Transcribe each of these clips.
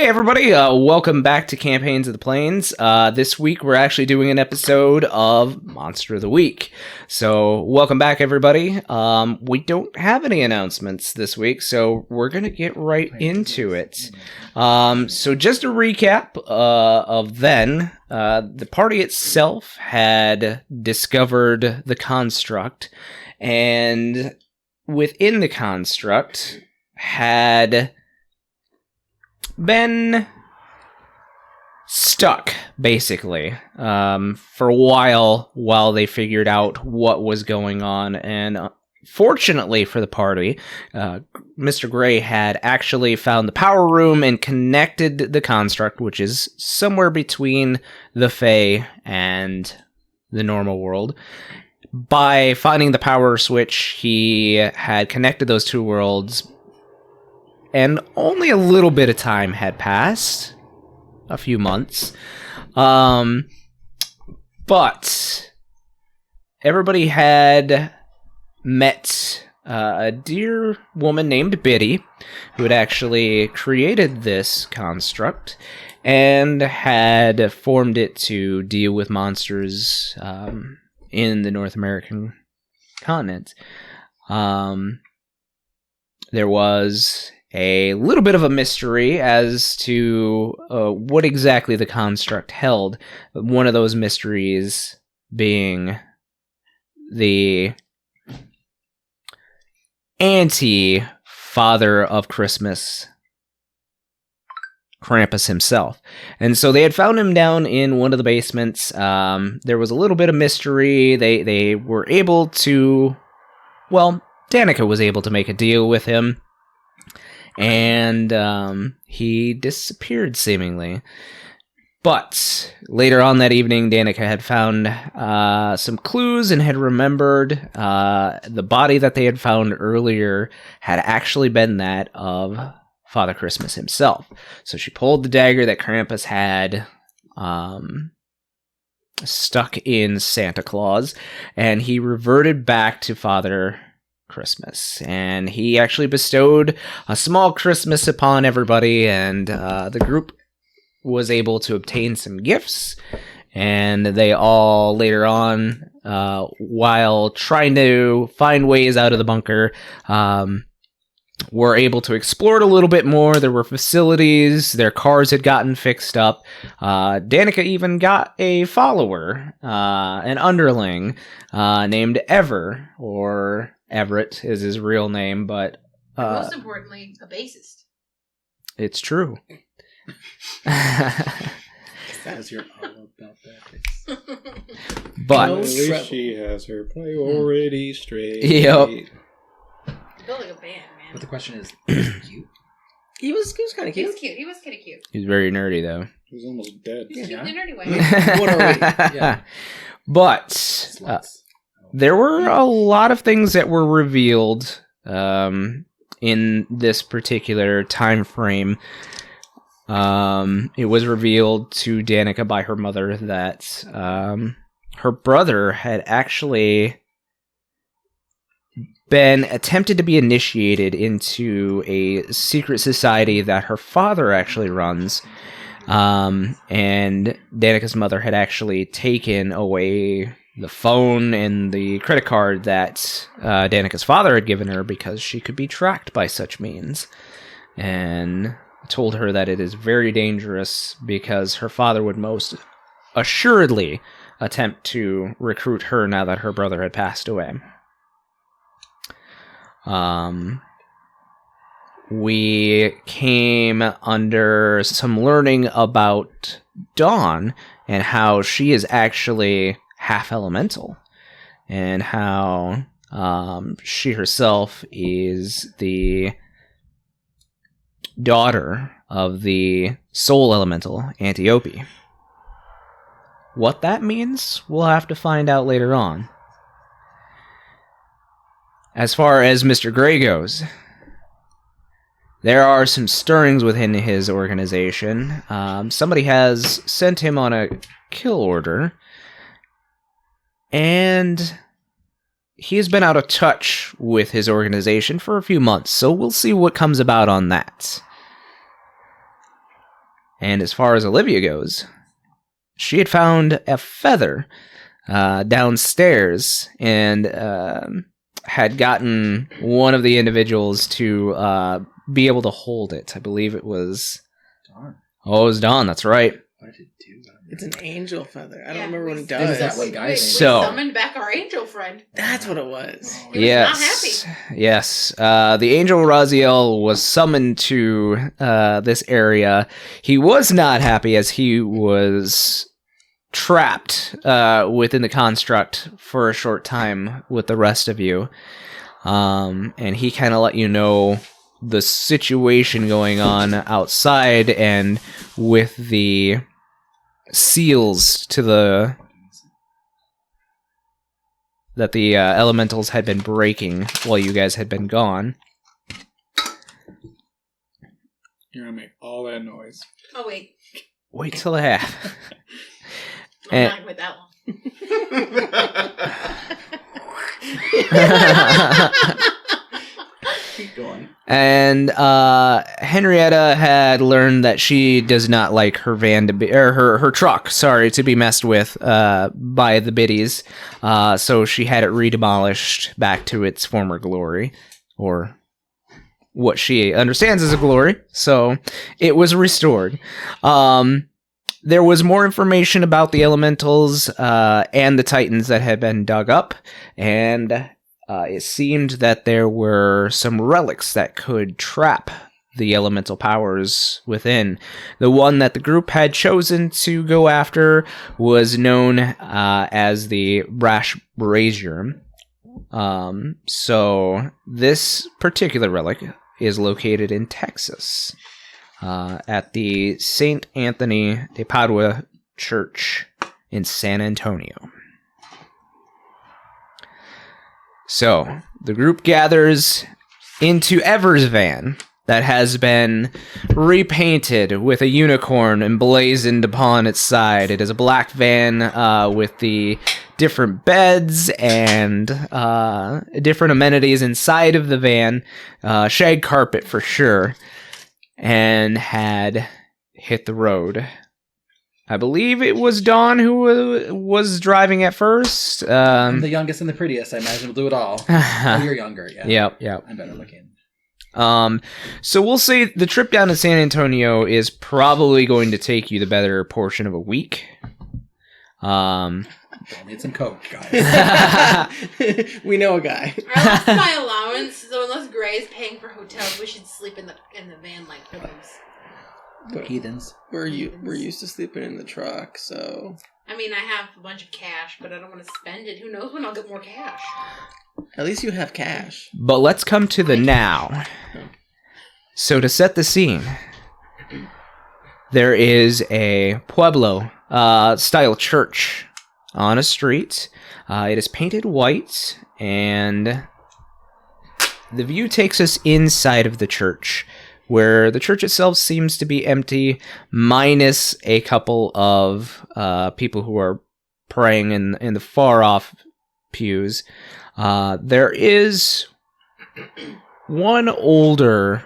Hey everybody, welcome back to Campaigns of the Plains. This week we're actually doing an episode of Monster of the Week. So welcome back everybody. We don't have any announcements this week, so we're going to get right into it. So just a recap of then, the party itself had discovered the construct, and within the construct had been stuck, basically, for a while they figured out what was going on. And fortunately for the party, Mr. Gray had actually found the power room and connected the construct, which is somewhere between the Fae and the normal world. By finding the power switch, he had connected those two worlds, and only a little bit of time had passed, a few months. But everybody had met a dear woman named Biddy, who had actually created this construct and had formed it to deal with monsters in the North American continent. There was a little bit of a mystery as to what exactly the construct held. One of those mysteries being the anti-Father of Christmas, Krampus himself. And so they had found him down in one of the basements. There was a little bit of mystery. They were able to... Well, Danica was able to make a deal with him. And he disappeared, seemingly. But later on that evening, Danica had found some clues and had remembered the body that they had found earlier had actually been that of Father Christmas himself. So she pulled the dagger that Krampus had stuck in Santa Claus, and he reverted back to Father Christmas, and he actually bestowed a small Christmas upon everybody, and the group was able to obtain some gifts, and they all later on, while trying to find ways out of the bunker, were able to explore it a little bit more. There were facilities, their cars had gotten fixed up. Danica even got a follower, an underling, named Ever, or Everett is his real name, but... most importantly, a bassist. It's true. That's your all about that. But... At least she has her priorities straight. Yep. Building a band, man. But the question is he cute? He was kind of He cute. was cute. He was kind of cute. He's very nerdy, though. He was almost dead. He's cute in a nerdy way. What are we? Yeah. But... there were a lot of things that were revealed in this particular time frame. It was revealed to Danica by her mother that her brother had actually been attempted to be initiated into a secret society that her father actually runs. And Danica's mother had actually taken away the phone and the credit card that Danica's father had given her because she could be tracked by such means. And told her that it is very dangerous because her father would most assuredly attempt to recruit her now that her brother had passed away. We came under some learning about Dawn and how she is actually half elemental, and how she herself is the daughter of the soul elemental Antiope. What that means, we'll have to find out later on. As far as Mr. Gray goes, there are some stirrings within his organization. Somebody has sent him on a kill order, and he has been out of touch with his organization for a few months, so we'll see what comes about on that. And as far as Olivia goes, she had found a feather downstairs and had gotten one of the individuals to be able to hold it. I believe it was... Darn. Oh, it was Dawn, that's right. What did it do? It's an angel feather. I don't Yeah, remember what we- it does. Is that what guys We say? So- summoned back our angel friend. That's what it was. He was not happy. Yes. The angel Raziel was summoned to this area. He was not happy as he was trapped within the construct for a short time with the rest of you. And he kind of let you know the situation going on outside and with the seals to the that the elementals had been breaking while you guys had been gone. You're gonna make all that noise. Oh, wait. Wait till I have. I'm And- not with that one. Keep going. And Henrietta had learned that she does not like her van to be, or her truck, sorry, to be messed with by the biddies. So she had it redemolished back to its former glory, or what she understands as a glory. So it was restored. There was more information about the elementals and the titans that had been dug up, and it seemed that there were some relics that could trap the elemental powers within. The one that the group had chosen to go after was known as the Brash Brazier. So this particular relic is located in Texas at the St. Anthony de Padua Church in San Antonio. So, the group gathers into Ever's van that has been repainted with a unicorn emblazoned upon its side. It is a black van with the different beds and different amenities inside of the van. Shag carpet for sure. And had hit the road. I believe it was Dawn who was driving at first. I'm the youngest and the prettiest. I imagine we'll do it all. Oh, you're younger, yeah. Yep. I'm better looking. So we'll say the trip down to San Antonio is probably going to take you the better portion of a week. I'll need some coke, guys. We know a guy. I lost my allowance, so unless Gray's paying for hotels, we should sleep in the van like hoodlums. Heathens. We're used to sleeping in the truck, so I mean, I have a bunch of cash, but I don't want to spend it. Who knows when I'll get more cash? at least you have cash. But let's come to the now. So to set the scene, there is a Pueblo style church on a street. It is painted white, and the view takes us inside of the church, where the church itself seems to be empty, minus a couple of people who are praying in the far-off pews. There is one older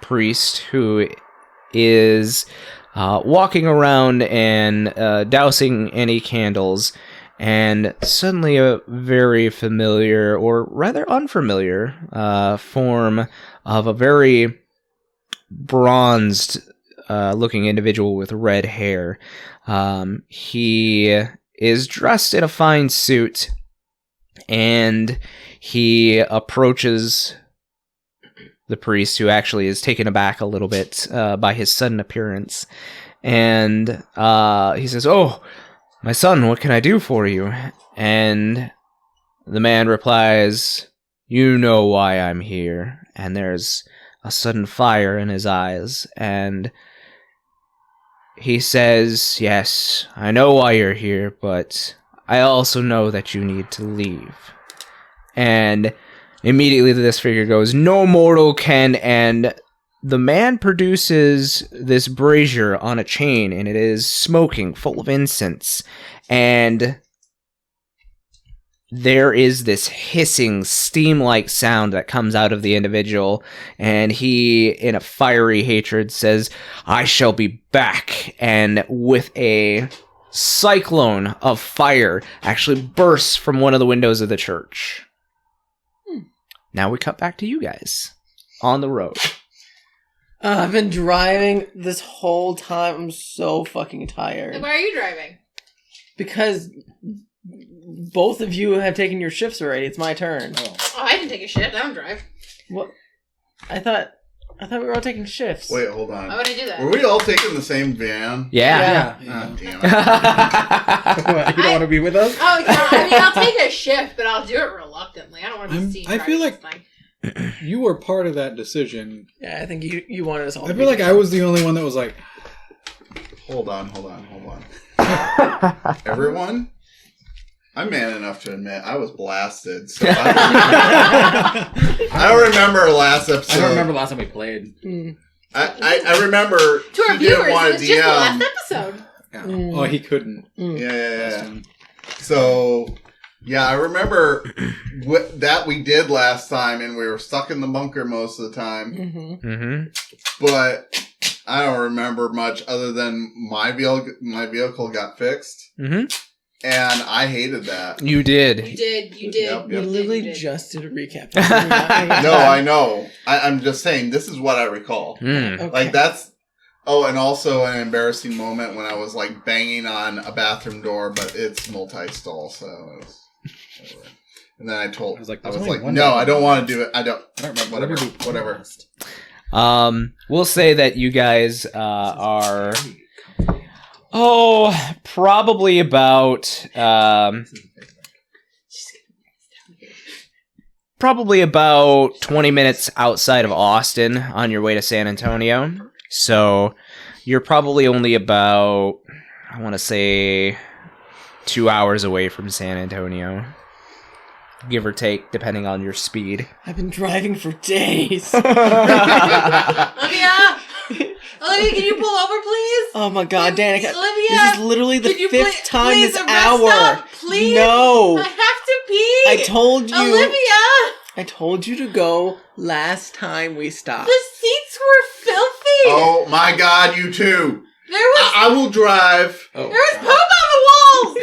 priest who is walking around and dousing any candles, and suddenly a very familiar, or rather unfamiliar, form of a very bronzed looking individual with red hair. He is dressed in a fine suit, and he approaches the priest, who actually is taken aback a little bit by his sudden appearance. And he says, "Oh, my son, what can I do for you?" And the man replies, "You know why I'm here." And there's a sudden fire in his eyes. And he says, "Yes, I know why you're here, but I also know that you need to leave." And immediately this figure goes, "No mortal can," and the man produces this brazier on a chain, and it is smoking, full of incense. And there is this hissing, steam-like sound that comes out of the individual, and he, in a fiery hatred, says, "I shall be back," and with a cyclone of fire actually bursts from one of the windows of the church. Now we cut back to you guys on the road. I've been driving this whole time. I'm so fucking tired. Why are you driving? Because both of you have taken your shifts already. It's my turn. Oh, I didn't take a shift. I don't drive. What? I thought we were all taking shifts. Wait, hold on. Why would I do that? Were we all taking the same van? Yeah. Oh, damn it. What, you don't want to be with us? Oh, yeah. I mean, I'll take a shift, but I'll do it reluctantly. I don't want to be seen. I feel driving like this thing. you were part of that decision. Yeah, I think you wanted us all. I feel like I was the only one that was like, Hold on. Everyone? I'm man enough to admit I was blasted. So I don't remember last episode. I don't remember last time we played. I remember To our he didn't viewers, want it to was just the last DM. episode. oh, he couldn't. Yeah. So, yeah, I remember that we did last time, and we were stuck in the bunker most of the time. Mm-hmm. But I don't remember much other than my vehicle got fixed. Mm-hmm. And I hated that. You did. You did. Yep. We You literally did. just did a recap. No, I know. I'm just saying, this is what I recall. Mm. Okay. Like, that's... Oh, and also an embarrassing moment when I was, like, banging on a bathroom door, but it's multi-stall, so it was... Whatever. And then I was like, no, I don't want to do it. I don't remember. Whatever. We'll say that you guys are... probably about... Probably about 20 minutes outside of Austin on your way to San Antonio. So you're probably only about, I want to say, 2 hours away from San Antonio. Give or take, depending on your speed. I've been driving for days. Olivia, can you pull over, please? Oh my god, Danica. Olivia, this is literally the can you fifth time please this rest hour. up, please? No. I have to pee. I told you. Olivia, I told you to go last time we stopped. the seats were filthy. Oh, my God, you two. There was I will drive. there was poop on the walls.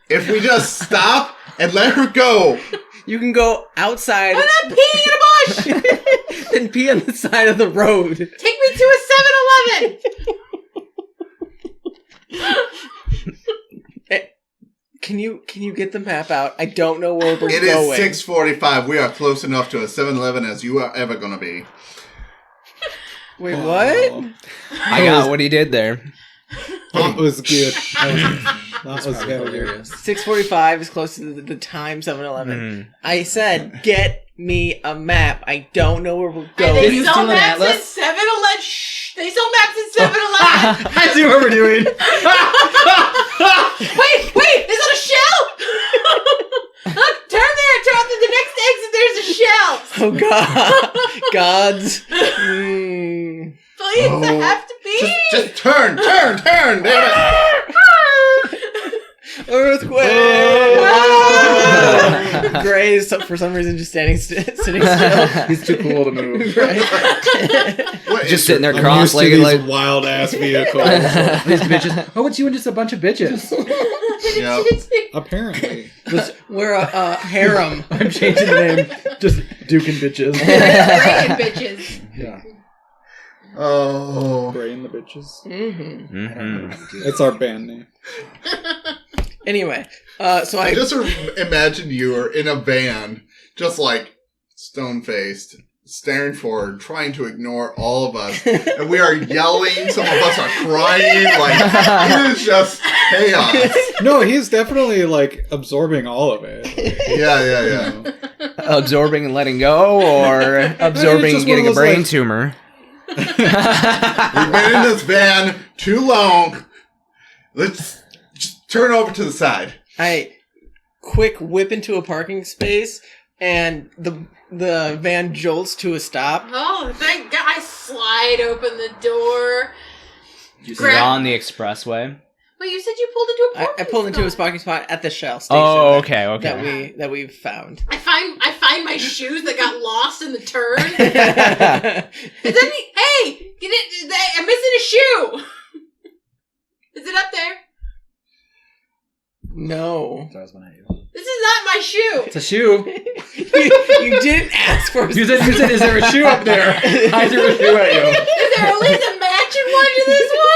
If we just stop and let her go. You can go outside. I'm not peeing in a bush. Then pee on the side of the road. Take me to a 7-Eleven. Can you get the map out? I don't know where we're It going. is 6:45. We are close enough to a 7-Eleven as you are ever going to be. Wait, what? I got what he did there. That was good. That was hilarious. 6:45 is close to the time 7-Eleven. Mm. I said, get me a map. I don't know where we're And going. they you sell steal an maps at atlas? 7-Eleven. Shh. They sell maps at 7-Eleven. I see what we're doing. Wait, is that a shell? Look, turn there. Turn to the next exit. There's a shell. Oh god. Gods. Please, I have to pee. Just turn, damn it. Earthquake! Gray's, for some reason, just sitting still. He's too cool to move. Right? What Just is sitting there I'm used to cross-legged these like... wild ass vehicles. These bitches. Oh, it's you and just a bunch of bitches. Yep. Apparently. We're a harem. I'm changing the name. Just Duke and bitches. Great bitches. Yeah. Oh. Bray and the bitches. Mm-hmm. Mm-hmm. It's our band name. Anyway, so I I just imagine you are in a van, just like stone-faced, staring forward, trying to ignore all of us. And we are yelling. Some of us are crying. Like, it is just chaos. No, he's definitely like absorbing all of it. Yeah. Absorbing and letting go, or absorbing and just getting one a of those, brain like- tumor. We've been in this van too long. Let's just turn over to the side. I quick whip into a parking space, and the van jolts to a stop. Oh, thank God. I slide open the door. You're on the expressway. But you said you pulled into a parking I pulled into a spot. parking spot at the Shell station. Oh, okay. That we've found. I find my shoes that got lost in the turn. And then hey, get it! I'm missing a shoe. Is it up there? No. That was one at you. This is not my shoe. It's a shoe. you didn't ask for. You said, is there a shoe up there? I threw a shoe at you. Is there at least a matching one to this one?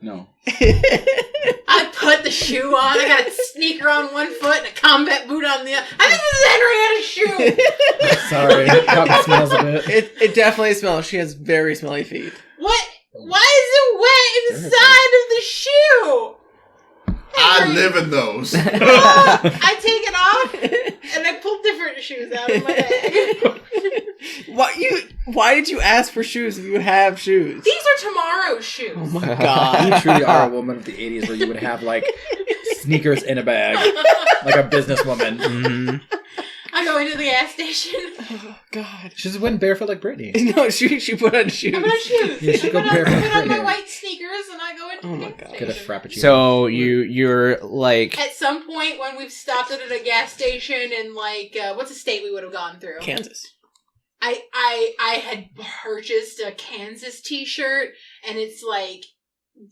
No. I put the shoe on. I got a sneaker on one foot and a combat boot on the other. I think this is Henrietta's shoe. Sorry. Probably smells a bit. It definitely smells. She has very smelly feet. What? Why is it wet inside of the shoe? I live in those. I take it off and I pull different shoes out of my bag. Why did you ask for shoes if you have shoes? These are tomorrow's shoes. Oh my god. You truly are a woman of the 80s where you would have, like, sneakers in a bag. Like a businesswoman. Mm-hmm. I go into the gas station. Oh god. She just went barefoot like Britney. No, she put on shoes. I put on shoes. Yeah, she I go put barefoot on my Britney. white sneakers and I go into Oh the my gas God. Get a station. frappuccino. So you're like, At some point when we've stopped at a gas station and like, what's a state we would have gone through? Kansas. I had purchased a Kansas t-shirt and it's like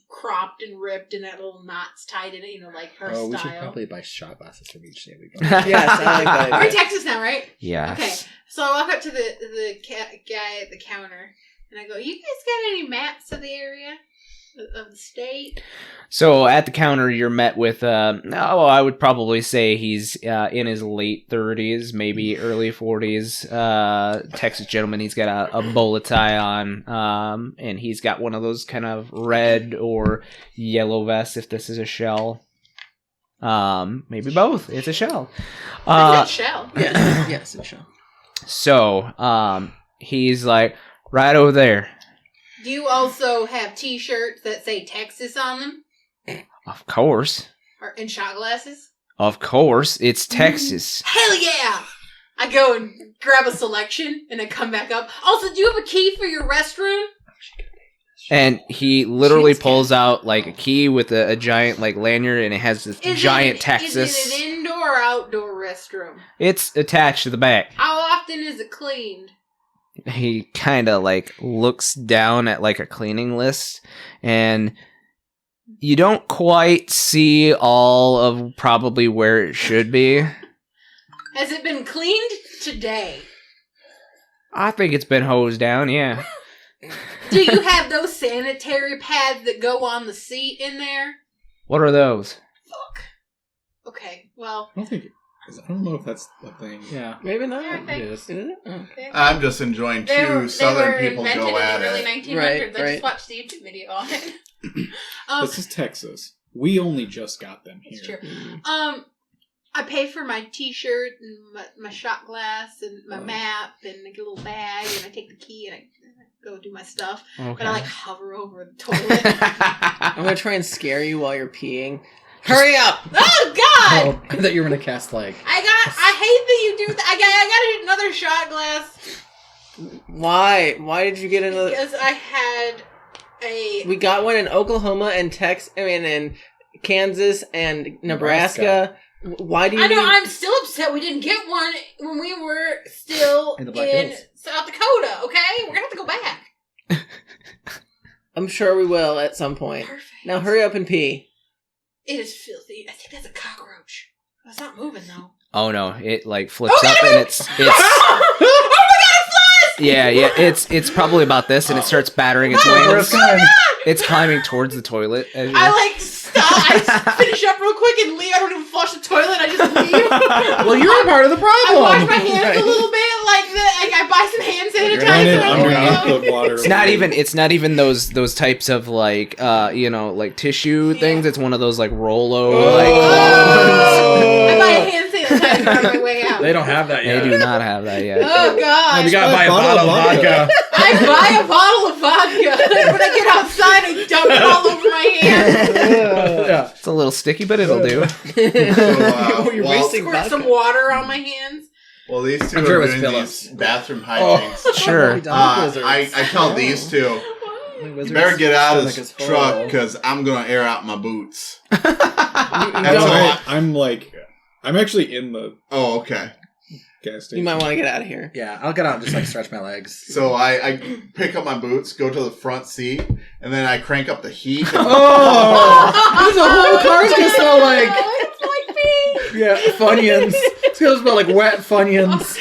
cropped and ripped and that little knots tied in it, like her Oh, we style. should probably buy shot glasses from each state we go. Yes, I like that We're in idea. Texas now, right? yes. Okay. So I walk up to the guy at the counter and I go, "You guys got any maps of the area of the state?" So at the counter, you're met with, I would probably say he's in his late 30s, maybe early 40s. Texas gentleman. He's got a bowler tie on, and he's got one of those kind of red or yellow vests. If this is a shell, maybe both. It's a shell. I said shell. Yes, it shall. So he's like right over there. Do you also have T-shirts that say Texas on them, Of course. and shot glasses? Of course, it's Texas. Hell yeah! I go and grab a selection, and I come back up. Also, do you have a key for your restroom? And he literally pulls out like a key with a giant like lanyard, and it has this giant Texas. Is it an indoor or outdoor restroom? It's attached to the back. How often is it cleaned? He kind of like looks down at like a cleaning list, and you don't quite see all of probably where it should be. Has it been cleaned today? I think it's been hosed down, yeah. Do you have those sanitary pads that go on the seat in there? What are those? Fuck. Okay, well. I don't know if that's a thing. Yeah. Maybe not. Yeah, I think- It is. Is it? Oh. I'm just enjoying They two were Southern people invented go in at the early it. 1900s. Right, I just right. watched the YouTube video on it. This is Texas. We only just got them here. It's true. Mm. I pay for my T-shirt and my shot glass and my map and I get a little bag and I take the key and I go do my stuff. Okay. But I like hover over the toilet. I'm gonna try and scare you while you're peeing. Hurry up! Oh God! Oh, I thought you were gonna cast like. I hate that you do that. I got another shot glass Why? Why did you get another? because I had a. We got one in Oklahoma and in Kansas and Nebraska. Why do you? I know. need- I'm still upset we didn't get one when we were still In the Black in Hills. South Dakota. Okay, we're gonna have to go back. I'm sure we will at some point. Perfect. Now hurry up and pee. It is filthy. I think that's a cockroach. It's not moving though. Oh no, it like flips Oh, up God, and it- it's oh my God! It flies! yeah, it's probably about this, and it starts battering its Oh, wings. God! It's climbing towards the toilet. As you- I like stop. I finish up real quick and leave. I don't even flush the toilet. I just leave. Well, you're a part of the I problem. wash my hands Right. a little bit, like that. I buy some hand Run it sanitizer. underneath the water. It's not even those types of like like tissue things. It's one of those like Rolo I buy a hand sanitizer on my way out. They don't have that They yet. do not have that yet. Oh God! You gotta buy a bottle of vodka. I buy a bottle of vodka. When I get outside, I dump it all over my hands. Yeah. It's a little sticky, but it'll do. You're well, wasting Squirt vodka. some water on my hands. Well, these two I'm sure it are was doing Phillips. these bathroom hijinks. Sure. I tell these two, Better get out of Like this it's truck full. because I'm gonna air out my boots. You I'm actually in the Oh, okay. gas station. You might want to get out of here. Yeah, I'll get out and just like stretch my legs. So I pick up my boots, go to the front seat, and then I crank up the heat. And Oh, the whole car's gonna smell like It's like me. yeah, Funyuns. It's gonna smell like wet Funyuns.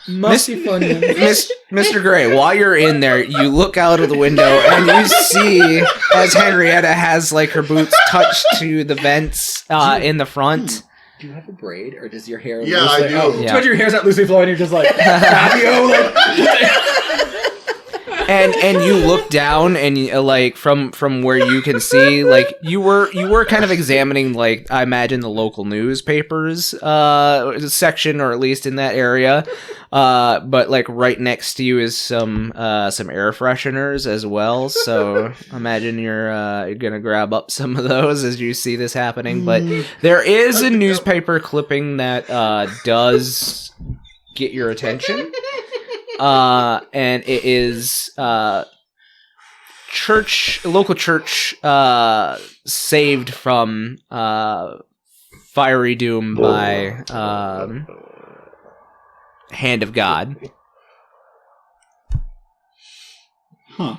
Musty Funyuns. Mr. Gray, while you're in there, you look out of the window and you see as Henrietta has like her boots touched to the vents in the front. Do you have a braid, or does your hair? Yeah, I do. Oh, Yeah. your hair's not loosely flowing. You're just like Fabio, like. And you look down and you, like from where you can see, like you were kind of examining, like I imagine the local newspapers section, or at least in that area. But like right next to you is some air fresheners as well. So imagine you're gonna grab up some of those as you see this happening. But there is a newspaper clipping that does get your attention. And it is local church saved from fiery doom by hand of God. Huh.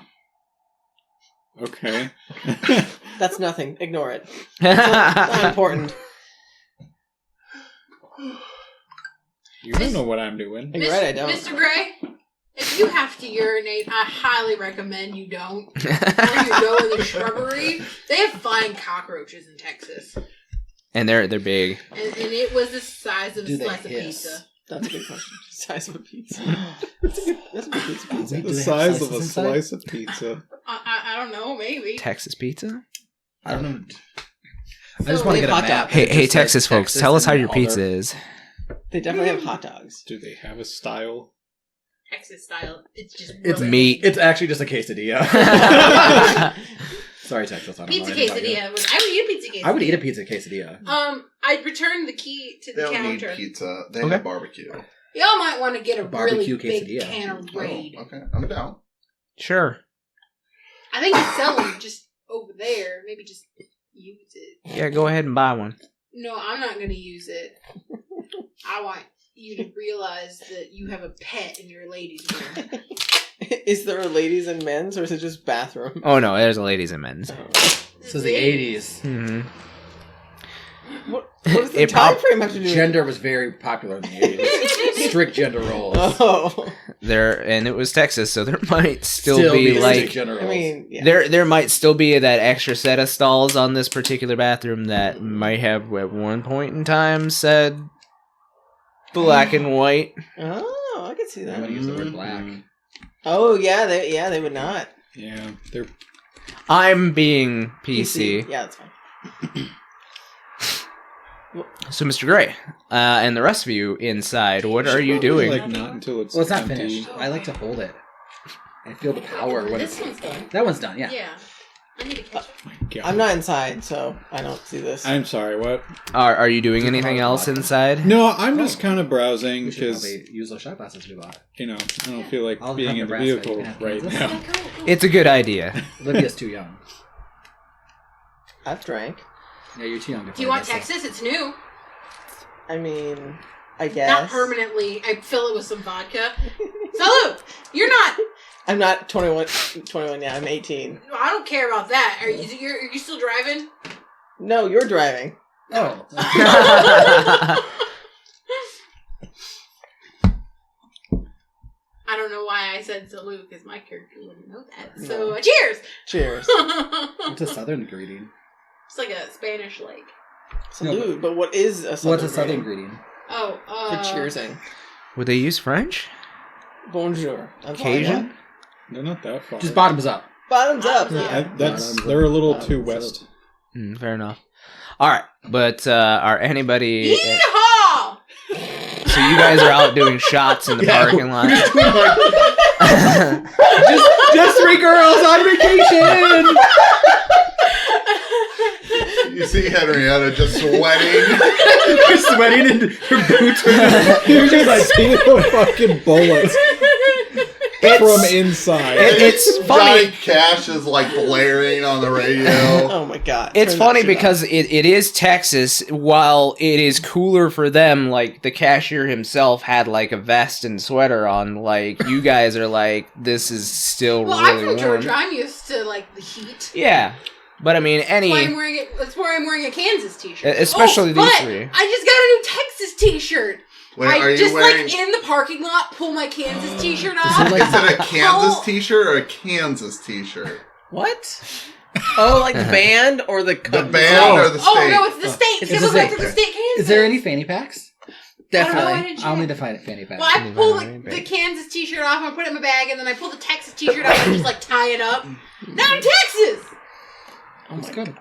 Okay. That's nothing. Ignore it. Not important. You don't know what I'm doing. You're right, I don't. Mr. Gray, if you have to urinate, I highly recommend you don't. Or you go in the shrubbery. They have flying cockroaches in Texas. And they're big. And it was the size of a Do they slice of hiss? pizza. That's a good question. Size of a pizza. That's a good piece of pizza. The Do they have size of a slices inside? slice of pizza. I don't know, maybe. Texas pizza? I don't know. I So just want they to get have a hot map. dogs. Hey, It just says Texas folks, tell us how and your all pizza their- is. They definitely have hot dogs. Do they have a style? Texas style. It's just It's really meat. It's actually just a quesadilla. Sorry, Texas. I don't Pizza know anything about you. quesadilla. I would eat a pizza quesadilla. I would eat a pizza quesadilla. I'd return the key to They the don't need counter. pizza. They Okay. have barbecue. Y'all might want to get a Barbecue really big quesadilla. can of Raid. Oh, okay, I'm down. Sure. I think it's selling just over there. Maybe just use it. Yeah, go ahead and buy one. No, I'm not going to use it. I want you to realize that you have a pet in your ladies' room. Is there a ladies and men's, or is it just bathroom? Oh no, there's a ladies and men's. This is the 80s. Mm-hmm. What does the It time prob- frame have to do with Gender was very popular in the 80s. Strict gender roles. Oh. And it was Texas, so there might still be strict like gender roles. I mean, yeah. there might still be that extra set of stalls on this particular bathroom that might have at one point in time said black and white. Oh, I can see I'm that. gonna use the word black. Oh, yeah, they would not. Yeah, they're I'm being PC. Yeah, that's fine. So, Mr. Gray, and the rest of you inside, what are you doing? like not until it's Well, it's not empty. finished. I like to hold it. I feel the power when This it's... one's done. That one's done, yeah. Yeah. I need to catch God. I'm not inside, so I don't see this. I'm sorry. What? Are you doing anything else inside? No, I'm just kind of browsing We should because probably use those shot glasses we bought. I don't feel like I'll being have in the Nebraska. You vehicle can have right Kansas. now. It's a good idea. Olivia's too young. I've drank. Yeah, you're too young to Do you want play this. Texas? It's new. I mean, I guess. Not permanently. I fill it with some vodka. Salute! You're not. I'm not 21 yet. I'm 18. I don't care about that. Are you still driving? No, you're driving. Oh. I don't know why I said salute because my character wouldn't know that. So cheers! Cheers. What's a southern greeting? It's like a Spanish lake. Salute. But what is a southern What's a southern greeting? greeting? Oh, For cheersing. Would they use French? Bonjour. That's all I got. Cajun? They're not that far. Just bottoms up. Bottoms up. Bottoms up. Yeah. They're a little Bottoms too up. west. Fair enough. All right, but are anybody? Yeehaw! So you guys are out doing shots in the parking lot. Just three girls on vacation! You see Henrietta just sweating. They're sweating and her boots are just You're just like fucking bullets. from inside. It's funny. Johnny Cash is like blaring on the radio. Oh my god. It's Turn that funny shit because off. it is Texas, while it is cooler for them, like, the cashier himself had, like, a vest and sweater on, like, you guys are like, this is still Well, I'm really from warm. Georgia. I'm used to like the heat. Yeah, but I mean, That's why I'm wearing a Kansas t-shirt. especially these but three. I just got a new Texas t-shirt. Wait, are I you just wearing? like in the parking lot pull my Kansas t-shirt Is off. it like- Is it a Kansas Oh. t-shirt or a Kansas t-shirt? What? Oh, like the band or the The band or the state? Oh no, it's the state. It's Because the I went state. to the state Kansas. Is there any fanny packs? Definitely. I'll need to find a fanny pack. Well, I pull the Kansas t-shirt off and I put it in my bag, and then I pull the Texas t-shirt off and just like tie it up. Now I'm Texas. Oh That's my good. god.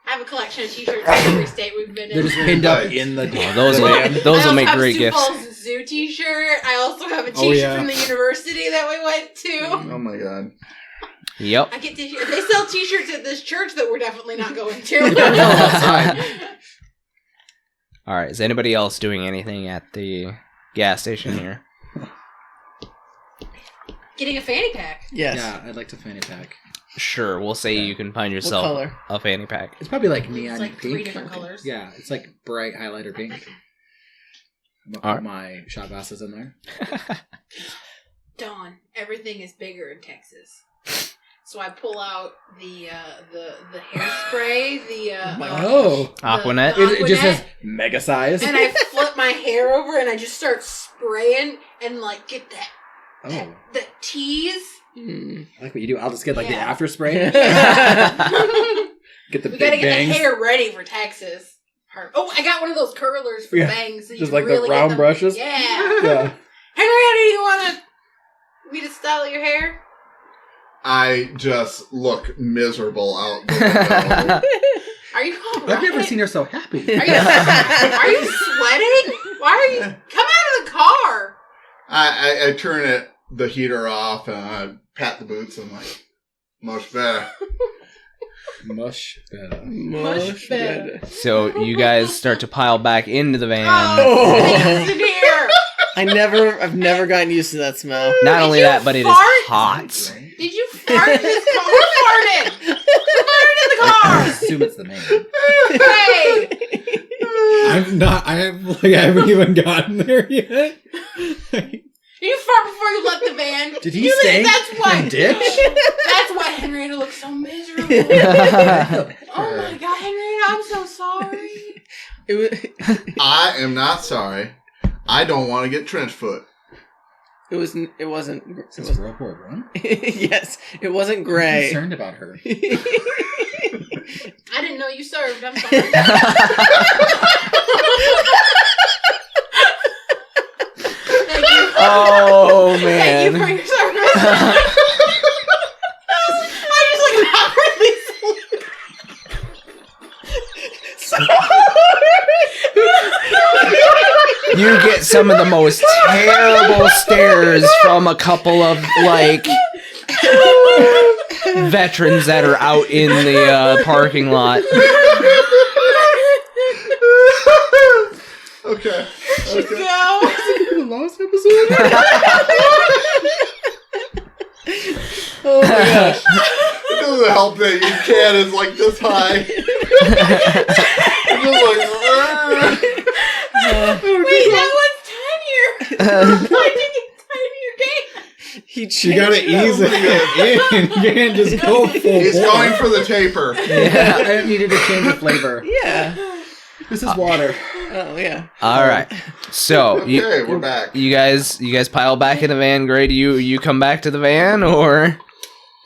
I have a collection of t-shirts from every state we've been They're in. just pinned up Nice. in the. Oh, those the will van. those will make I great also have gifts. Sioux Falls Zoo t-shirt. I also have a Oh, t-shirt yeah. from the university that we went to. Oh my god. Yep. I get to hear they sell t-shirts at this church that we're definitely not going to. All right. Is anybody else doing anything at the gas station here? Getting a fanny pack. Yes. Yeah, I'd like to fanny pack. Sure. We'll say you can find What yourself color? a fanny pack. It's probably like neon It's like pink. 3 different colors. Yeah, it's like bright highlighter pink. I'm gonna put Alright. my shot glasses in there. Dawn, everything is bigger in Texas. So I pull out the hairspray, Oh, Aquanet. it just Aquanet. says mega size. and I flip my hair over and I just start spraying and like get that Oh, that tease. Mm. I like what you do. I'll just get like Yeah. the after spray. we Get the gotta big get bangs. the hair ready for Texas. Oh, I got one of those curlers for Yeah. bangs. So you Just can like the really get round them- brushes? Yeah. Yeah. Henrietta, do you want me to style your hair? I just look miserable out the window. Are you all I've never right? seen her so happy. Are you sweating? Why are you? Come out of the car. I turn the heater off and I pat the boots and I'm like, much better. Mush better. Much better. better. So you guys start to pile back into the van. Oh, it's in here. I've never gotten used to that smell. Not Did only you that, but it is fart? hot. Did you fart in this car? Who farted? Who farted in the I car? assume it's the man. Hey, I haven't even gotten there yet. you fart before you left the van. Did he stay That's why. and ditch? That's why Henrietta looks so miserable. Oh my god, Henrietta, I'm so sorry. I am not sorry. I don't want to get trench foot. It wasn't. Since World War One, Yes, it wasn't I'm gray. concerned about her. I didn't know you served. I'm sorry. Thank you. Oh Thank you for man. your service. I just like awkwardly You get some of the most terrible stares from a couple of like veterans that are out in the parking lot. Okay. go. The last episode. Oh my gosh. It doesn't help that your cat is like this high. It's just like, Wait, that one's tinier. I think it's tinier game. You gotta ease it in. You can't just go full he's bore. going for the taper. Yeah, I needed to change the flavor. Yeah. This is water. Oh yeah. All right. So Okay, we're back. you guys pile back in the van. Gray, do you come back to the van or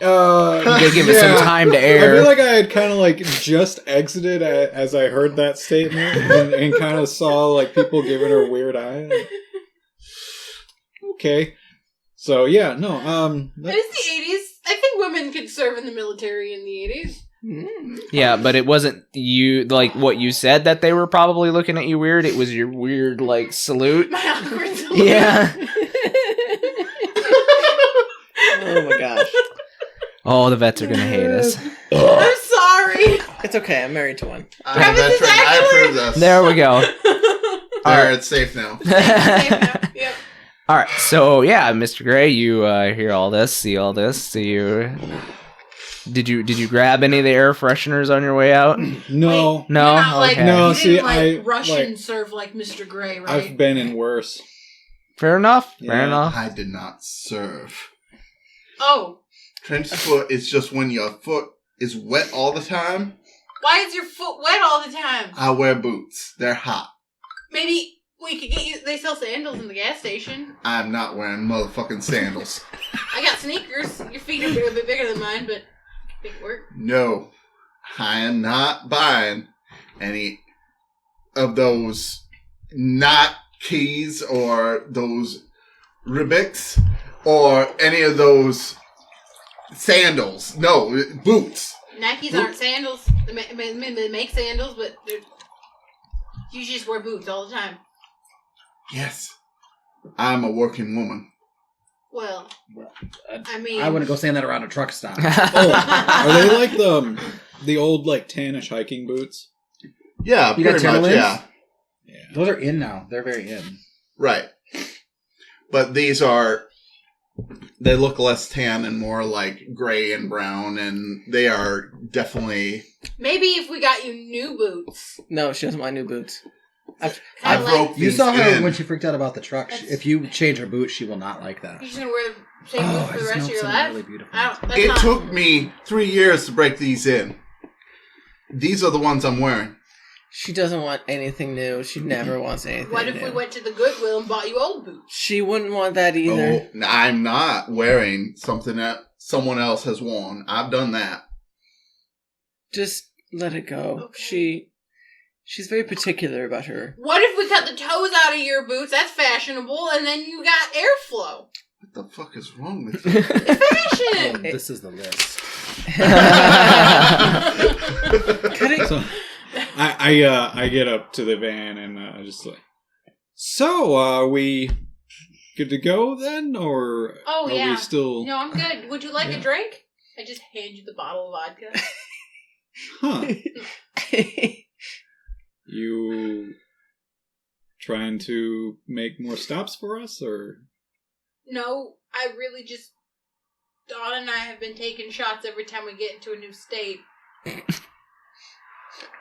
you gotta give it some time to I air? feel like I had kind of like just exited as I heard that statement and kind of saw like people giving her weird eyes. Okay. So yeah, no, It was the 80s. I think women could serve in the military in the 80s. Yeah, but it wasn't you like what you said that they were probably looking at you weird. It was your weird like salute. My awkward salute. Yeah. Oh my gosh. Oh, the vets are gonna hate us. I'm sorry. It's okay. I'm married to one. I'm a Travis is veteran. I actually- approve this. There we go. There, it's safe now. Safe now. Yep. All right, so yeah, Mr. Gray, you hear all this, see all this. So did you grab any of the air fresheners on your way out? No. Wait, No? You're not, like, Okay. No, you see, didn't, I- Russian like- serve like Mr. Gray, right? I've been in worse. Fair enough. Fair Yeah. enough. I did not serve. Oh, Trench foot is just when your foot is wet all the time. why is your foot wet all the time? I wear boots. They're hot. Maybe we could get you. They sell sandals in the gas station. I'm not wearing motherfucking sandals. I got sneakers. Your feet are a bit bigger than mine, but make it work. No, I am not buying any of those not keys or those Ribbicks or any of those sandals. No, boots. Nikes aren't sandals. They make sandals, but you just wear boots all the time. Yes, I'm a working woman. Well, I mean, I wouldn't go saying that around a truck stop. Oh, are they like the old like tannish hiking boots? Yeah, You got pretty much. Timberlands? Yeah, Yeah. Those are in now. They're very in. right. But these they look less tan and more like gray and brown, and they are definitely. maybe if we got you new boots. No, she doesn't want new boots. I Kinda broke You these saw her in. when she freaked out about the truck. If you change her boots, she will not like that. You're just gonna wear the same boots for the rest of your something life. really beautiful. I don't, that's It not, took me 3 years to break these in. These are the ones I'm wearing. She doesn't want anything new. She never wants anything What if new. we went to the Goodwill and bought you old boots? She wouldn't want that either. Oh, I'm not wearing something that someone else has worn. I've done that. Just let it go. Okay. She's very particular about her. What if we cut the toes out of your boots? That's fashionable, and then you got airflow. What the fuck is wrong with you? Fashion. This is the list. Cutting. So I get up to the van and I just like, so are we good to go then, or Oh, are yeah. we still? No, I'm good. Would you like Yeah. a drink? I just hand you the bottle of vodka. Huh? You trying to make more stops for us, or? No, I really just... Dawn and I have been taking shots every time we get into a new state.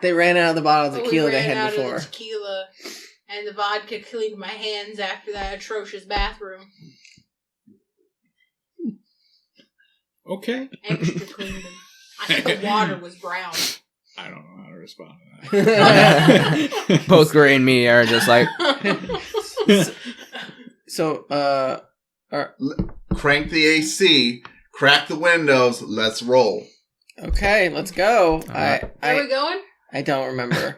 They ran out of the bottle of But tequila we they ran had out before. of the tequila, and the vodka cleaned my hands after that atrocious bathroom. Okay. Extra cleaned them. I think the water was brown. I don't know how to respond to that. Both Gray and me are just like, So, Crank the AC, crack the windows, let's roll. okay, let's go. Where are we going? I don't remember.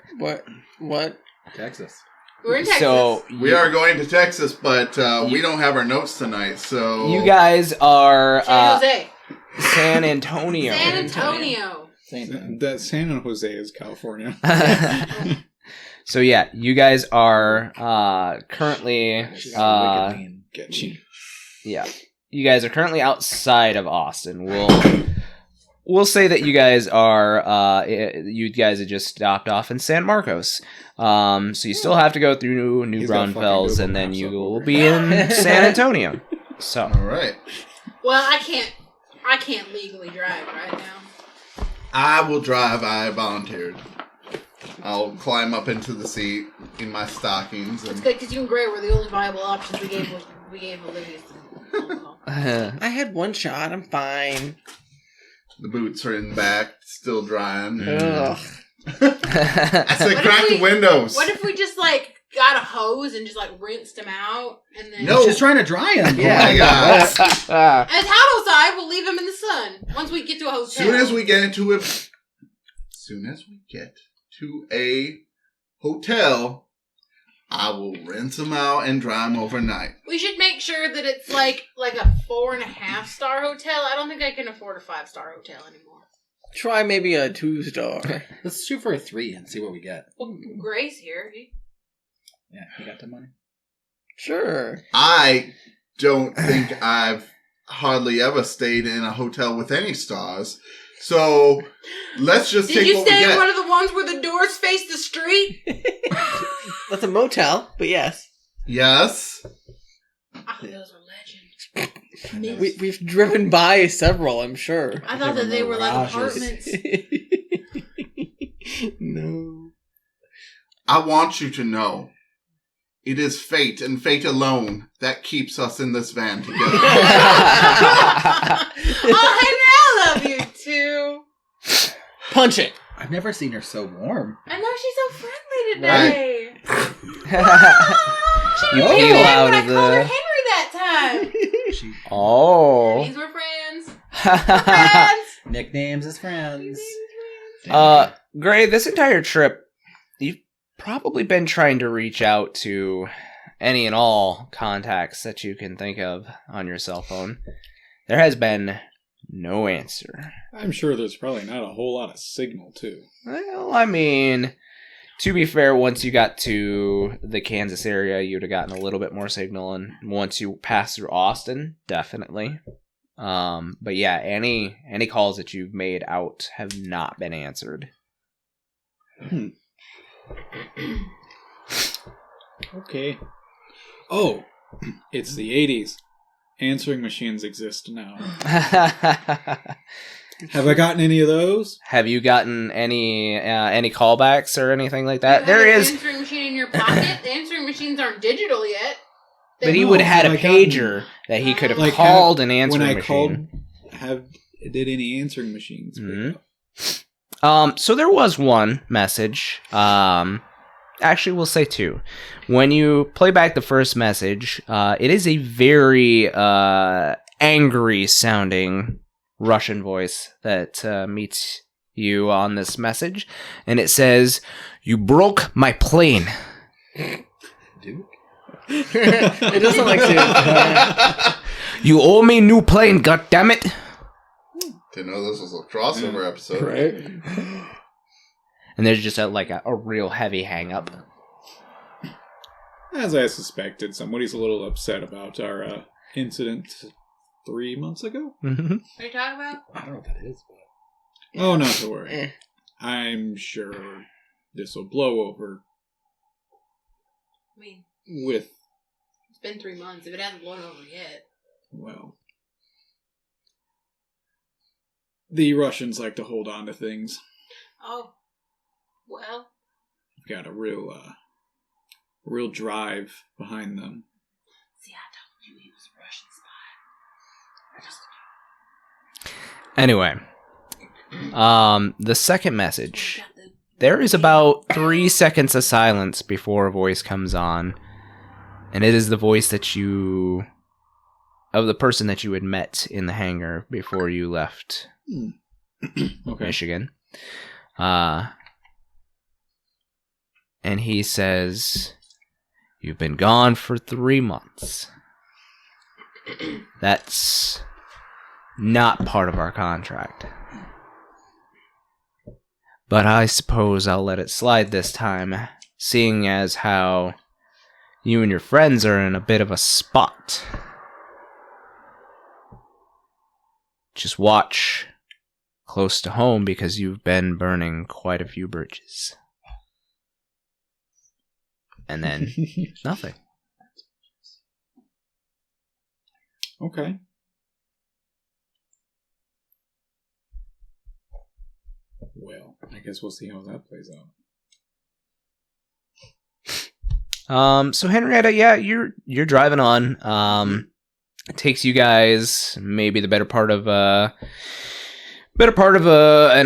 What? Texas. We're in Texas. so We are going to Texas, but we don't have our notes tonight, so... you guys are San Jose. San Antonio. San Antonio. That San Jose is California. So yeah, you guys are currently Get you. yeah, you guys are currently outside of Austin. We'll say that you guys are you guys have just stopped off in San Marcos. So you still have to go through New He's got fucking Braunfels, Google and then Maps you up will over be here. in San Antonio. So All right. Well, I can't legally drive right now. I will drive. I volunteered. I'll climb up into the seat in my stockings. It's And good because you and Gray were the only viable options we gave Olivia. I had one shot. I'm fine. the boots are in the back, still drying. Ugh. I said What crack if the we- windows. What if we just got a hose and just rinsed them out and then No. She's trying to dry him. Oh my god. and it's hot outside, we'll leave them in the sun once we get to a hotel. Soon as we get to a hotel, I will rinse them out and dry them overnight. We should make sure that it's like a 4.5-star hotel. I don't think I can afford a 5-star hotel anymore. Try maybe a 2-star. Let's shoot for a 3 and see what we get. Well, Gray's here. Yeah, you got the money. Sure. I don't think I've hardly ever stayed in a hotel with any stars. So let's just Did take you what we stay in get. one of the ones where the doors face the street? That's a motel, but yes. Yes. those are legend. We've driven by several, I'm sure. I thought that they were like apartments. No. I want you to know, it is fate and fate alone that keeps us in this van together. Oh, Henry, I love you too. Punch it. I've never seen her so warm. I know she's so friendly today. She You didn't peel realize out when I of called her the- Henry that time. Oh. These were friends. Friends. Nicknames as friends. Gray, this entire trip, you've probably been trying to reach out to any and all contacts that you can think of on your cell phone. There has been no answer. I'm sure there's probably not a whole lot of signal, too. Well, I mean, to be fair, once you got to the Kansas area, you'd have gotten a little bit more signal, and once you pass through Austin, definitely. But yeah, any calls that you've made out have not been answered. Okay. Oh, it's the 80s. Answering machines exist now. Have I gotten any of those? Have you gotten any callbacks or anything like that? You There have an is, answering machine in your pocket. The answering machines aren't digital yet. but he No, would have had a have I gotten- pager that he could have Like, called an answering when I machine. did any answering machines? pick Mhm. up? So there was one message. Actually, we'll say two. When you play back the first message, it is a very angry sounding Russian voice that meets you on this message, and it says, "You broke my plane." Dude. It doesn't like to. You owe me new plane, goddammit. Didn't know this was a crossover episode. Right? And there's just a real heavy hang up. As I suspected, somebody's a little upset about our incident 3 months ago. Mm-hmm. What are you talking about? I don't know what that is, but Oh, not to worry. Eh. I'm sure this will blow over I mean, with, it's been 3 months. If it hasn't blown over yet. well, the Russians like to hold on to things. Oh. Well. Got a real drive behind them. See, I told you he was a Russian spy. Anyway, the second message. There is about 3 seconds of silence before a voice comes on, and it is the voice of the person that you had met in the hangar before you left Okay. Michigan. And he says, "You've been gone for 3 months. That's not part of our contract. But I suppose I'll let it slide this time, seeing as how you and your friends are in a bit of a spot. Just watch close to home because you've been burning quite a few bridges." And then nothing. Okay. Well, I guess we'll see how that plays out. So Henrietta, yeah, you're driving on. It takes you guys maybe the better part of an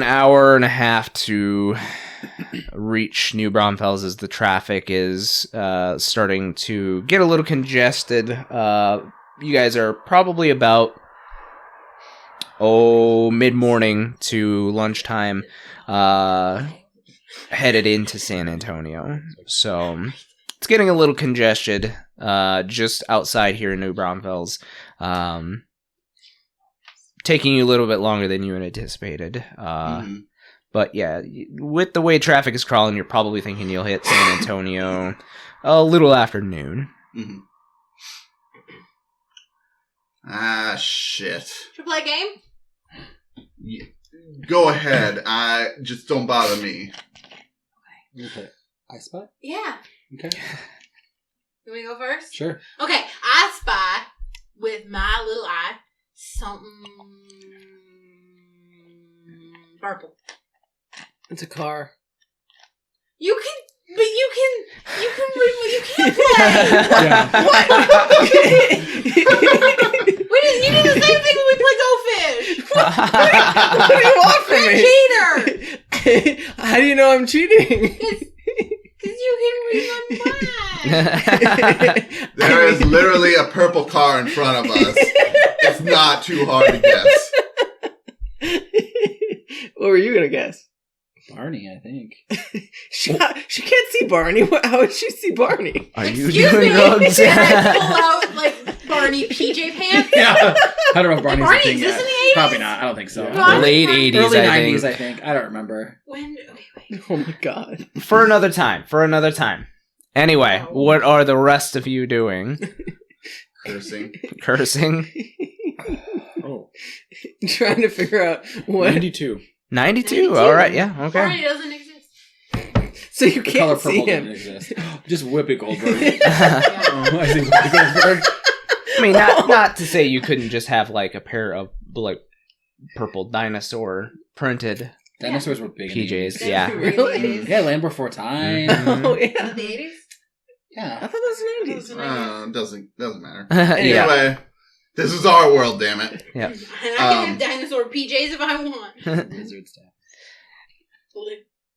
hour and a half to reach New Braunfels as the traffic is starting to get a little congested. You guys are probably about mid-morning to lunchtime headed into San Antonio. So it's getting a little congested just outside here in New Braunfels. Taking you a little bit longer than you had anticipated. But yeah, with the way traffic is crawling, you're probably thinking you'll hit San Antonio a little after noon. Mm-hmm. Ah, shit. Should we play a game? Go ahead. Just don't bother me. okay. I spot. Yeah. Okay. You want me to go first? Sure. Okay, I spy with my little eye something purple. It's a car. You can can't play. Yeah. You did the same thing when we played Go Fish. What do you want from You're a me? cheater. How do you know I'm cheating? Because you can read my mind. There is literally a purple car in front of us. It's not too hard to guess. What were you gonna guess? Barney, I think. She can't see Barney. How would she see Barney? Are you Excuse doing me? drugs? Can I pull out like Barney PJ pants? Yeah. I don't know if Barney's Barney a thing exists yet. in the 80s? Probably not. I don't think so. Yeah. Late 80s, Early I 90s, think. I think. I don't remember. When? Okay, wait. Oh my god. For another time. Anyway, what are the rest of you doing? Cursing. Cursing? Oh. Trying to figure out what. 92. 92? Alright, yeah, okay. Barney doesn't exist. So you The color can't see purple him. didn't exist. Just Whoopi Goldberg. Yeah. Oh, I see Whoopi Goldberg. I mean, not to say you couldn't just have like a pair of like purple dinosaur printed Dinosaurs were big in the PJs. 80s. Yeah. Really? Yeah, Land Before Time. Oh Was yeah. it the 80s? I Yeah. thought that was the 90s. Doesn't matter. yeah. Anyway, this is our world, damn it. Yeah. And I can have dinosaur PJs if I want. Lizard stuff.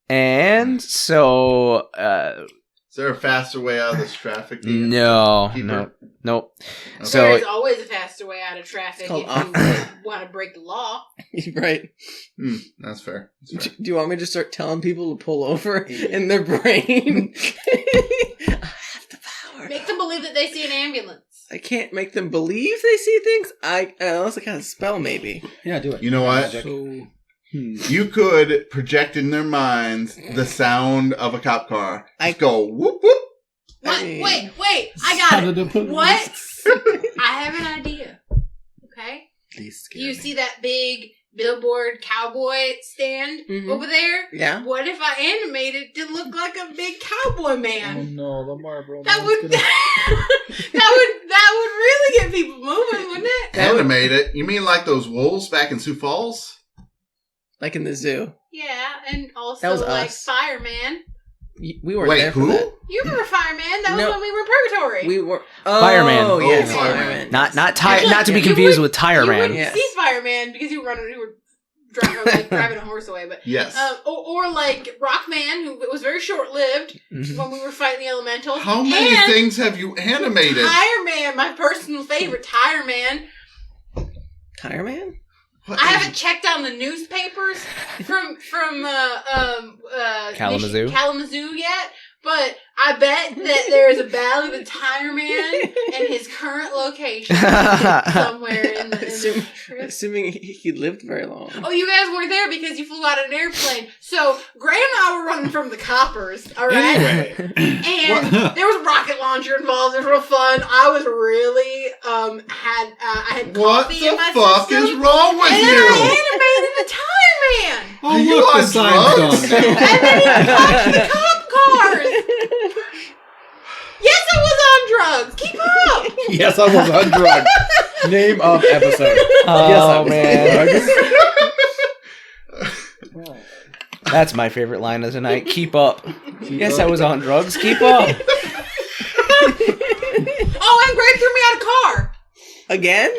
And so, Is there a faster way out of this traffic? Dean? nope. Keeper? Okay. So there's always a faster way out of traffic It's if called you want to break the law. Right. That's fair. Do you want me to start telling people to pull over in their brain? I have the power. Make them believe that they see an ambulance. I can't make them believe they see things. Unless I kind of spell maybe. Yeah, do it. You know what? Magic. You could project in their minds the sound of a cop car. I- Just go whoop whoop. What? I mean- Wait! I got it. What? I have an idea. Okay. Please Do you see that big billboard cowboy stand Mhm. over there? Yeah. What if I animated to look like a big cowboy man? no, the Marlboro. That would that would really get people moving, wouldn't it? Animate it. You mean like those wolves back in Sioux Falls? Like in the zoo. Yeah, and That also was like us. Fireman. We weren't Wait, there for who? that. You remember Fireman? That was No. when we were in Purgatory. We were. Oh, Fireman. yes, Oh, Fireman. Fireman. not Actually, not to be you confused would- with Tire you Man. wouldn't Yes. see Fireman because you were driving a horse away, but Yes. or like Rockman, who was very short lived Mhm. when we were fighting the elementals. How many and things have you animated? Tire Man, my personal favorite, Tire Man. Tire Man? What I is- haven't checked on the newspapers from Kalamazoo? Kalamazoo yet, but I bet that there is a Valley with Tire Man and his current location somewhere in the Assuming he lived very long. Oh, you guys weren't there because you flew out of an airplane. So Gray and I were running from the coppers, all right? Anyway. And What? there was a rocket launcher involved. It was real fun. I was really I had What coffee the in my fuck system, is wrong with and you? I animated the Tire Man. Oh, Are you look, the on sign's drugs? gone down. And then he touched the cop cars. Yes, I was on drugs. Keep up. Yes, I was on drugs. Name of episode. Oh, Yes, I was man. on drugs. That's my favorite line of tonight. Keep up. Yes, I was on drugs. Keep up. Oh, and Greg threw me out of car. Again?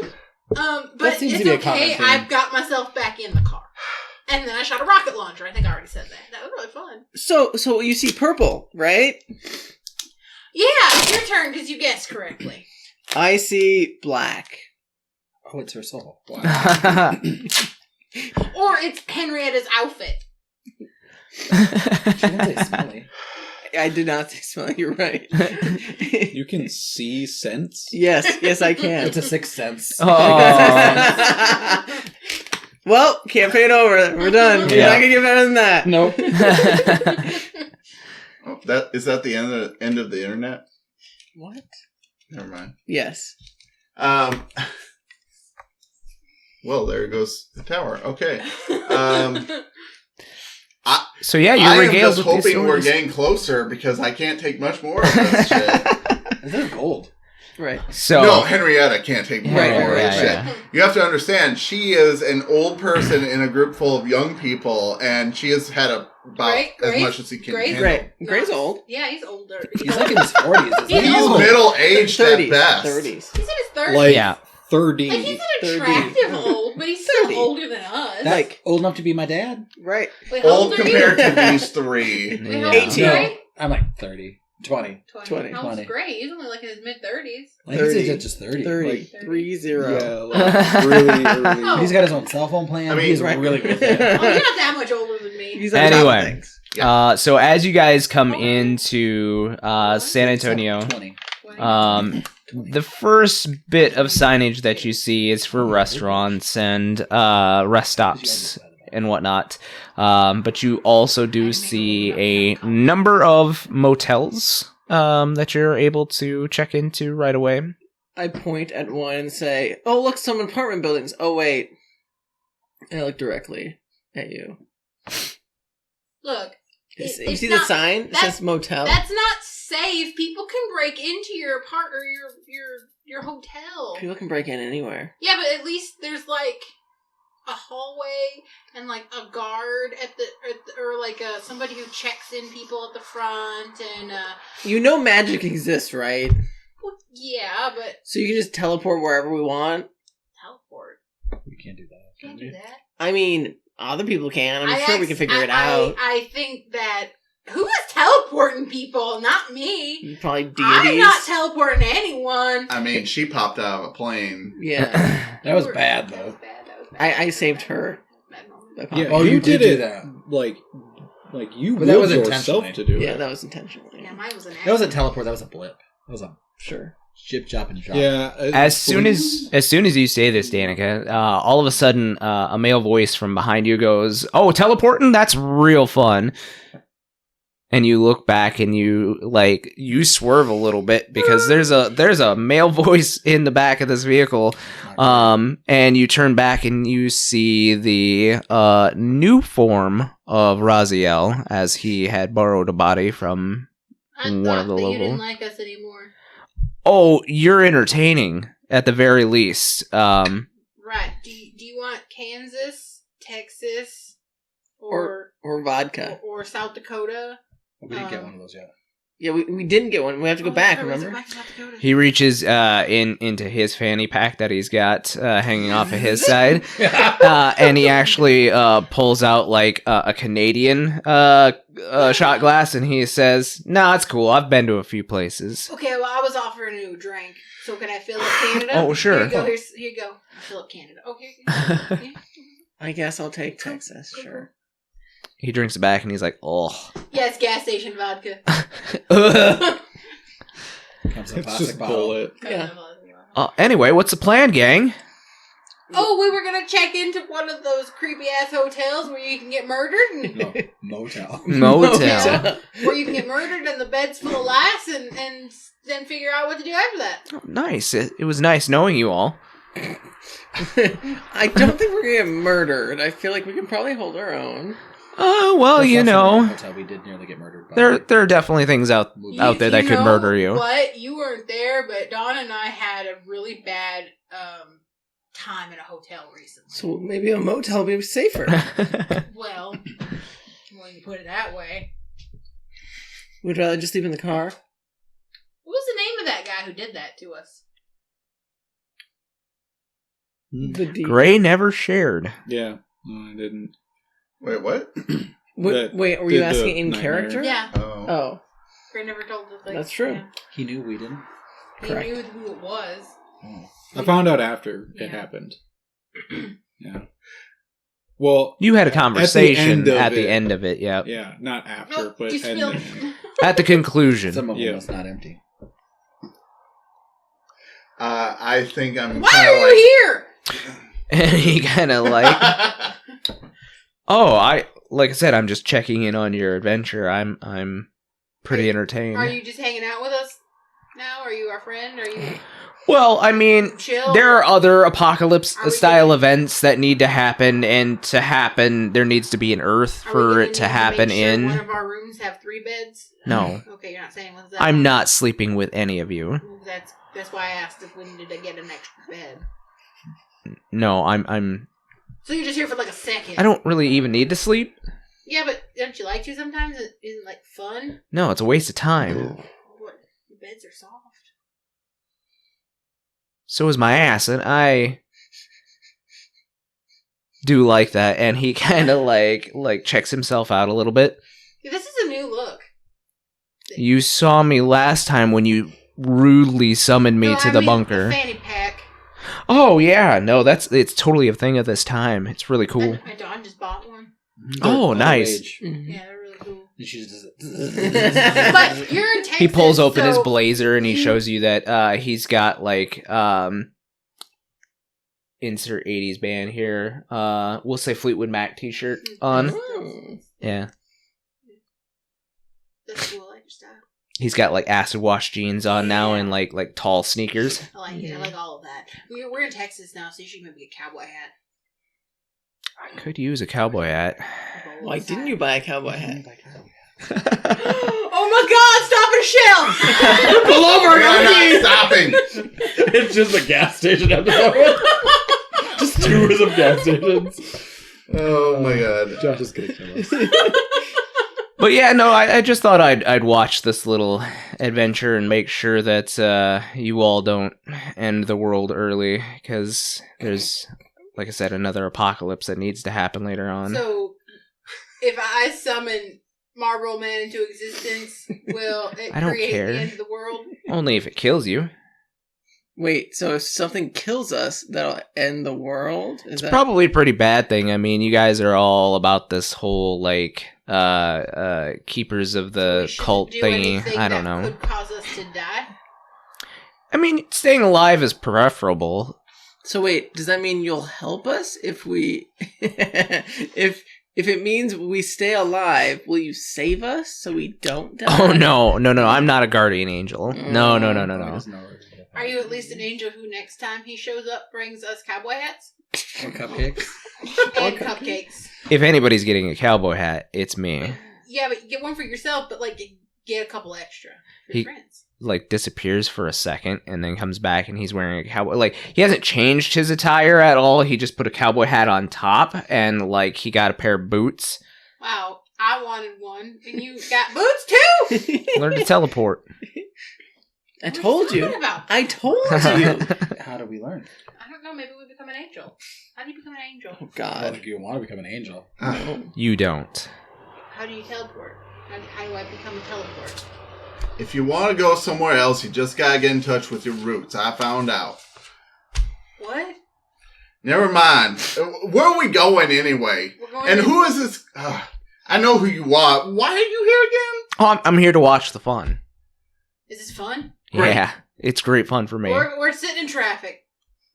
But That seems to it's be a okay. common theme. I've got myself back in the car. And then I shot a rocket launcher. I think I already said that. That was really fun. So you see purple, right? Yeah, it's your turn because you guessed correctly. I see black. Oh, it's her soul. Wow. Or it's Henrietta's outfit. She didn't say smelly. I did not say smell. You're right. You can see sense? yes, I can. It's a sixth sense. Oh. Well, campaign over. We're done. You're Yeah. not gonna get better than that. Nope. Oh, is that the end of the internet? What? Never mind. Yes. Well, there goes the tower. Okay. So yeah, you're I am regaled just with these hoping we're stories. getting closer because I can't take much more of this shit. This is gold. Right. So No, Henrietta can't take more Right, of right, this right, shit. yeah. You have to understand, she is an old person in a group full of young people, and she has had about as much as she can handle. Right. Gray's old. Yeah, he's older. He's like in his 40s. Isn't He's he? He's old. middle-aged at 30s. best. 30s. He's in his 30s. Like Yeah. 30. Like, he's an 30. attractive old, but he's still 30. older than us. Like old enough to be my dad? Right. Wait, how Old old are compared you? to these three. Wait, how Yeah. old is 18. Gray? I'm like 30. 20. 20. How old's 20. Gray? He's only like in his mid-30s. I think 30. it's just 30. 30. Like, 3-0. Yeah, like really early. Oh. he's got his own cell phone plan. I mean, he's right. really good at that. Oh, you're not that much older than me. He's on top of Anyway. things. So as you guys come Oh. into San Antonio, 20. the first bit of signage that you see is for restaurants and rest stops and whatnot. But you also do see a number of motels that you're able to check into right away. I point at one and say, "Oh, look, some apartment buildings." Oh, wait. And I look directly at you. Look, You It- see it's the not- sign? It that- says motel. that's not safe. People can break into your apartment or your hotel. People can break in anywhere. Yeah, but at least there's like a hallway and like a guard at the or like somebody who checks in people at the front and You know magic exists, right? well, yeah, but So you can just teleport wherever we want. teleport. We can't do that. Can't do that. I mean, other people can. I'm sure we can figure it out. I think that who is teleporting people? Not me. Probably deities. I'm not teleporting anyone. I mean, she popped out of a plane. Yeah. That was bad, That was though. bad. That was bad. I saved her. Bad moment. By Yeah, popping. Oh, you did do it, that. Like you But that was willed yourself intentionally. to do Yeah, it. that was intentional. Yeah, mine was an That was a accident. teleport. That was a blip. That was a Sure. ship, chop, and drop. Yeah. As soon as you say this, Danica, all of a sudden a male voice from behind you goes, "Oh, teleporting? That's real fun." And you look back and you swerve a little bit because there's a male voice in the back of this vehicle. And you turn back and you see the new form of Raziel as he had borrowed a body from I one thought of the that you local. didn't like us anymore. Oh, you're entertaining at the very least. Right. Do you want Kansas, Texas, or vodka. or South Dakota? We didn't get one of those yet. Yeah, we didn't get one. We have to go Oh, back, that's right, we remember? have to go back to South Dakota. He reaches into his fanny pack that he's got hanging off of his side, and he actually pulls out like a Canadian shot glass, and he says, "Nah, it's cool. I've been to a few places." Okay, well, I was offering you a drink, so can I fill up Canada? Oh, sure. Here you go. Here you go. I'll fill up Canada. Okay. Yeah. I guess I'll take Texas, Cool, sure. He drinks it back, and he's like, "Oh." Yeah, it's gas station vodka. Comes in a It's plastic just bottle. bullet. Yeah. Anyway, what's the plan, gang? Oh, we were gonna check into one of those creepy ass hotels where you can get murdered, and No, motel. Motel. where you can get murdered and the bed's full of lice, and then figure out what to do after that. Oh, nice. It was nice knowing you all. I don't think we're gonna get murdered. I feel like we can probably hold our own. Oh, well, That's you also know, the hotel we did nearly get murdered by. there are definitely things out there that could know murder you. What? You weren't there, but Dawn and I had a really bad time in a hotel recently. So maybe a motel will be safer. Well, when you put it that way. Would rather just sleep in the car. What was the name of that guy who did that to us? The D. Gray never shared. Yeah. No, I didn't. Wait, what? That Wait, were you did the asking in nightmare. character? Yeah. Oh. Oh, Gray never told us. Like, That's true. Yeah. He knew we didn't. He Correct. knew who it was. Oh. I found out after it Yeah. happened. Yeah. Well, You had a conversation end of at the it. end of it, yeah. yeah, not after, Nope, but you at spilled. the end. At the conclusion. Some of them Yeah. was not empty. I think I'm Why kinda are you here? And he kind of like, oh, like I said, I'm just checking in on your adventure. I'm pretty entertained. Are you just hanging out with us now? Are you our friend? Are you? Well, I mean, chill? there are other apocalypse-style gonna- events that need to happen, and to happen, there needs to be an Earth Are we for gonna it need to happen make sure in. one of our rooms have 3 beds? No, Okay, you're not saying what's that? I'm not sleeping with any of you. That's why I asked if we needed to get an extra bed. No, I'm. So you're just here for like a second. I don't really even need to sleep. Yeah, but don't you like to sometimes? Isn't it like fun? No, it's a waste of time. What? The beds are soft. So is my ass, and I do like that. And he kind of like checks himself out a little bit. Yeah, this is a new look. You saw me last time when you rudely summoned me No, to I the mean bunker. The fanny pack. Oh yeah, no, it's totally a thing at this time. It's really cool. My Dawn just bought one. Oh, nice. Yeah, they're really cool. And she's just. But you're in Texas. He pulls open his so blazer and he shows you that he's got like insert 80s band here. We'll say Fleetwood Mac t-shirt on. Mm. Yeah. That's cool. I like your style. He's got like acid wash jeans on now and like tall sneakers. I like it. I like all of that. We're in Texas now, so you should maybe get a cowboy hat. I could use a cowboy hat. Why didn't you buy a cowboy hat? Oh my God! Stop at a shell. Pull over, We're not stopping. It's just a gas station episode. Just tours of gas stations. Oh my God. Josh is gonna kill us. But yeah, no, I just thought I'd watch this little adventure and make sure that you all don't end the world early, because there's, like I said, another apocalypse that needs to happen later on. So, if I summon Marlboro Man into existence, will it I don't create care. the end of the world? Only if it kills you. Wait, so if something kills us, that'll end the world? Is that Probably a pretty bad thing. I mean, you guys are all about this whole like keepers of the We shouldn't cult do thingy. anything I don't that know. Could cause us to die. I mean, staying alive is preferable. So wait, does that mean you'll help us if we if it means we stay alive, will you save us so we don't die? Oh no, I'm not a guardian angel. No. Are you at least an angel who next time he shows up brings us cowboy hats? Or cupcakes. And cupcakes. If anybody's getting a cowboy hat, it's me. Yeah, but get one for yourself, but like get a couple extra for He- your friends. Like disappears for a second and then comes back and he's wearing a cowboy. Like he hasn't changed his attire at all. He just put a cowboy hat on top and like he got a pair of boots. Wow, I wanted one, and you got boots too. Learn to teleport. I told you. What are you talking about? I told you. How do we learn? I don't know. Maybe we become an angel. How do you become an angel? Oh Well, God. if you want to become an angel. You don't. How do you teleport? How do I become a teleport? If you want to go somewhere else, you just gotta get in touch with your roots. I found out. What? Never mind. Where are we going anyway? We're going And to- who is this? I know who you are. Why are you here again? Oh, I'm here to watch the fun. Is this fun? Great. Yeah, it's great fun for me. We're sitting in traffic.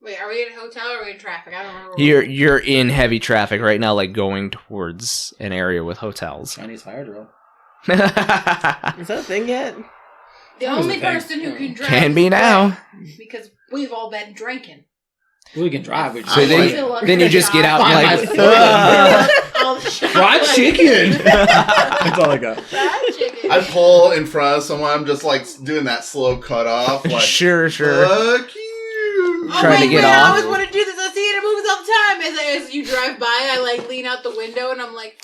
Wait, are we in a hotel or are we in traffic? I don't remember. You're in heavy traffic right now, like going towards an area with hotels. Chinese fire drill. Is that a thing yet? the That was only the thing. person who can drive. Can be is now. Greg, because we've all been drinking. We can drive. We just So I then, like- then you just get out Fine, and like, All the shots. fried chicken. That's all I got. Fried chicken. I pull in front of someone. I'm just like doing that slow cut off. Like, sure. fuck you. Oh, Trying to wait, get man, I off. always want to do this. I see it in movies all the time. As you drive by, I like lean out the window and I'm like,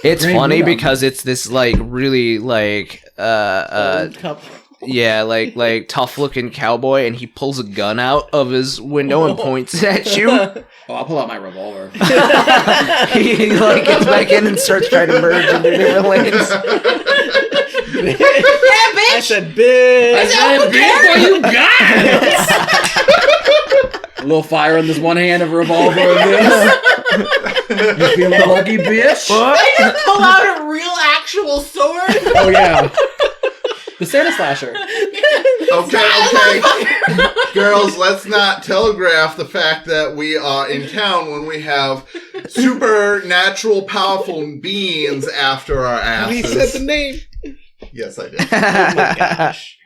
It's Raymond, funny yeah. because it's this like really like Old couple. yeah, like tough looking cowboy, and he pulls a gun out of his window and points it at you. Oh, I'll pull out my revolver. He like gets back in and starts trying to merge into different lanes. yeah, I bitch. said, bitch. I said, bitch, what you got? A little fire in this one hand of a revolver in this. You feeling lucky, bitch? I just pull out a real actual sword. Oh, yeah. The Santa Slasher. Okay. Girls, let's not telegraph the fact that we are in town when we have supernatural powerful beings after our asses. He said the name. Yes, I did. Oh my gosh.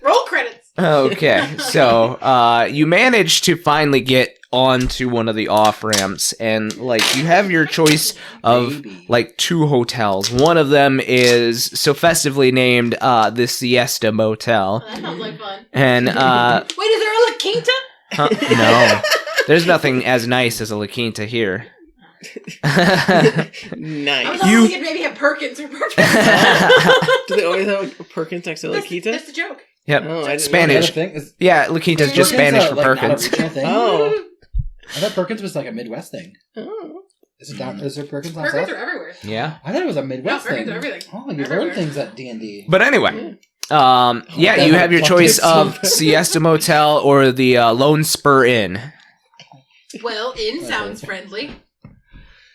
Roll credits. Okay, so you manage to finally get onto one of the off ramps, and like you have your choice of like 2 hotels. One of them is so festively named the Siesta Motel, That sounds like fun. and Wait, is there a La Quinta? no, there's nothing as nice as a La Quinta here. I was Nice. hoping we could maybe have Perkins or Perkins. Do they always have a Perkins next to La That's Quinta? the joke. Yep, Oh, I didn't Spanish. Thing? Is Yeah, La Quinta's just Perkins Spanish for like, Perkins. Not a regional thing? Oh. I thought Perkins was like a Midwest thing. Oh. Is it down? Is there Perkins on Perkins South? are everywhere. Yeah, I thought it was a Midwest No, Perkins thing. are everything. Oh, you Everywhere. learn things at D&D. but anyway. Yeah, you have your choice of Siesta Motel or the Lone Spur Inn. Well, Inn sounds friendly.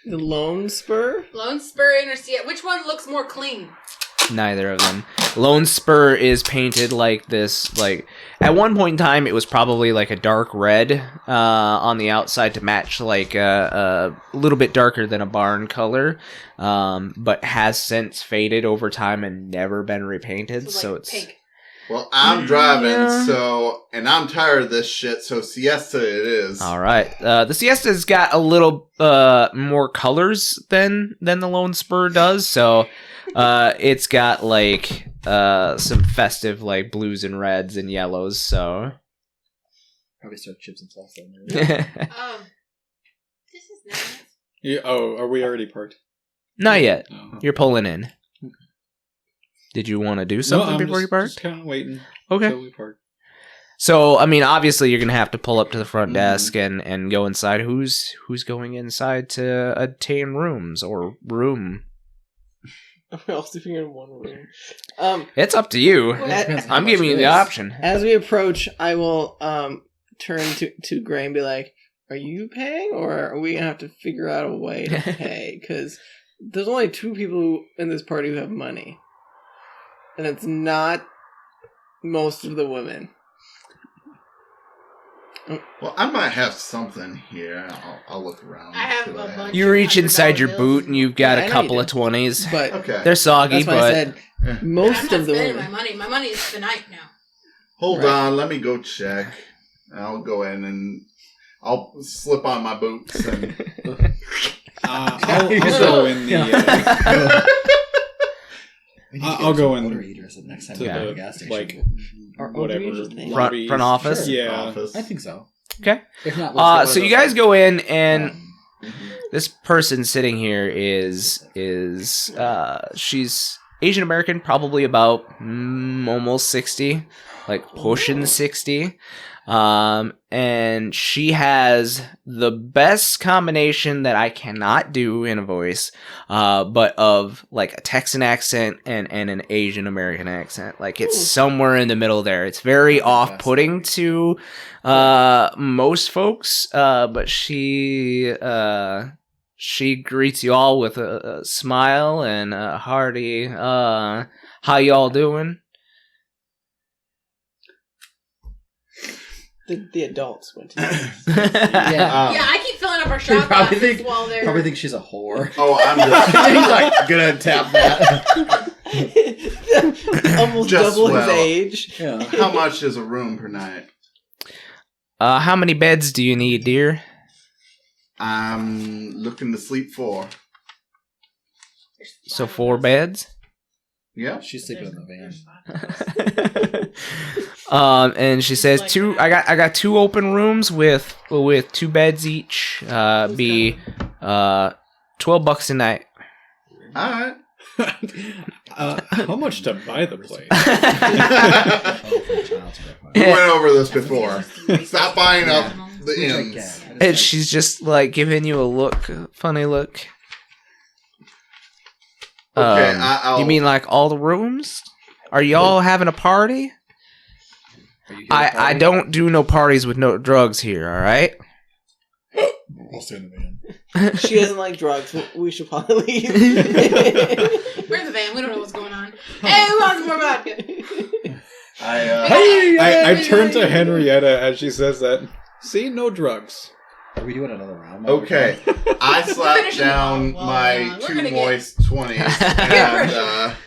The Lone Spur? Lone Spur Inn or Siesta. Which one looks more clean? Neither of them. Lone Spur is painted like this, like, at one point in time, it was probably like a dark red on the outside to match like a little bit darker than a barn color, but has since faded over time and never been repainted, so it's... pink. Well, I'm driving, Yeah. and I'm tired of this shit, so Siesta it is. All right. The Siesta's got a little more colors than the Lone Spur does, so it's got like some festive like blues and reds and yellows. So Probably start chips and salsa in there. This is nice. Yeah, oh, are we already parked? Not yet. Oh. You're pulling in. Did you want to do something before you parked? Just kind of waiting. Okay. Until we park. So, I mean, obviously, you're gonna have to pull up to the front desk and go inside. Who's going inside to obtain rooms or room? We're all sleeping in one room. It's up to you. Depends how I'm much giving you it the is. option. As we approach, I will turn to Gray and be like, "Are you paying, or are we gonna have to figure out a way to pay? Because there's only 2 people in this party who have money, and it's not most of the women." Well, I might have something here. I'll look around. I have see what a I bunch. You reach inside your boot and you've got Yeah, I a know couple you of 20s. But Okay. They're soggy, that's why I but said I'm most not of the spending women. my money. My money is finite now. Hold Right. on, let me go check. I'll go in and I'll slip on my boots and I'll go in the. We need to I'll get go some in odor eaters the next time to we go to the, the gas station. like, Are whatever. overused things? lobbies. Front office? Yeah. office. I think so. Okay. If not, let's So you guys go in, and Mhm. this person sitting here is she's Asian American, probably about almost 60, like pushing 60. And she has the best combination that I cannot do in a voice, but of like a Texan accent and an Asian American accent. Like it's somewhere in the middle there. It's very off-putting to most folks, but she greets you all with a smile and a hearty, how y'all doing? The adults went to. Yeah. Yeah, I keep filling up our shot probably glasses think- while they're. Probably think she's a whore. Oh, I'm just He's like gonna tap that. Almost Just double his well. age. Yeah. how much is a room per night? How many beds do you need, dear? I'm looking to sleep 4. So 4 beds? Yeah. She's sleeping in the van. And she says I got 2 open rooms with 2 beds each. Be $12 a night. All right. How much to buy the place? We went over this before. Stop buying up the inns. And she's just like giving you a look, funny look. Okay, I'll. You mean like all the rooms? Are y'all having a party? I don't do no parties with no drugs here, alright? We'll stay in the van. She doesn't like drugs. We should probably leave. We're in the van. We don't know what's going on. Hey, who wants more vodka? I turn to Henrietta as she says that. See, no drugs. Are we doing another round? Okay, I slapped finishing down the ball. my Well, we're 2 gonna get- moist 20s,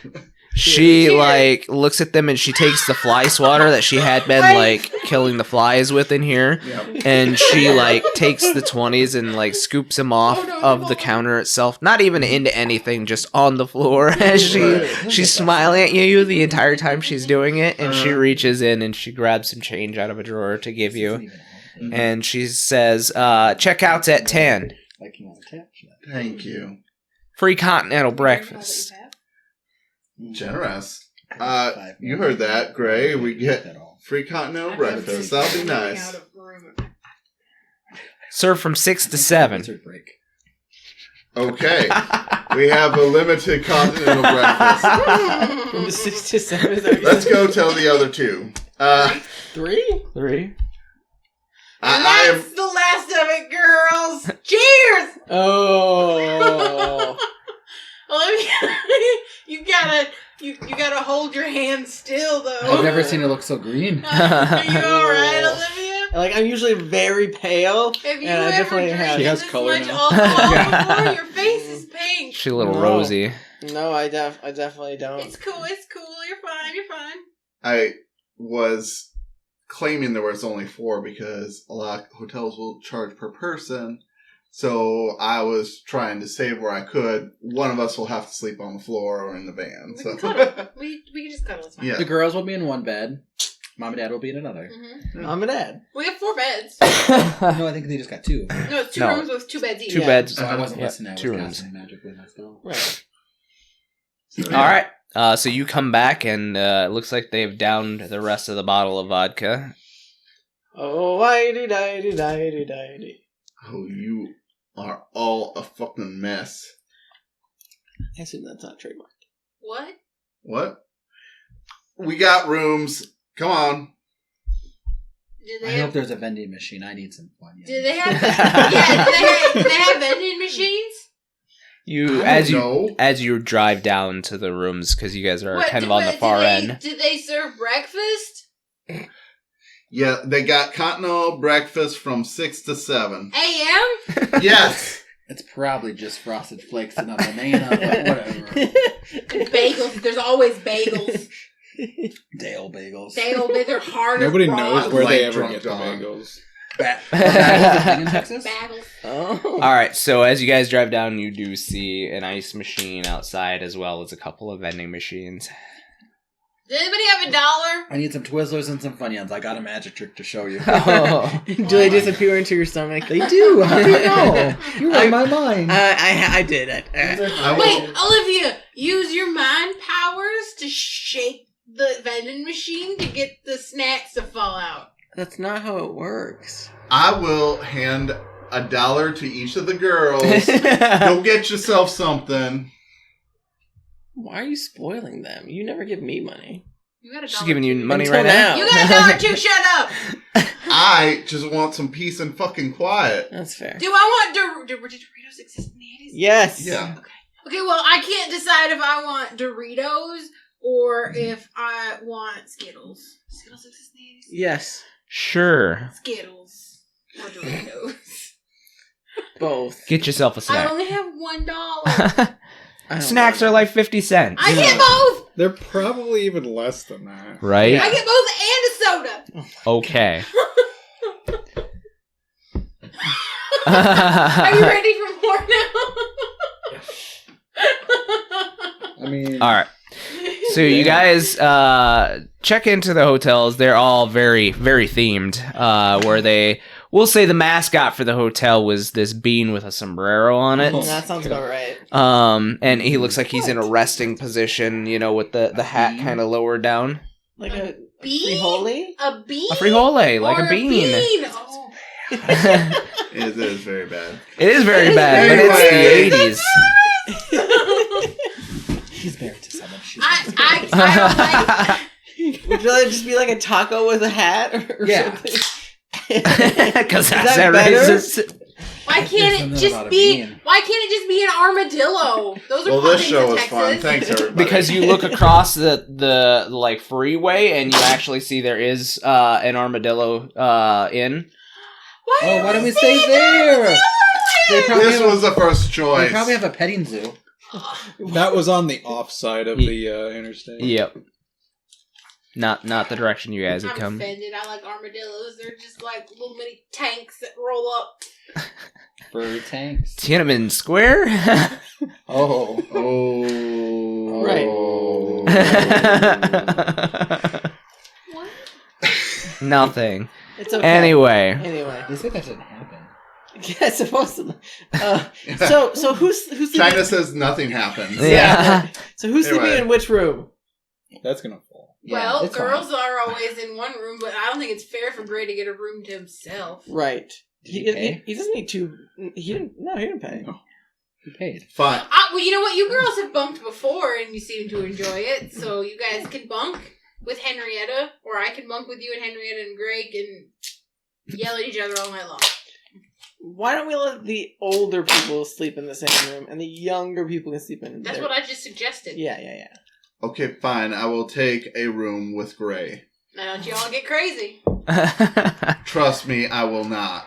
and She Cheers. like looks at them and she takes the fly swatter that she had been like killing the flies with in here, Yep. and she like takes the 20s and like scoops them off of the counter itself, not even into anything, just on the floor as she's smiling at you the entire time she's doing it, and she reaches in and she grabs some change out of a drawer to give you, and she says, "Checkout's at 10. Thank you. Free continental breakfast." Generous. You heard that, Gray. We get free continental breakfast. That'll be nice. Served from 6 to 7. Okay. We have a limited continental breakfast. From 6 to 7. Is that what you Let's said? go tell the other two. 3? 3. And I that's the last of it, girls. Cheers! Oh. Olivia, you gotta hold your hand still though. I've never seen it look so green. Are you alright, Olivia? Like, I'm usually very pale. Have you and I ever definitely drank have. She has this color much now. alcohol before? Your face is pink. She's a little No. rosy. No, I definitely don't. It's cool. You're fine. I was claiming there was only 4 because a lot of hotels will charge per person. So I was trying to save where I could. One of us will have to sleep on the floor or in the van. We So can cuddle. We can just cuddle. It's fine. Yeah. The girls will be in one bed. Mom and Dad will be in another. Mm-hmm. I'm an ad. We have 4 beds. No, I think they just got 2. No, it's 2 No. rooms with 2 beds each. 2 Yeah. beds. So I wasn't Yeah, listening. I was 2 rooms. casting magically myself. Right. All right. So you come back, and it looks like they've downed the rest of the bottle of vodka. Oh, I-dee-die-dee-die-dee-die-dee. Oh, you are all a fucking mess. I assume that's not trademarked. What? What? We got rooms. Come on. Did I they hope have? there's a vending machine. I need some fun. Did they have? Yeah. Did they have vending machines? You I as don't you know. as you drive down to the rooms because you guys are What, kind of on the far end. Did they serve breakfast? Yeah, they got continental breakfast from 6 to 7. A.M. Yes. It's probably just frosted flakes and a banana, but whatever. Bagels. There's always bagels. Dale bagels. They're hard. Nobody as knows rocks. where Like they ever drunk get the dog. bagels. Bagels in Texas? Bagels. Oh. All right. So as you guys drive down, you do see an ice machine outside as well as a couple of vending machines. Does anybody have $1? I need some Twizzlers and some Funyuns. I got a magic trick to show you. Oh. Do they disappear into your stomach? They do. How do you know? You read my mind. I did it. I will- Wait, Olivia, use your mind powers to shake the vending machine to get the snacks to fall out. That's not how it works. I will hand $1 to each of the girls. Go get yourself something. Why are you spoiling them? You never give me money. You got $1. She's giving you too. money Until right now. now. You got $1 too. Shut up. I just want some peace and fucking quiet. That's fair. Do I want did Doritos exist in the 80s? Yes. Yeah. Okay, well, I can't decide if I want Doritos or if I want Skittles. Skittles exist in the 80s? Yes. Sure. Skittles or Doritos. Both. Get yourself a I snack. only have $1. I don't Snacks want are like 50 cents. I get both. They're probably even less than that. Right? Yeah. I get both and a soda. Okay. Are you ready for more now? I mean, All right. So you guys check into the hotels. They're all very, very themed. Where we'll say the mascot for the hotel was this bean with a sombrero on it. That sounds about right. And he looks like he's in a resting position, with the hat kind of lowered down. Like a Bean? Frihole? A bean? A frihole, like Or a bean. Oh. It is very bad. It is very It is bad, very but it's the 80s. He's married to someone. She's I don't like. Would you rather just be like a taco with a hat? Or Yeah. something? Because that's that that better? racist. Why can't something it just about a be? bean. Why can't it just be an armadillo? Those are Well, fun this things show in was Texas. fun. Thanks, everybody. Because you look across the like freeway and you actually see there is an armadillo in. Oh, why don't we stay there? They probably This have, was the first they choice. probably have a petting zoo. That was on the off side of the interstate. Yep. Not the direction you guys had I'm come. offended. I like armadillos. They're just like little mini tanks that roll up. For tanks. Tiananmen Square? Oh. What? Nothing. It's okay. Anyway. They said that didn't happen. Yeah, supposedly. So who's China sleeping? says nothing happens. Yeah. So who's Anyway. sleeping in which room? That's gonna fall. Well, it's girls fine. are always in one room, but I don't think it's fair for Gray to get a room to himself. Right. Did he pay? He doesn't need to. He didn't pay. No. He paid. Fine. Well, you know what? You girls have bunked before, and you seem to enjoy it. So you guys can bunk with Henrietta, or I can bunk with you and Henrietta and Greg and yell at each other all night long. Why don't we let the older people sleep in the same room and the younger people can sleep in? That's what I just suggested. Yeah. Okay, fine. I will take a room with Gray. Now don't you all get crazy. Trust me, I will not.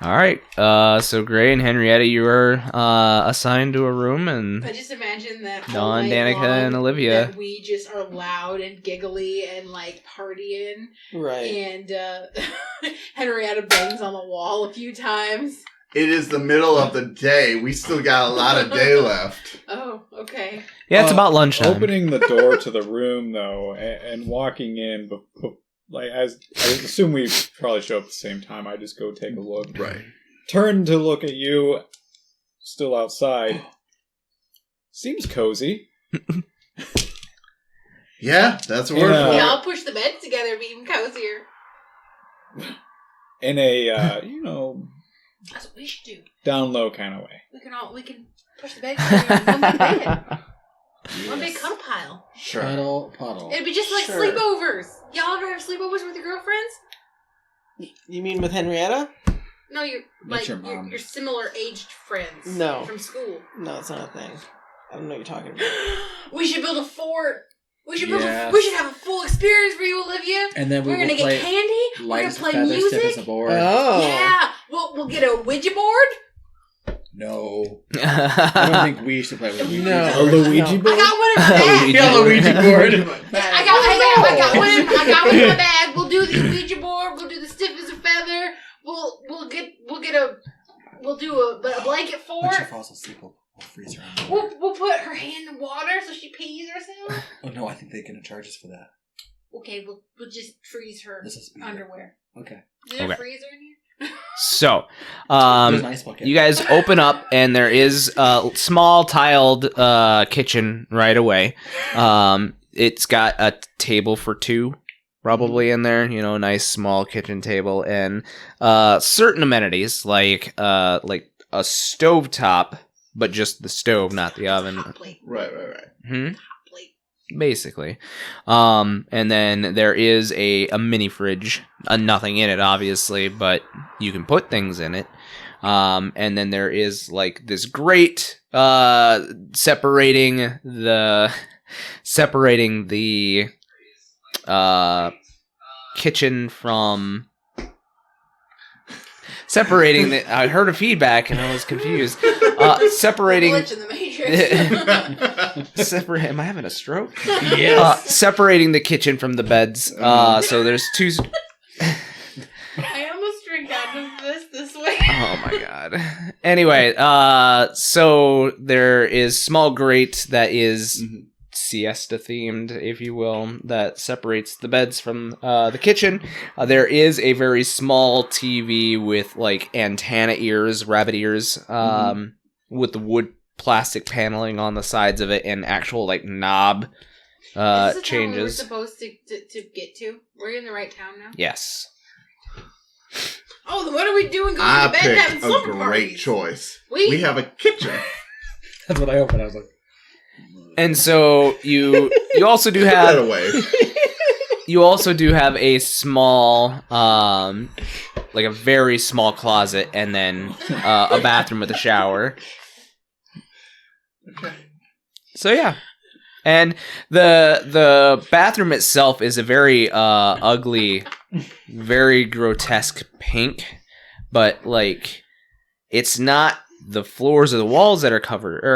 All right. So Gray and Henrietta, you are assigned to a room, and I just imagine that whole Dawn, night Danica, long and Olivia. that we just are loud and giggly and like partying, Right. and Henrietta bangs on the wall a few times. It is the middle of the day. We still got a lot of day left. Oh, okay. yeah, it's about lunchtime. Opening the door to the room though, and walking in, like as I assume we probably show up at the same time. I just go take a look. Right. Turn to look at you, still outside. Seems cozy. Yeah, that's a word Yeah. for We it. all push the beds together, be even cozier. In a That's what we should do. down low kind of way. We can push the beds together in one big bed. One big cuddle pile. Sure. Puddle. It'd be just like Sure. sleepovers. Y'all ever have sleepovers with your girlfriends? You mean with Henrietta? No, you're That's like your mom. you're similar aged friends. No. From school. No, it's not a thing. I don't know what you're talking about. We should build a fort. We should Yes. we should have a full experience for you, Olivia. And then We're gonna play get candy. We're light gonna as a play feather, stiff as a music. board. Oh. Yeah, we'll get a Ouija board. No. I don't think we should play with No. A Luigi No. board? I got one in my bag. Yeah, Luigi board. I got one in my bag. We'll do the Ouija board. We'll do the stiff as a feather. We'll do a blanket When she fort. falls asleep, we'll freeze her. We'll put her hand in water so she pees herself. Oh no, I think they're gonna charge us for that. Okay, we'll just freeze her This is underwear. Okay. Is there Okay. a freezer in here? So, There's an ice bucket. you guys open up, and there is a small tiled kitchen right away. It's got a table for two, probably in there. You know, nice small kitchen table, and certain amenities like a stovetop, but just the stove, not the oven. Hot plate. Right. Hmm? Hot plate. Basically. And then there is a mini fridge. Nothing in it, obviously, but you can put things in it. And then there is like this grate separating the kitchen from separating the I heard a feedback and I was confused. Separating Glitch in the Matrix. separate. Am I having a stroke? Yes. Separating the kitchen from the beds. So there's two. I almost drink out of this way. Oh my god. Anyway, so there is small grate that is siesta themed, if you will, that separates the beds from the kitchen. There is a very small TV with like antenna ears, rabbit ears, with the wood plastic paneling on the sides of it and actual like knob Is this the town we're changes. supposed to get to? We're in the right town now? Yes. Oh, then what are we doing going I to bed and having picked a slumber great parties? choice. We We have a kitchen. That's what I opened. I was like, And so you also do Put that have away. you also do have a small like a very small closet and then a bathroom with a shower. Okay. So yeah. And the bathroom itself is a very ugly, very grotesque pink, but like it's not the floors of the walls that are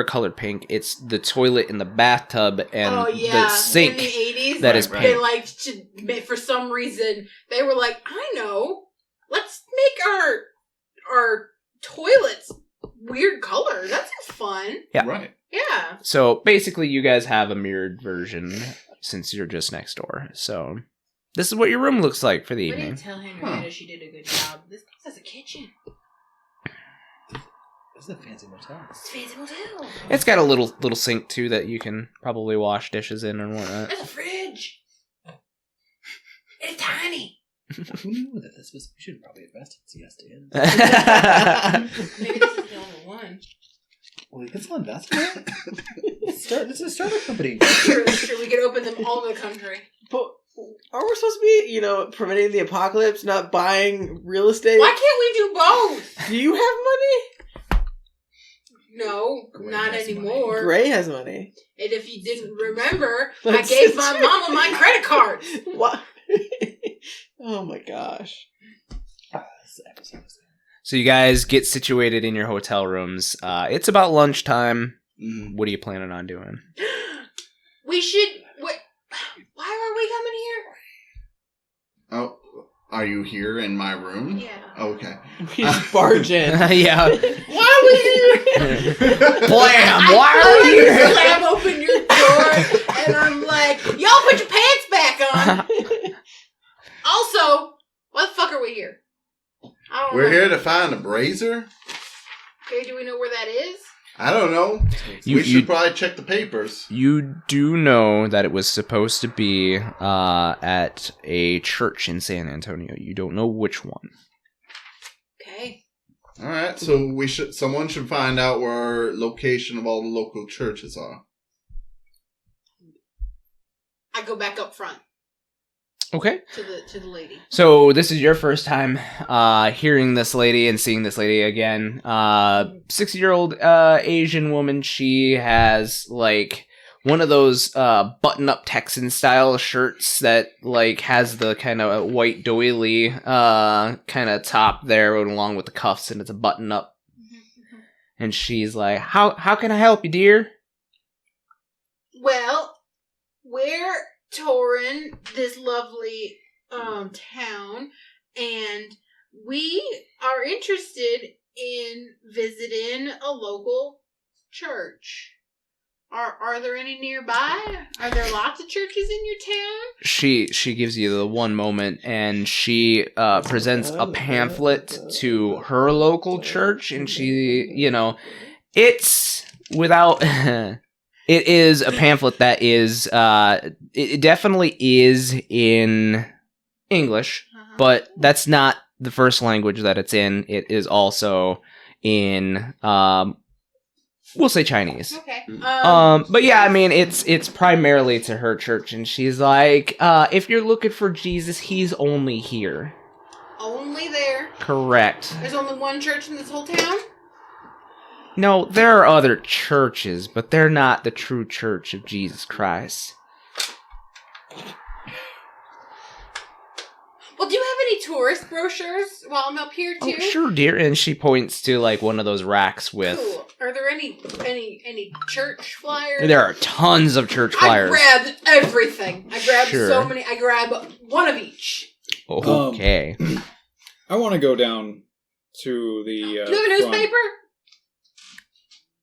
colored pink. It's the toilet in the bathtub and the sink in the 80s, that is they pink. liked to, for some reason, they were like, I know, let's make our toilets weird color. That sounds fun. Yeah. Right. Yeah. So basically, you guys have a mirrored version since you're just next door. So this is what your room looks like for the We evening. didn't tell Henrietta she did a good job. This place has a kitchen. This is a fancy motel. It's a fancy motel. It's got a little sink too that you can probably wash dishes in and whatnot. There's a fridge. It's tiny. Who knew that this was? We should probably invest in Siesta Inn. Maybe this is the only one. Well, we can still invest in it. This is a startup company. Sure, that's true. We could open them all over the country. But are we supposed to be, preventing the apocalypse, not buying real estate? Why can't we do both? Do you have money? No, Gray not has anymore. Gray has money. And if you didn't remember, I That's gave my true. mama my credit card. What? Oh my gosh. This episode is- So you guys get situated in your hotel rooms. It's about lunchtime. Mm. What are you planning on doing? We should. Why are we coming Oh, are you here in my room? here? Yeah. Okay. We just barge in. Yeah. Why are we here? Blam! I Why are you here? slam open your door, and I'm like, y'all put your pants back on. Also, why the fuck are we here? I don't know. We're here to find a brazier? Okay, do we know where that is? I don't know. You- we should probably check the papers. You do know that it was supposed to be at a church in San Antonio. You don't know which one. Okay. All right, so someone should find out where location of all the local churches are. I go back up front Okay. to the lady. So this is your first time hearing this lady and seeing this lady again. 60-year-old Asian woman. She has like one of those button-up Texan style shirts that like has the kind of white doily kind of top there along with the cuffs, and it's a button-up. And she's like, "How can I help you, dear?" Well, we're touring this lovely town, and we are interested in visiting a local church. Are there any nearby? Are there lots of churches in your town? She gives you the one moment, and she presents a pamphlet to her local church, and she, it's without. It is a pamphlet that is, it definitely is in English, but that's not the first language that it's in. It is also in, we'll say Chinese. Okay. But yeah, I mean, it's primarily to her church, and she's like, if you're looking for Jesus, he's only here. Only there. Correct. There's only one church in this whole town? No, there are other churches, but they're not the true church of Jesus Christ. Well, do you have any tourist brochures while I'm up here too? Oh, sure, dear. And she points to like one of those racks with. Cool. Are there any church flyers? There are tons of church flyers. I grabbed everything. I grabbed Sure. so many. I grabbed one of each. Okay. I want to go down to the. Do you have a front, newspaper?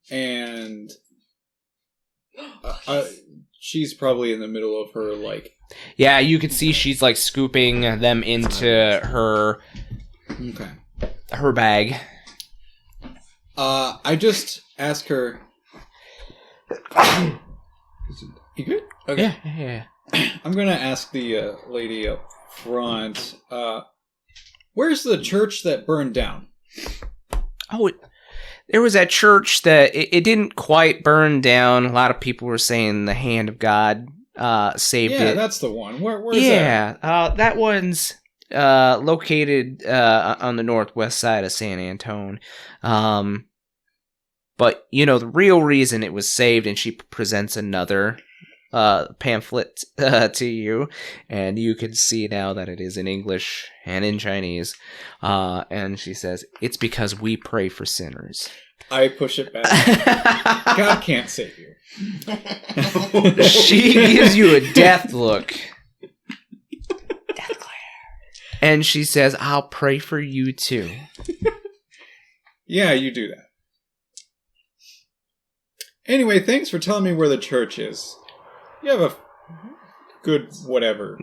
and she's probably in the middle of her like. Yeah, you can see she's like scooping them into her bag. I just ask her. You good? Okay. Yeah. I'm gonna ask the lady up front. Where's the church that burned down? Oh, there was that church that it didn't quite burn down. A lot of people were saying the hand of God saved it. Yeah, that's the one. Where's that? That one's located on the northwest side of San Antonio. But the real reason it was saved, and she presents another pamphlet to you, and you can see now that it is in English and in Chinese. And she says, "It's because we pray for sinners." I push it back. God can't save you. She gives you a death look. Death glare. And she says, "I'll pray for you too." Yeah, you do that. Anyway, thanks for telling me where the church is. You have a good whatever.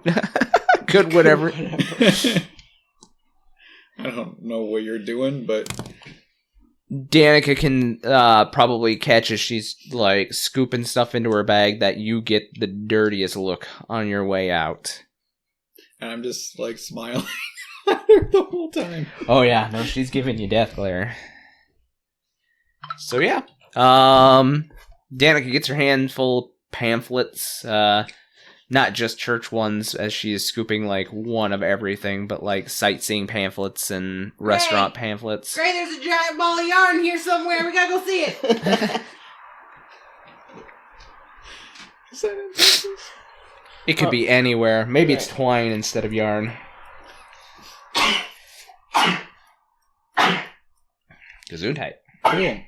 Good whatever. I don't know what you're doing, but... Danica can probably catch as she's like scooping stuff into her bag that you get the dirtiest look on your way out. And I'm just like smiling at her the whole time. Oh yeah, no, she's giving you death glare. So yeah, Danica gets her hand full of pamphlets, not just church ones, as she is scooping like one of everything, but like sightseeing pamphlets and restaurant pamphlets. Gray, there's a giant ball of yarn here somewhere. We gotta go see it. Is that in Texas? It could be anywhere. Maybe it's twine instead of yarn. Gesundheit. Cool.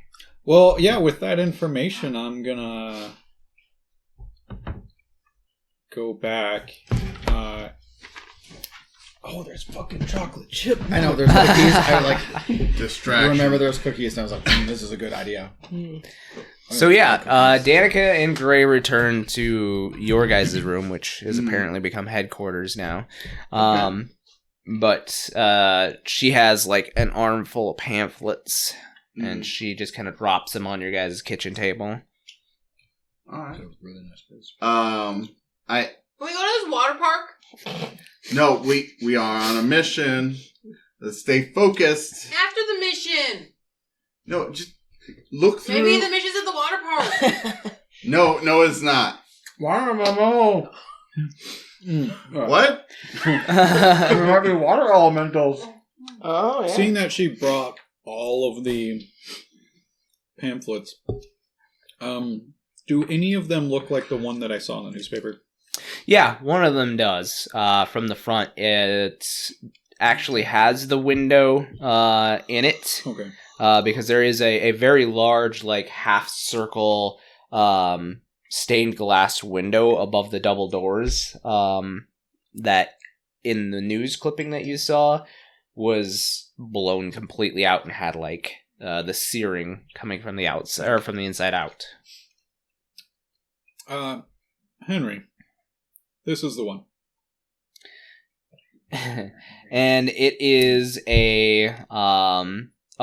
Well, yeah, with that information, I'm gonna go back. Oh, there's fucking chocolate chip. I know, there's cookies. I like Distraction. remember there's cookies, and I was like, this is a good idea. So yeah, Danica and Gray return to your guys' room, which has apparently become headquarters now. But she has like an armful of pamphlets, and she just kind of drops them on your guys' kitchen table. Alright. Really nice place. I Can we go to this water park? no, we are on a mission. Let's stay focused. After the mission. No, just look through. Maybe the mission's at the water park. No, it's not. Water memo. What? There might be water elementals. Oh, yeah. Seeing that she brought all of the pamphlets, do any of them look like the one that I saw in the newspaper? Yeah, one of them does. From the front, it actually has the window in it. Okay. Because there is a very large, like, half-circle stained glass window above the double doors that, in the news clipping that you saw, was blown completely out and had, like, the searing coming from the outside, or from the inside out. Henry, this is the one. And it is a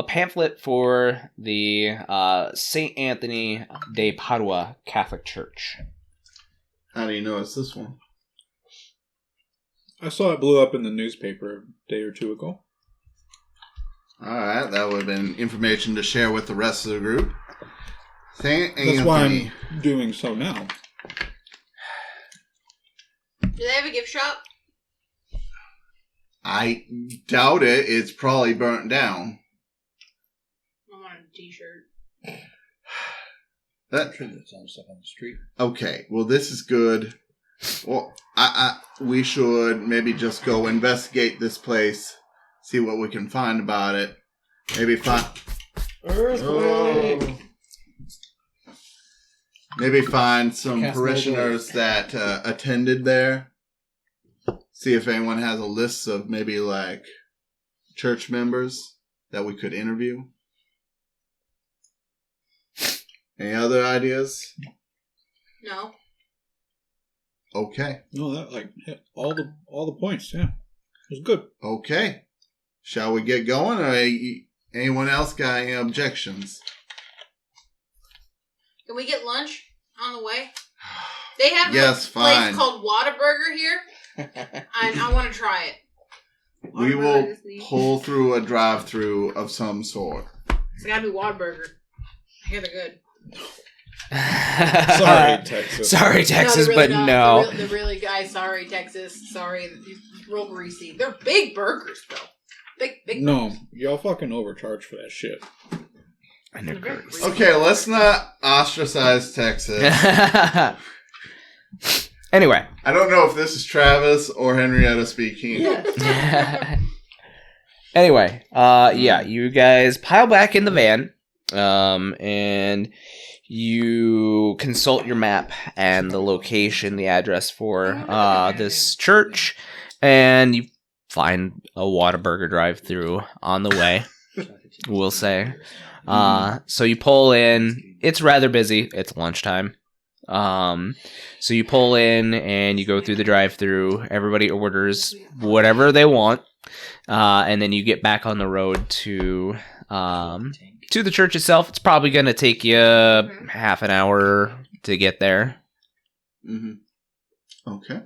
pamphlet for the St. Anthony de Padua Catholic Church. How do you know it's this one? I saw it blew up in the newspaper a day or two ago. Alright, that would have been information to share with the rest of the group. St. Anthony. That's why I'm doing so now. Do they have a gift shop? I doubt it. It's probably burnt down. I want a t-shirt. That Sure, there's some stuff on the street. okay. Well, this is good. Well, we should maybe just go investigate this place, see what we can find about it. Maybe find some Cast parishioners that attended there. See if anyone has a list of maybe like church members that we could interview. Any other ideas? No. Okay. No, that like hit all the points. Yeah, it was good. Okay. Shall we get going, or anyone else got any objections? Can we get lunch on the way? They have Yes, a place fine. called Whataburger here. I want to try it. We Whataburger will is neat. pull through a drive-through of some sort. It's gotta be Whataburger. I hear they're good. Sorry, Texas. Sorry, Texas, they're really but not. no. They're really, guys, sorry, Texas. Sorry. Real greasy. They're big burgers, though. Big. No, y'all fucking overcharged for that shit. I know. They're very Grace. greasy. Okay, let's not ostracize Texas. Anyway. I don't know if this is Travis or Henrietta speaking. Anyway, yeah, you guys pile back in the van, and you consult your map and the location, the address for this church, and you find a Whataburger drive-through on the way, we'll say. So you pull in. It's rather busy. It's lunchtime. So you pull in and you go through the drive-through. Everybody orders whatever they want. And then you get back on the road to the church itself. It's probably going to take you half an hour to get there. Mm-hmm. Okay.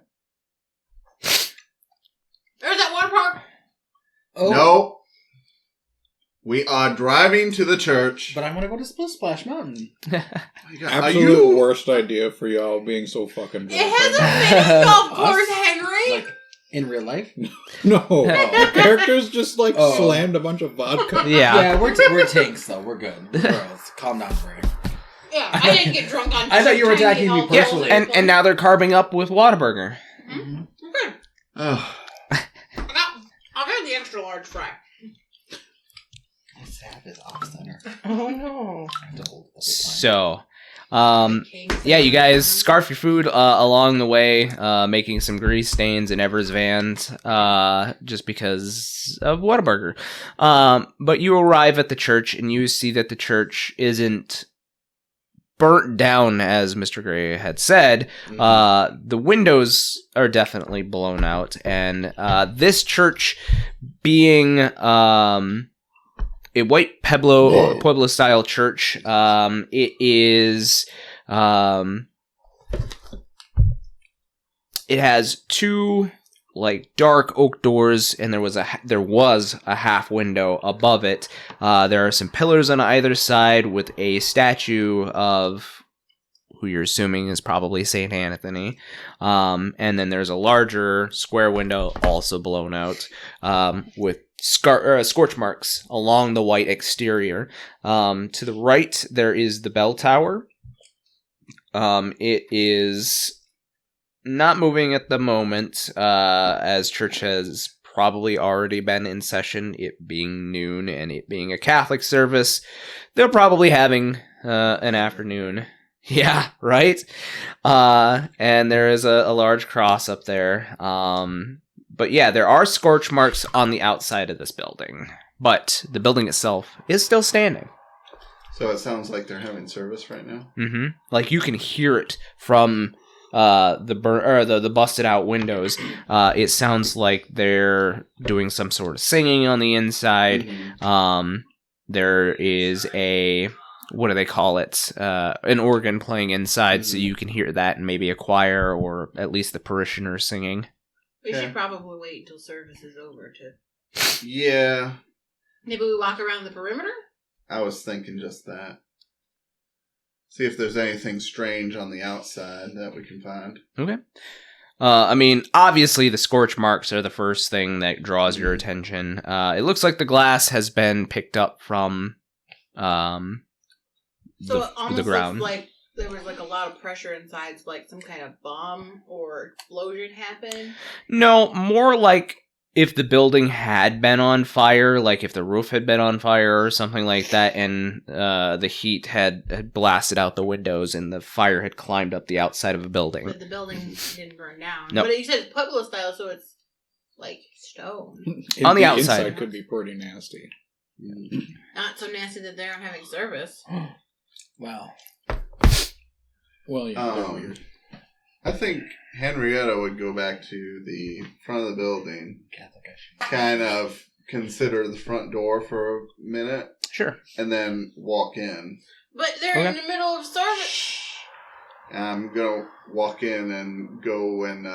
There's that water park. Oh. No. We are driving to the church. But I want to go to Splash Mountain. Absolute worst idea for y'all being so fucking drunk. It has a mini golf course, Henry. Like, in real life? No. The characters just, slammed a bunch of vodka. Yeah. We're tanks, though. We're good. Girls, calm down, Bray. Yeah, I didn't get drunk on I thought you were attacking me Yeah, personally. and now they're carbing up with Whataburger. Mm-hmm. Okay. Oh. I'll get the extra large fry. Is off center. Oh no. So, yeah, you guys scarf your food along the way, making some grease stains in Ever's vans, just because of Whataburger. But you arrive at the church and you see that the church isn't burnt down, as Mr. Gray had said. The windows are definitely blown out, and this church being a white Pueblo style church, it is it has two dark oak doors, and there was a half window above it. There are some pillars on either side with a statue of who you're assuming is probably Saint Anthony, and then there's a larger square window also blown out, with scorch marks along the white exterior. To the right, there is the bell tower. It is not moving at the moment, as church has probably already been in session, it being noon and it being a Catholic service. They're probably having an afternoon. Yeah, right? And there is a large cross up there. But yeah, there are scorch marks on the outside of this building, but the building itself is still standing. So it sounds like they're having service right now? Mm-hmm. You can hear it from the busted out windows. It sounds like they're doing some sort of singing on the inside. Mm-hmm. There is what do they call it? An organ playing inside, so you can hear that, and maybe a choir or at least the parishioners singing. We should probably wait until service is over to... Yeah. Maybe we walk around the perimeter? I was thinking just that. See if there's anything strange on the outside that we can find. Okay. I mean, obviously the scorch marks are the first thing that draws your attention. It looks like the glass has been picked up from So it almost the ground. looks like there was a lot of pressure inside, so some kind of bomb or explosion happened. No, more like if the building had been on fire, if the roof had been on fire or something like that, and the heat had blasted out the windows and the fire had climbed up the outside of a building. But the building didn't burn down. Nope. But you said it's Pueblo style, so it's stone. On the outside. Inside could be pretty nasty. Not so nasty that they aren't having service. Wow. Well, yeah. I think Henrietta would go back to the front of the building, kind of consider the front door for a minute, Sure. and then walk in. But they're in the middle of service. I'm going to walk in and go and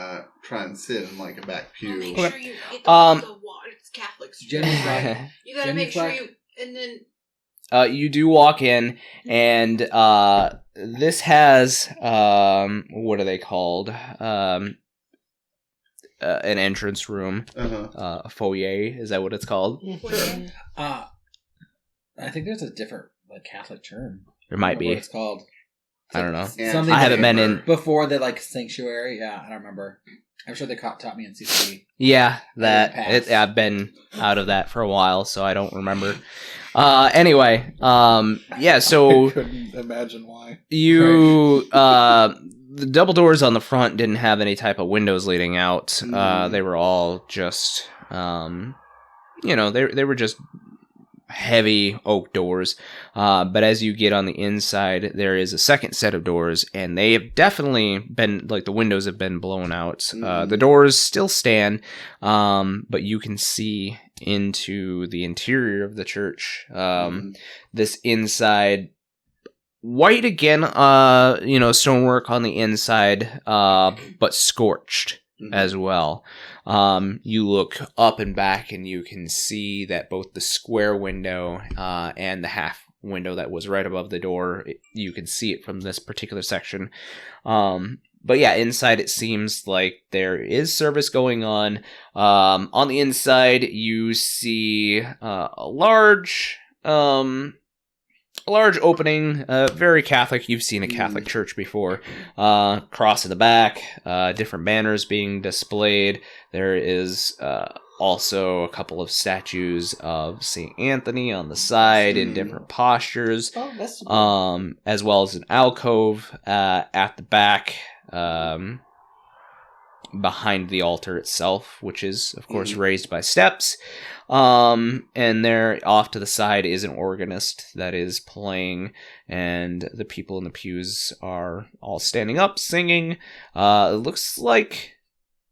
try and sit in a back pew. Make sure you get the water. It's Catholic. Jenny's right. You gotta make sure you... And then... You do walk in, and this has what are they called? An entrance room, a foyer. Is that what it's called? I think there's a different Catholic term. There might be. What it's called. I don't know. And Something I haven't been in. before the like sanctuary. Yeah, I don't remember. I'm sure they taught me in CCD. Yeah, Pass. I've been out of that for a while, so I don't remember. Anyway, yeah. So I couldn't imagine why. you, the double doors on the front didn't have any type of windows leading out. They were all just, they were just heavy oak doors. But as you get on the inside, there is a second set of doors, and they have definitely been, like, the windows have been blown out. The doors still stand, but you can see into the interior of the church. This inside, white again, stonework on the inside, but scorched as well. You look up and back, and you can see that both the square window and the half window that was right above the door, you can see it from this particular section. But yeah, inside it seems like there is service going on. On the inside, you see a large opening, very Catholic. You've seen a Catholic church before. Cross in the back, different banners being displayed. There is also a couple of statues of St. Anthony on the side in different postures, as well as an alcove at the back, behind the altar itself, which is, of course, raised by steps. And there off to the side is an organist that is playing, and the people in the pews are all standing up, singing. It looks like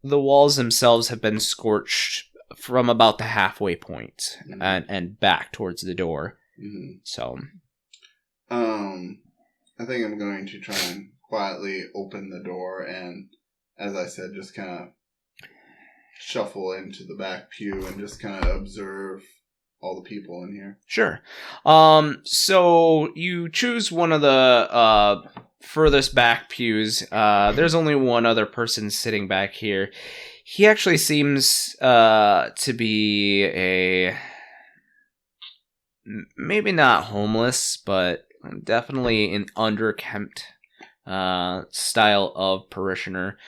the walls themselves have been scorched from about the halfway point and back towards the door. So, I think I'm going to try and quietly open the door and, as I said, just kind of shuffle into the back pew and just kind of observe all the people in here. Sure. So you choose one of the furthest back pews. There's only one other person sitting back here. He actually seems to be maybe not homeless, but definitely an underkempt style of parishioner.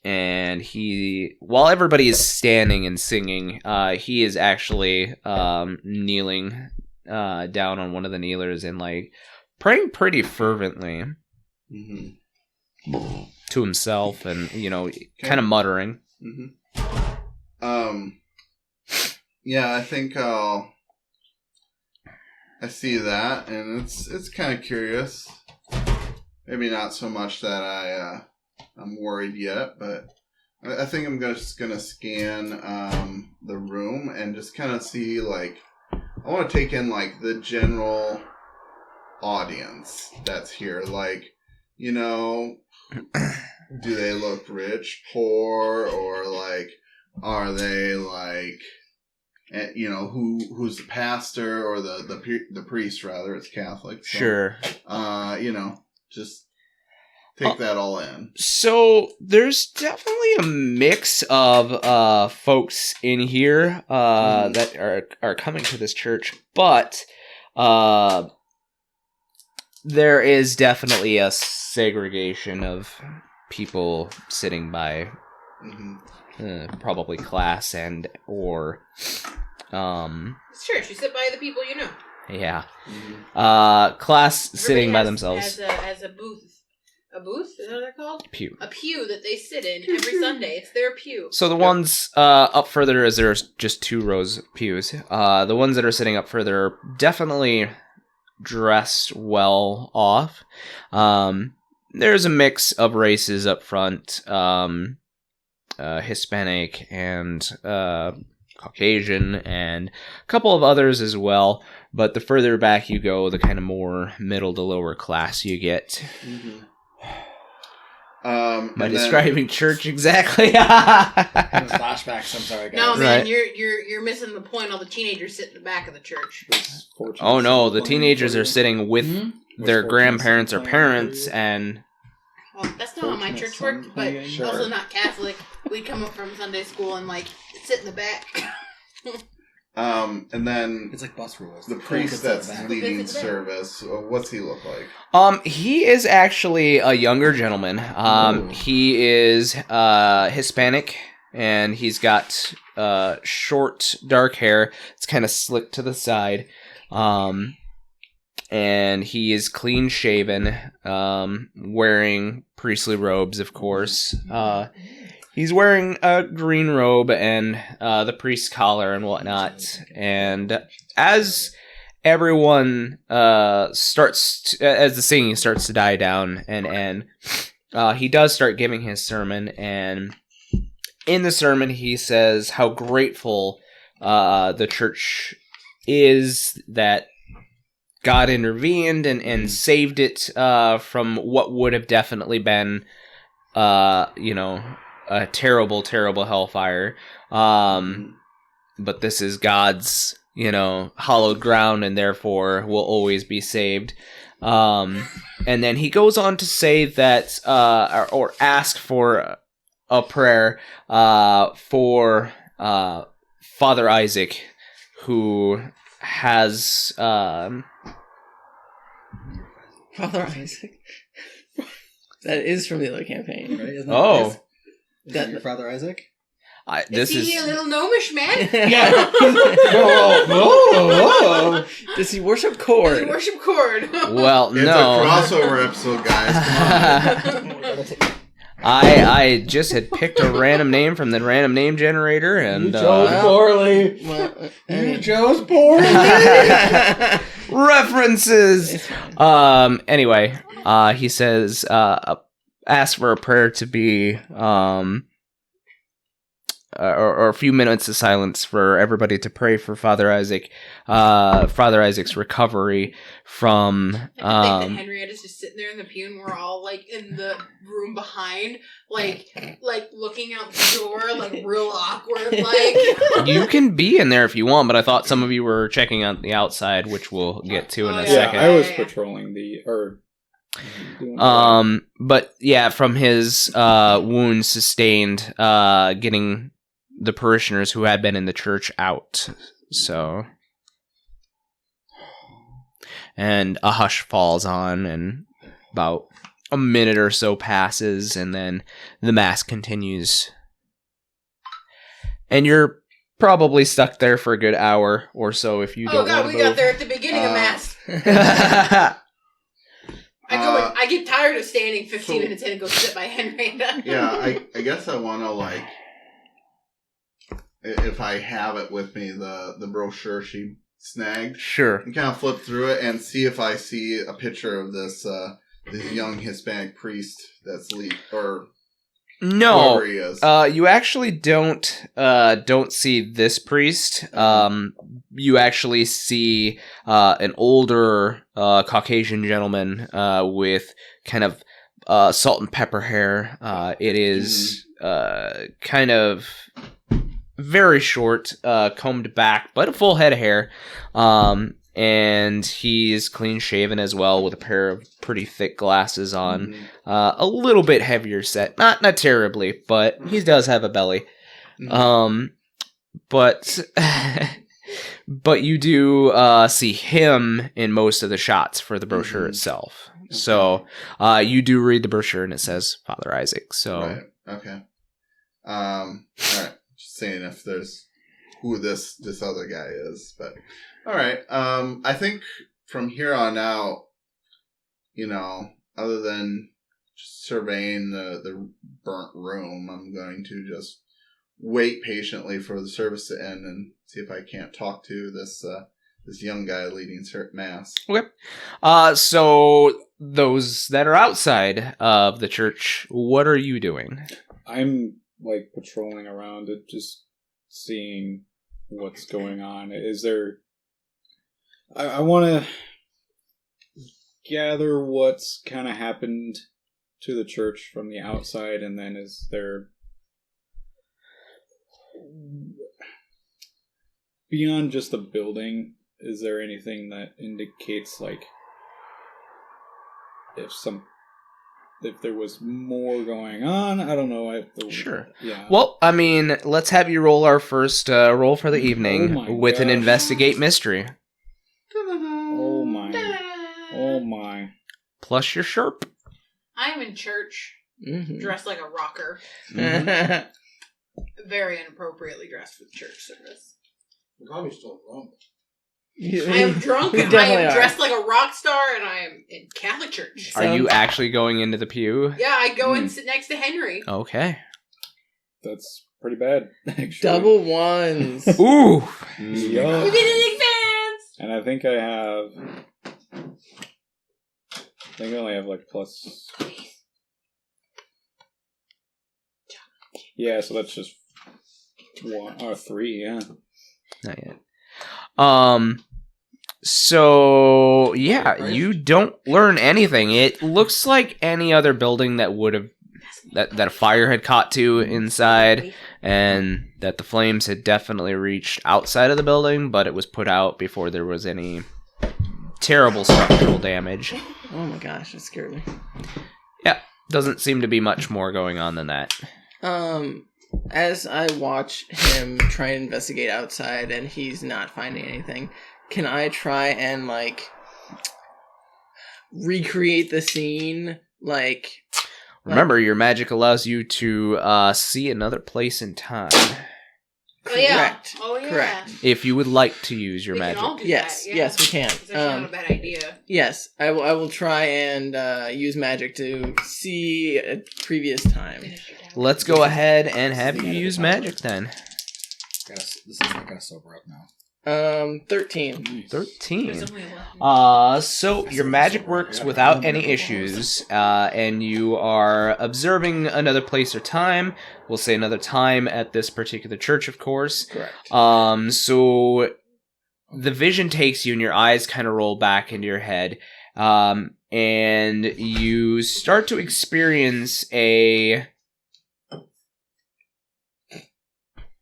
And while everybody is standing and singing, he is actually kneeling down on one of the kneelers and like praying pretty fervently to himself, and kind of muttering. Yeah, I think I see that, and it's kind of curious. Maybe not so much that I'm worried yet, but I think I'm just gonna scan the room and just kind of see, like, I want to take in like the general audience that's here. Like, do they look rich, poor, or like are they like, who's the pastor or the priest rather? It's Catholic. So, Sure. Just take that all in. So there's definitely a mix of folks in here that are coming to this church, but there is definitely a segregation of people sitting by probably class and or It's church. You sit by the people you know. Yeah. Class sitting by themselves. As a booth. A booth? Is that what they're called? Pew. A pew that they sit in every Sunday. It's their pew. So the ones up further, as there's just 2 rows of pews, the ones that are sitting up further are definitely dressed well off. There's a mix of races up front, Hispanic and Caucasian, and a couple of others as well. But the further back you go, the kind of more middle to lower class you get. Am I describing church exactly? Flashbacks. I'm sorry, guys. No, man, Right. you're missing the point. All the teenagers sit in the back of the church. Oh no, the teenagers are sitting with their grandparents or parents, and Well, that's not how my church worked, but also not Catholic. We'd come up from Sunday school and like sit in the back. And then It's like bus rules. the priest that's leading service, what's he look like? He is actually a younger gentleman. He is Hispanic, and he's got short, dark hair. It's kind of slicked to the side. And he is clean shaven, wearing priestly robes, of course. He's wearing a green robe and the priest's collar and whatnot. And as everyone as the singing starts to die down and end, he does start giving his sermon. And in the sermon, he says how grateful the church is that God intervened and saved it from what would have definitely been, a terrible, terrible hellfire. But this is God's, hallowed ground, and therefore will always be saved. And then he goes on to say that, or ask for a prayer for Father Isaac, who has... Father Isaac. That is from the other campaign. Right? Isn't Oh. Is that your Father Isaac? Is he a little gnomish man? Yeah. Whoa. Does he worship cord? Does he worship cord? Well, It's no. a crossover episode, guys. Come on. I just had picked a random name from the random name generator, and poorly. Well, I mean, chose poorly. references. Anyway, he says, ask for a prayer to be, or a few minutes of silence for everybody to pray for Father Isaac, Father Isaac's recovery from. I think that Henrietta's just sitting there in the pew, and we're all in the room behind, looking out the door, real awkward, You can be in there if you want, but I thought some of you were checking out the outside, which we'll get to in a Yeah, second. I was patrolling But yeah, from his wounds sustained, getting the parishioners who had been in the church out. So, and a hush falls on, and about a minute or so passes, and then the mass continues. And you're probably stuck there for a good hour or so if you don't. Oh god, we got there at the beginning of mass. I get tired of standing 15 minutes in and go sit by Henrietta. Yeah, I guess I want to, if I have it with me, the brochure she snagged. Sure. And kind of flip through it and see if I see a picture of this young Hispanic priest that's or no, whoever he is. You actually don't see this priest. You actually see an older Caucasian gentleman with kind of salt and pepper hair. It is kind of very short, combed back, but a full head of hair. And he's clean shaven as well, with a pair of pretty thick glasses on. A little bit heavier set, not terribly, but he does have a belly. But you do see him in most of the shots for the brochure itself. Okay. So you do read the brochure, and it says Father Isaac. So right. Okay. All right. Just saying if there's who this other guy is, but. All right. I think from here on out, other than just surveying the burnt room, I'm going to just wait patiently for the service to end and see if I can't talk to this young guy leading mass. Okay. So those that are outside of the church, what are you doing? I'm patrolling around and just seeing what's going on. Is there... I want to gather what's kind of happened to the church from the outside, and then is there... Beyond just the building, is there anything that indicates, if some if there was more going on. I don't know. Sure. Yeah. Well, I mean, let's have you roll our first roll for the evening Oh my with an gosh. investigate mystery. Oh my. Oh my. Plus your sharp. I'm in church, Mhm. dressed like a rocker. Very inappropriately dressed for the church service. You're probably still wrong. I am drunk, We I definitely am are. dressed like a rock star, and I am in Catholic church. Are you actually going into the pew? Yeah, I go and sit next to Henry. Okay. That's pretty bad, actually. Double ones. Ooh. Yup. We didn't advance! And I think I have. I think I only have like plus. Yeah, so that's just 1 or 3. Yeah. Not yet. So yeah, you don't learn anything. It looks like any other building that would have that a fire had caught to inside, and that the flames had definitely reached outside of the building, but it was put out before there was any terrible structural damage. Oh my gosh, that scared me. Yeah, doesn't seem to be much more going on than that. As I watch him try and investigate outside and he's not finding anything, can I try and, like, recreate the scene? Like, Remember, your magic allows you to see another place in time. Oh, yeah. Correct. Oh, yeah. Correct. If you would like to use your We magic. can all do Yes, that, yeah. yes, we can. It's actually not a bad idea. Yes, I will try and use magic to see a previous time. Let's go ahead and have you use magic then. This is not gonna sober up now. 13. 13. There's only 11. So your magic works without any issues, and you are observing another place or time. We'll say another time at this particular church, of course. Correct. So the vision takes you, and your eyes kind of roll back into your head, and you start to experience a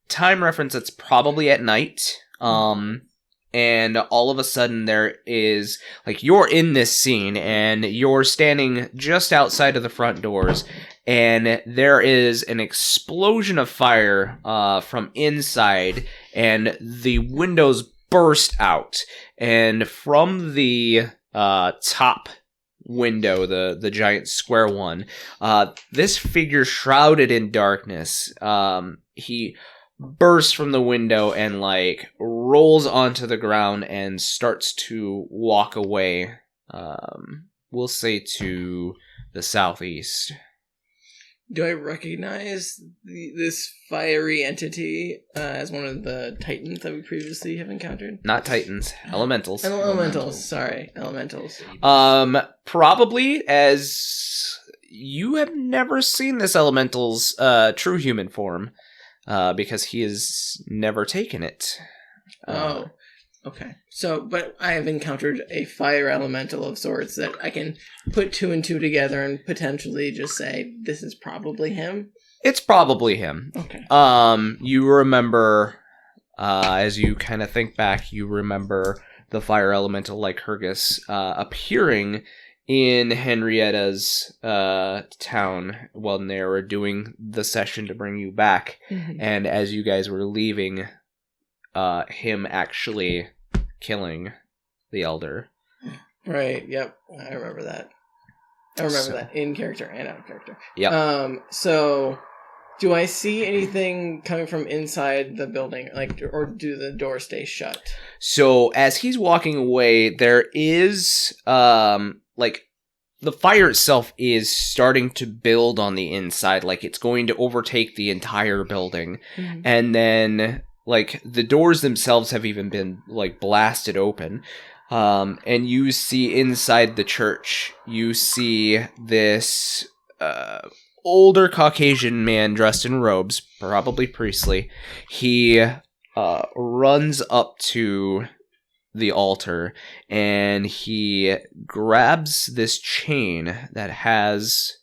time reference that's probably at night. And all of a sudden there is, like, you're in this scene and you're standing just outside of the front doors, and there is an explosion of fire from inside, and the windows burst out, and from the top window, the giant square one, this figure shrouded in darkness, he bursts from the window and, like, rolls onto the ground and starts to walk away, we'll say to the southeast. Do I recognize this fiery entity as one of the titans that we previously have encountered? Not titans, elementals. Elementals, sorry. Elementals. Probably, as you have never seen this elemental's true human form, because he has never taken it. Oh, okay. So, but I have encountered a fire elemental of sorts that I can put 2 and 2 together and potentially just say, this is probably him? It's probably him. Okay. You remember, as you kind of think back, you remember the fire elemental like Hergus appearing in Henrietta's town when they were doing the session to bring you back. Mhm. And as you guys were leaving, him actually killing the elder. Right, yep. I remember that. That in character and out of character. Yep. So do I see anything coming from inside the building, like, or do the doors stay shut? So as he's walking away, there is like, the fire itself is starting to build on the inside, like it's going to overtake the entire building. Mhm. And then, like, the doors themselves have even been, like, blasted open. And you see inside the church, you see this older Caucasian man dressed in robes, probably priestly. He runs up to the altar, and he grabs this chain that has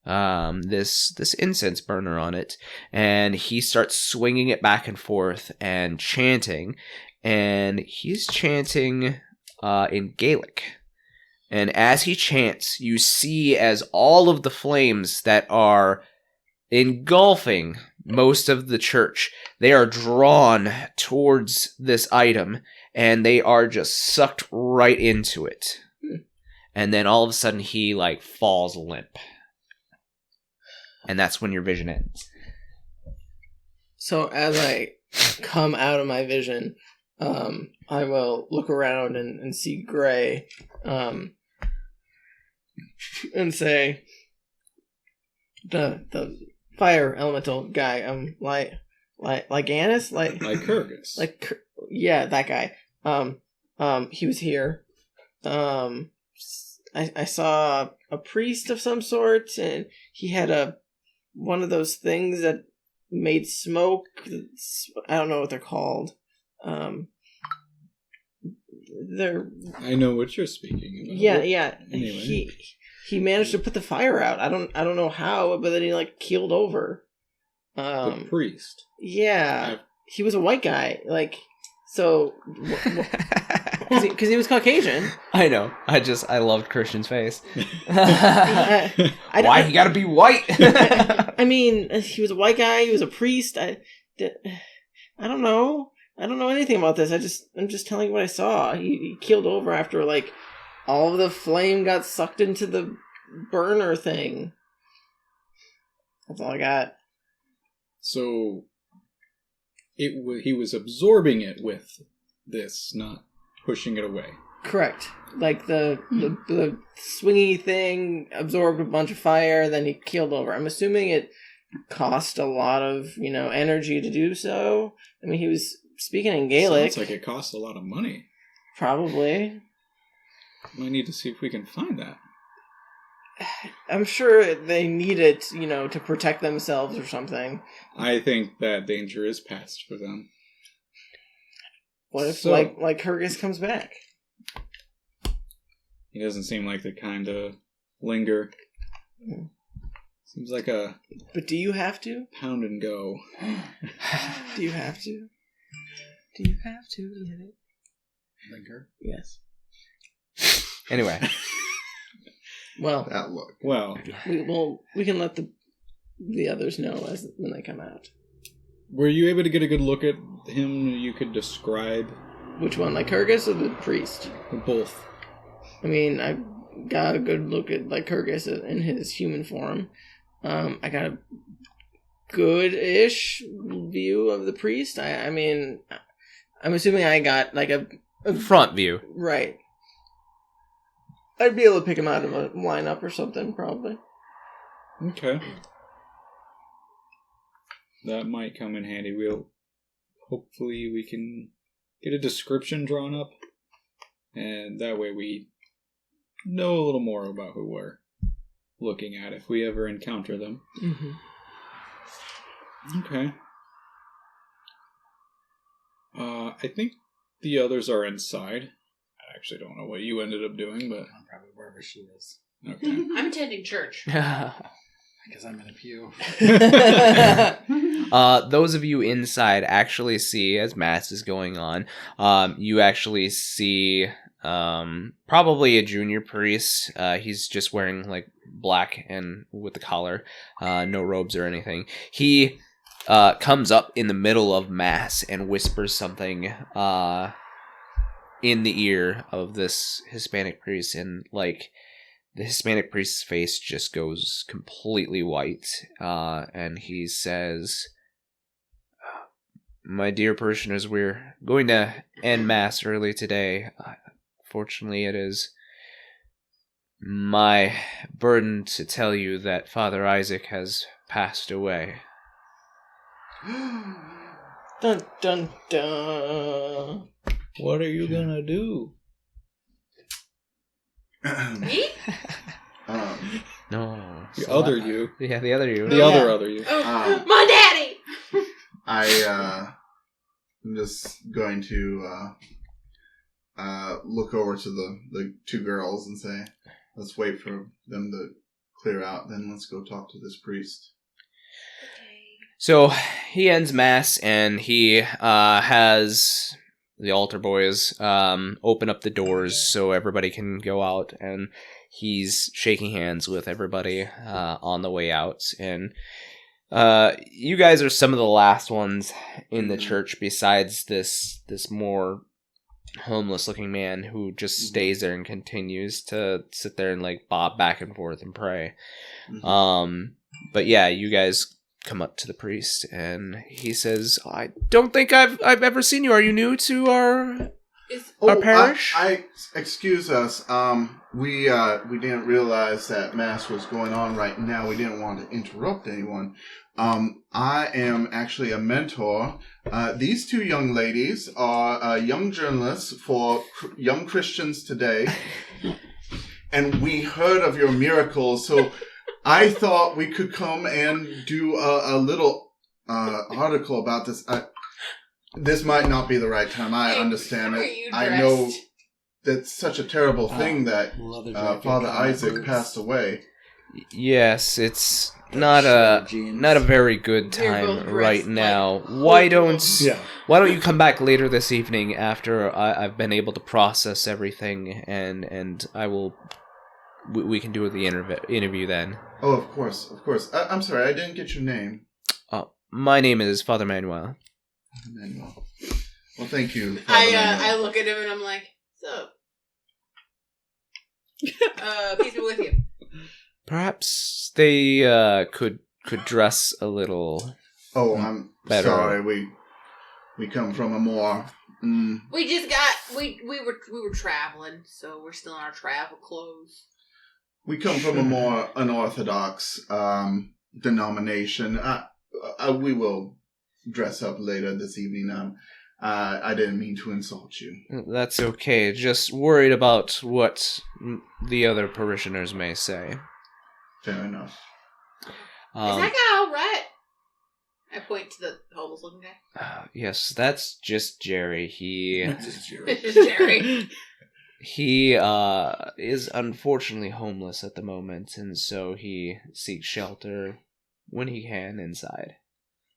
this incense burner on it, and he starts swinging it back and forth and chanting, and he's chanting in Gaelic, And as he chants, you see as all of the flames that are engulfing most of the church, they are drawn towards this item, and they are just sucked right into it. And then all of a sudden he like falls limp. And that's when your vision ends. So as I come out of my vision, I will look around and see Gray, and say, the fire elemental guy, Lycanus, Lycurgus. yeah, that guy. He was here. I saw a priest of some sort, and he had one of those things that made smoke. I don't know what they're called. They're. I know what you're speaking about. Yeah. Anyway. He managed to put the fire out. I don't know how, but then he like keeled over. The priest. Yeah, he was a white guy. So because he was Caucasian. I know. I loved Christian's face. Why Why you gotta be white? I mean, he was a white guy. He was a priest. I don't know. I don't know anything about this. I'm just telling you what I saw. He keeled over after all of the flame got sucked into the burner thing. That's all I got. So he was absorbing it with this, not pushing it away. Correct. The swingy thing absorbed a bunch of fire, then he keeled over. I'm assuming it cost a lot of, energy to do so. I mean, he was speaking in Gaelic. Sounds like it costs a lot of money. Probably. Might need to see if we can find that. I'm sure they need it, to protect themselves or something. I think that danger is past for them. What if, Lycurgus comes back? He doesn't seem like the kind to linger. Seems like a... But do you have to? Pound and go. Do you have to? Do you have to let it Linger? Yes. Anyway. Well, That look. well, we can let the others know when they come out. were you able to get a good look at him? You could describe Which one, Lycurgus or the priest? both. I mean, I got a good look at Lycurgus in his human form. I got a good-ish view of the priest. I mean, I'm assuming I got a Front view. right. I'd be able to pick him out of a lineup or something, probably. Okay. That might come in handy. Hopefully we can get a description drawn up, and that way we know a little more about who we're looking at if we ever encounter them. Mm-hmm. Okay. I think the others are inside. I actually don't know what you ended up doing, but... I'm probably wherever she is. Okay. I'm attending church. Because I'm in a pew. Those of you inside actually see, as Mass is going on, you actually see probably a junior priest. He's just wearing black and with the collar, no robes or anything. He comes up in the middle of Mass and whispers something in the ear of this Hispanic priest, and the Hispanic priest's face just goes completely white, and he says, "My dear parishioners, we're going to end Mass early today. Fortunately, it is my burden to tell you that Father Isaac has passed away." Dun dun dun. What are you gonna do? Me? No. The other you. Yeah, the other you. The other you. Oh, my daddy! I'm just going to look over to the two girls and say, let's wait for them to clear out, then let's go talk to this priest. So he ends Mass, and he has the altar boys open up the doors so everybody can go out, and he's shaking hands with everybody on the way out. And you guys are some of the last ones in the church besides this more homeless looking man who just stays there and continues to sit there and like bob back and forth and pray. But yeah, you guys come up to the priest and he says, I don't think I've ever seen you. Are you new to our parish? Excuse us. We didn't realize that mass was going on right now. We didn't want to interrupt anyone. I am actually a mentor. These two young ladies are young journalists for Young Christians Today. And we heard of your miracles, so I thought we could come and do a little article about this. This might not be the right time. I understand it. I know that's such a terrible thing that Father Isaac passed away. Yes, it's not a very good time right now. Why don't you come back later this evening after I've been able to process everything, and we can do the interview then. Oh, of course. I'm sorry, I didn't get your name. My name is Father Manuel. Manuel. Well, thank you. I look at him and I'm like, so, peace be with you. Perhaps they could dress a little. Oh, I'm better. Sorry. We come from a more. We just got we were traveling, so we're still in our travel clothes. We come from a more unorthodox denomination. We will dress up later this evening. I didn't mean to insult you. That's okay. Just worried about what the other parishioners may say. Fair enough. Is that guy all right? I point to the homeless looking guy. Yes, that's just Jerry. It's just Jerry. He is unfortunately homeless at the moment, and so he seeks shelter when he can inside.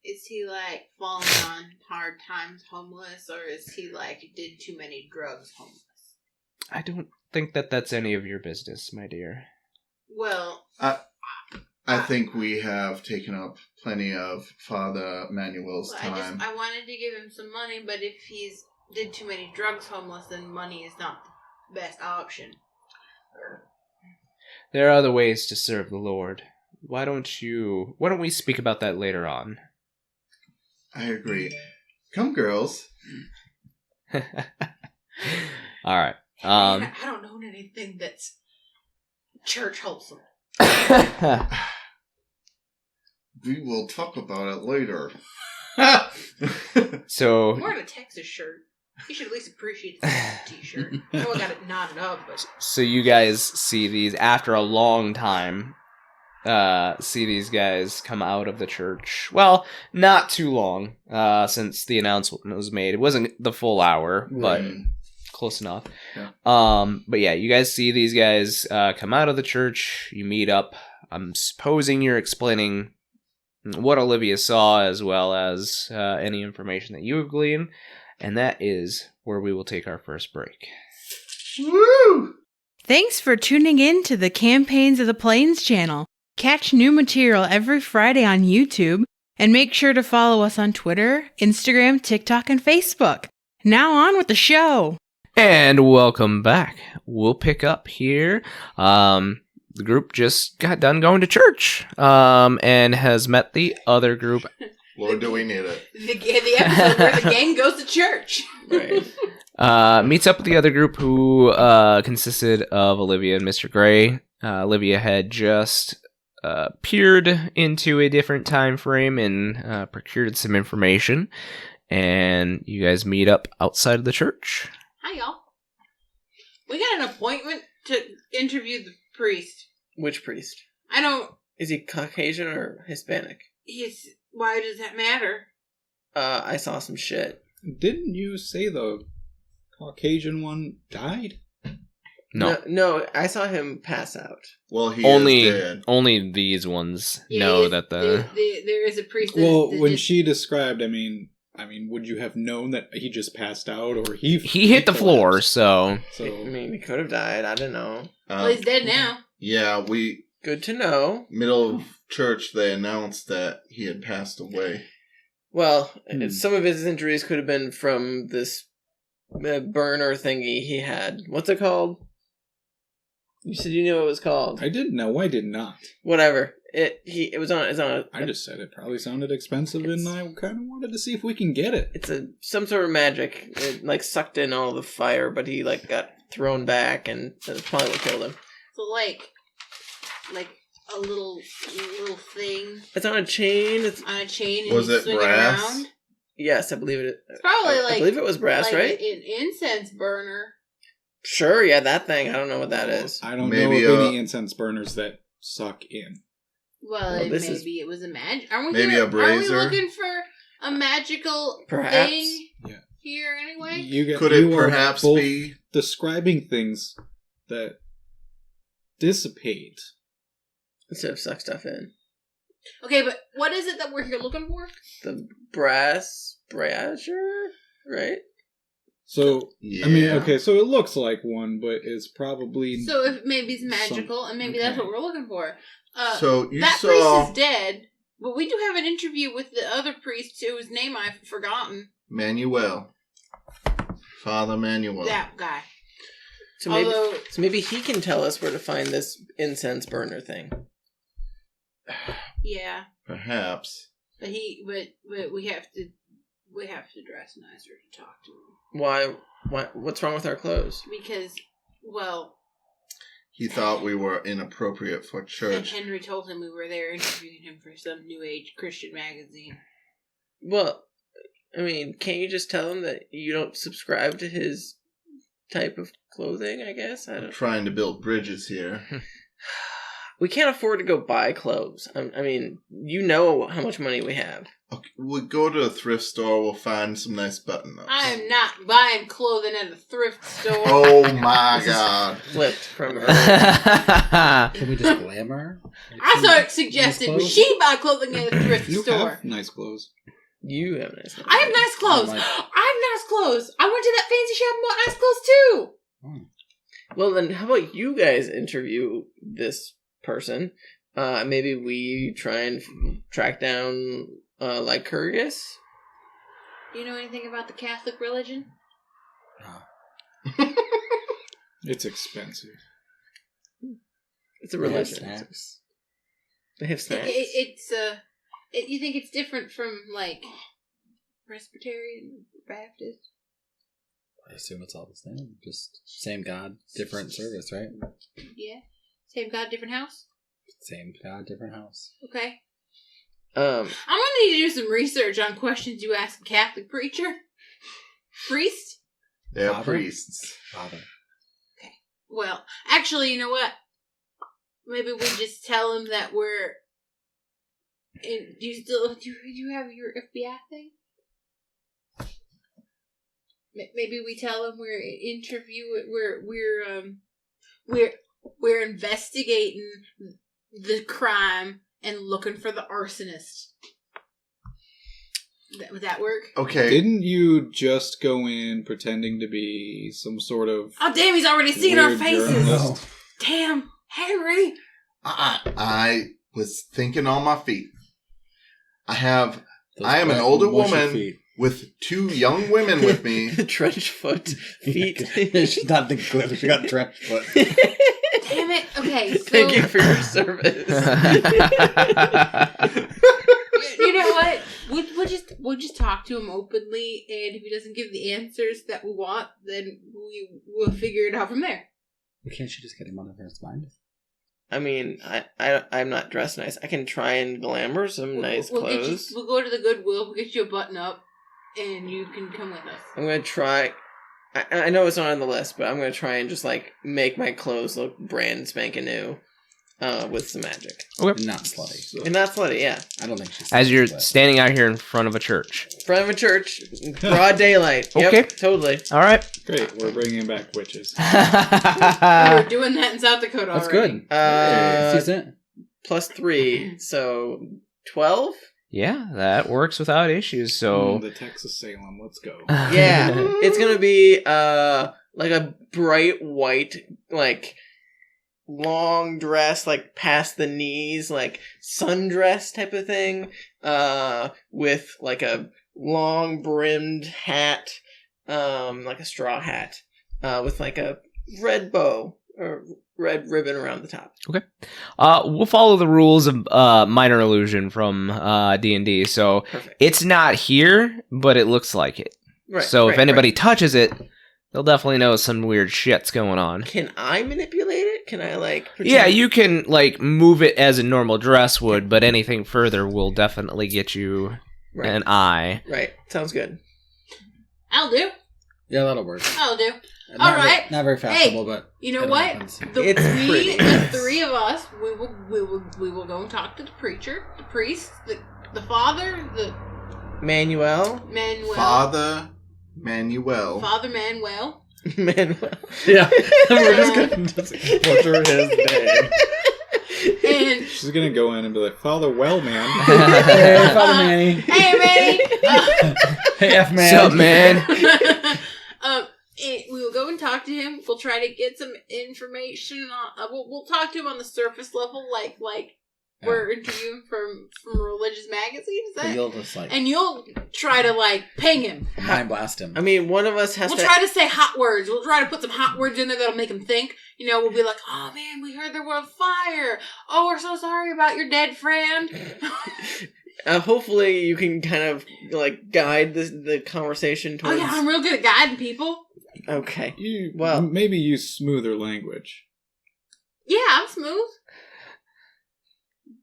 Is he like falling on hard times homeless, or is he like did too many drugs homeless? I don't think that's any of your business, my dear. Well, I think we have taken up plenty of Father Manuel's time. I wanted to give him some money, but if he's did too many drugs homeless, then money is not the best option. There are other ways to serve the Lord. Why don't we speak about that later on? I agree. Come, girls. All right. I don't know anything that's church wholesome. We will talk about it later. So I'm wearing a Texas shirt. You should at least appreciate the Texas t-shirt. I know I got it knotted up, but... So you guys see these, after a long time, see these guys come out of the church. Well, not too long, since the announcement was made. It wasn't the full hour, but close enough. Yeah. But yeah, you guys see these guys come out of the church. You meet up. I'm supposing you're explaining what Olivia saw, as well as any information that you have gleaned. And that is where we will take our first break. Woo! Thanks for tuning in to the Campaigns of the Plains channel. Catch new material every Friday on YouTube, and make sure to follow us on Twitter, Instagram, TikTok, and Facebook. Now on with the show. And welcome back. We'll pick up here. The group just got done going to church, and has met the other group. Lord, do we need it. The episode where the gang goes to church. Right. Meets up with the other group, who consisted of Olivia and Mr. Gray. Olivia had just peered into a different time frame and procured some information. And you guys meet up outside of the church. Hi, y'all. We got an appointment to interview the priest. Which priest? I don't... Is he Caucasian or Hispanic? Why does that matter? I saw some shit. Didn't you say the Caucasian one died? No, I saw him pass out. Well, he is dead. Only these ones know that the... There is a priest. Well, when she described, I mean, would you have known that he just passed out, or he hit the floor, collapsed? so... I So mean, he could have died. I don't know. Well, he's dead now. Yeah, Good to know. middle of church, they announced that he had passed away. Well, some of his injuries could have been from this burner thingy he had. What's it called? You said you knew what it was called. I didn't know. I did not. Whatever. It was on. It's on. I just said it probably sounded expensive, and I kind of wanted to see if we can get it. It's some sort of magic. It like sucked in all the fire, but he like got thrown back, and that's probably what killed him. So like a little thing It's on a chain. It's on a chain, and Was you it swing brass? it around. yes, I believe it. It's probably I believe it was brass, like right? an incense burner. Sure, yeah, that thing. I don't know what that is. I don't Maybe, know of any incense burners that suck in. Well, Well, this maybe it was a magic. Are we Maybe here, a brazier? Are we looking for a magical Perhaps. thing Yeah. here anyway? Could it you are perhaps both be? describing things that dissipate? Instead of suck stuff in. Okay, but what is it that we're here looking for? The brass brazier, right? So Yeah. I mean, okay, so it looks like one, but it's probably So if maybe it's magical, and maybe that's okay. what we're looking for. So you that saw. priest is dead, but we do have an interview with the other priest whose name I've forgotten. Manuel. Father Manuel. That guy. So maybe, Although, maybe he can tell us where to find this incense burner thing. yeah, Perhaps. but we have to dress nicer to talk to him Why? What's wrong with our clothes? because, well, He thought we were inappropriate for and church. Henry told him we were there interviewing him for some New Age Christian magazine. Well, I mean, can't you just tell him that you don't subscribe to his type of clothing? I guess I We're don't. trying to build bridges here. We can't afford to go buy clothes. I mean, you know how much money we have. Okay, we'll go to a thrift store. We'll find some nice button-ups. I am not buying clothing at a thrift store. Oh my god. Flipped from her. Can we just glamour? I started suggesting clothes? she buy clothing at a thrift you store. have nice clothes. You have nice. I have nice clothes. Oh my- I have nice clothes. I went to that fancy shop and bought nice clothes too. Well, then, how about you guys interview this person? Maybe we try and track down Lycurgus. Do you know anything about the Catholic religion? It's expensive. It's a They have religion. snacks. They have snacks. You think it's different from like Presbyterian, Baptist? I assume it's all the same. Just same God, different service, right? Yeah. Same God, different house? Same God, different house. Okay. Um, I'm gonna need to do some research on questions you ask a Catholic preacher. Priest? They're Father? priests. Father. Well, actually, you know what? Maybe we just tell him that we're in, do you have your FBI thing? Maybe we tell him we're investigating the crime and looking for the arsonist. Would that work? Okay. Didn't you just go in pretending to be some sort of Oh, damn, he's already seen our weird faces. journalist? Damn, Henry. I was thinking on my feet. Those I am an wet, older mushy woman feet. with 2 young women with me. trench foot feet. She's not the glitter. She got trench foot. Damn it. Okay, so Thank you for your service. you know what? We'll just talk to him openly, and if he doesn't give the answers that we want, then we'll figure it out from there. Can't you just get him out of his mind? I mean, I'm not dressed nice. I can try and glamour some nice We'll get you- clothes. we'll go to the Goodwill. We'll get you a button up, and you can come with us. I'm gonna try. I know it's not on the list, but I'm gonna try and just like make my clothes look brand spanking new, with some magic. And not slutty. And not slutty, yeah. I don't think she's As you're slutty. standing out here in front of a church. Front of a church, broad daylight. Yep, Okay. totally. All right. Great, we're bringing back witches. We were doing that in South Dakota That's already. good. Decent. +3, so 12. Yeah, that works without issues. So the Texas Salem, let's go. Yeah, it's gonna be like a bright white, like long dress, like past the knees, like sundress type of thing, with like a long brimmed hat, like a straw hat, with like a red bow or red ribbon around the top. we'll follow the rules of minor illusion from D&D. So Perfect. it's not here, but it looks like it. Right. So if right, anybody right. touches it, they'll definitely know some weird shit's going on. Can I manipulate it? Can I like? Pretend? Yeah, you can like move it as a normal dress would, but anything further will definitely get you Right. an eye. Right. Sounds good. I'll do. Yeah, that'll work. I'll do. Not All ve- right. Not very fashionable, but You know it what? happens. It's pretty. The three of us, we will go and talk to the preacher, the priest, the father, the Manuel. Manuel. Father Manuel. Father Manuel. Manuel. Yeah, we're just gonna just butcher his name. And She's gonna go in and be like, Father Wellman. Hey, Father Manny. hey, Manny. Hey, F man. What's up, man? We will go and talk to him. We'll try to get some information. We'll talk to him on the surface level, like we're interviewing from religious magazines. But you'll just like And you'll try to like ping him. mind blast him. I mean, one of us has We'll to. try to say hot words. We'll try to put some hot words in there that'll make him think. You know, we'll be like, "Oh man, we heard there was a fire. Oh, we're so sorry about your dead friend." Hopefully, you can kind of like guide the conversation Oh towards. yeah, I'm real good at guiding people. Okay. You Well- maybe use smoother language. Yeah, I'm smooth.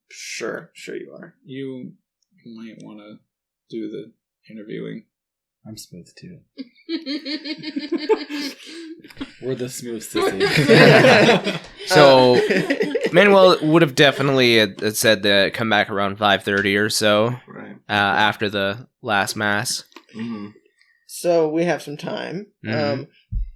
Sure you are. You might want to do the interviewing. I'm smooth too. We're the smooth sissies. So Manuel would have definitely had said to come back around 5:30 or so Right. after the last mass. Mm-hmm. So we have some time. Mhm.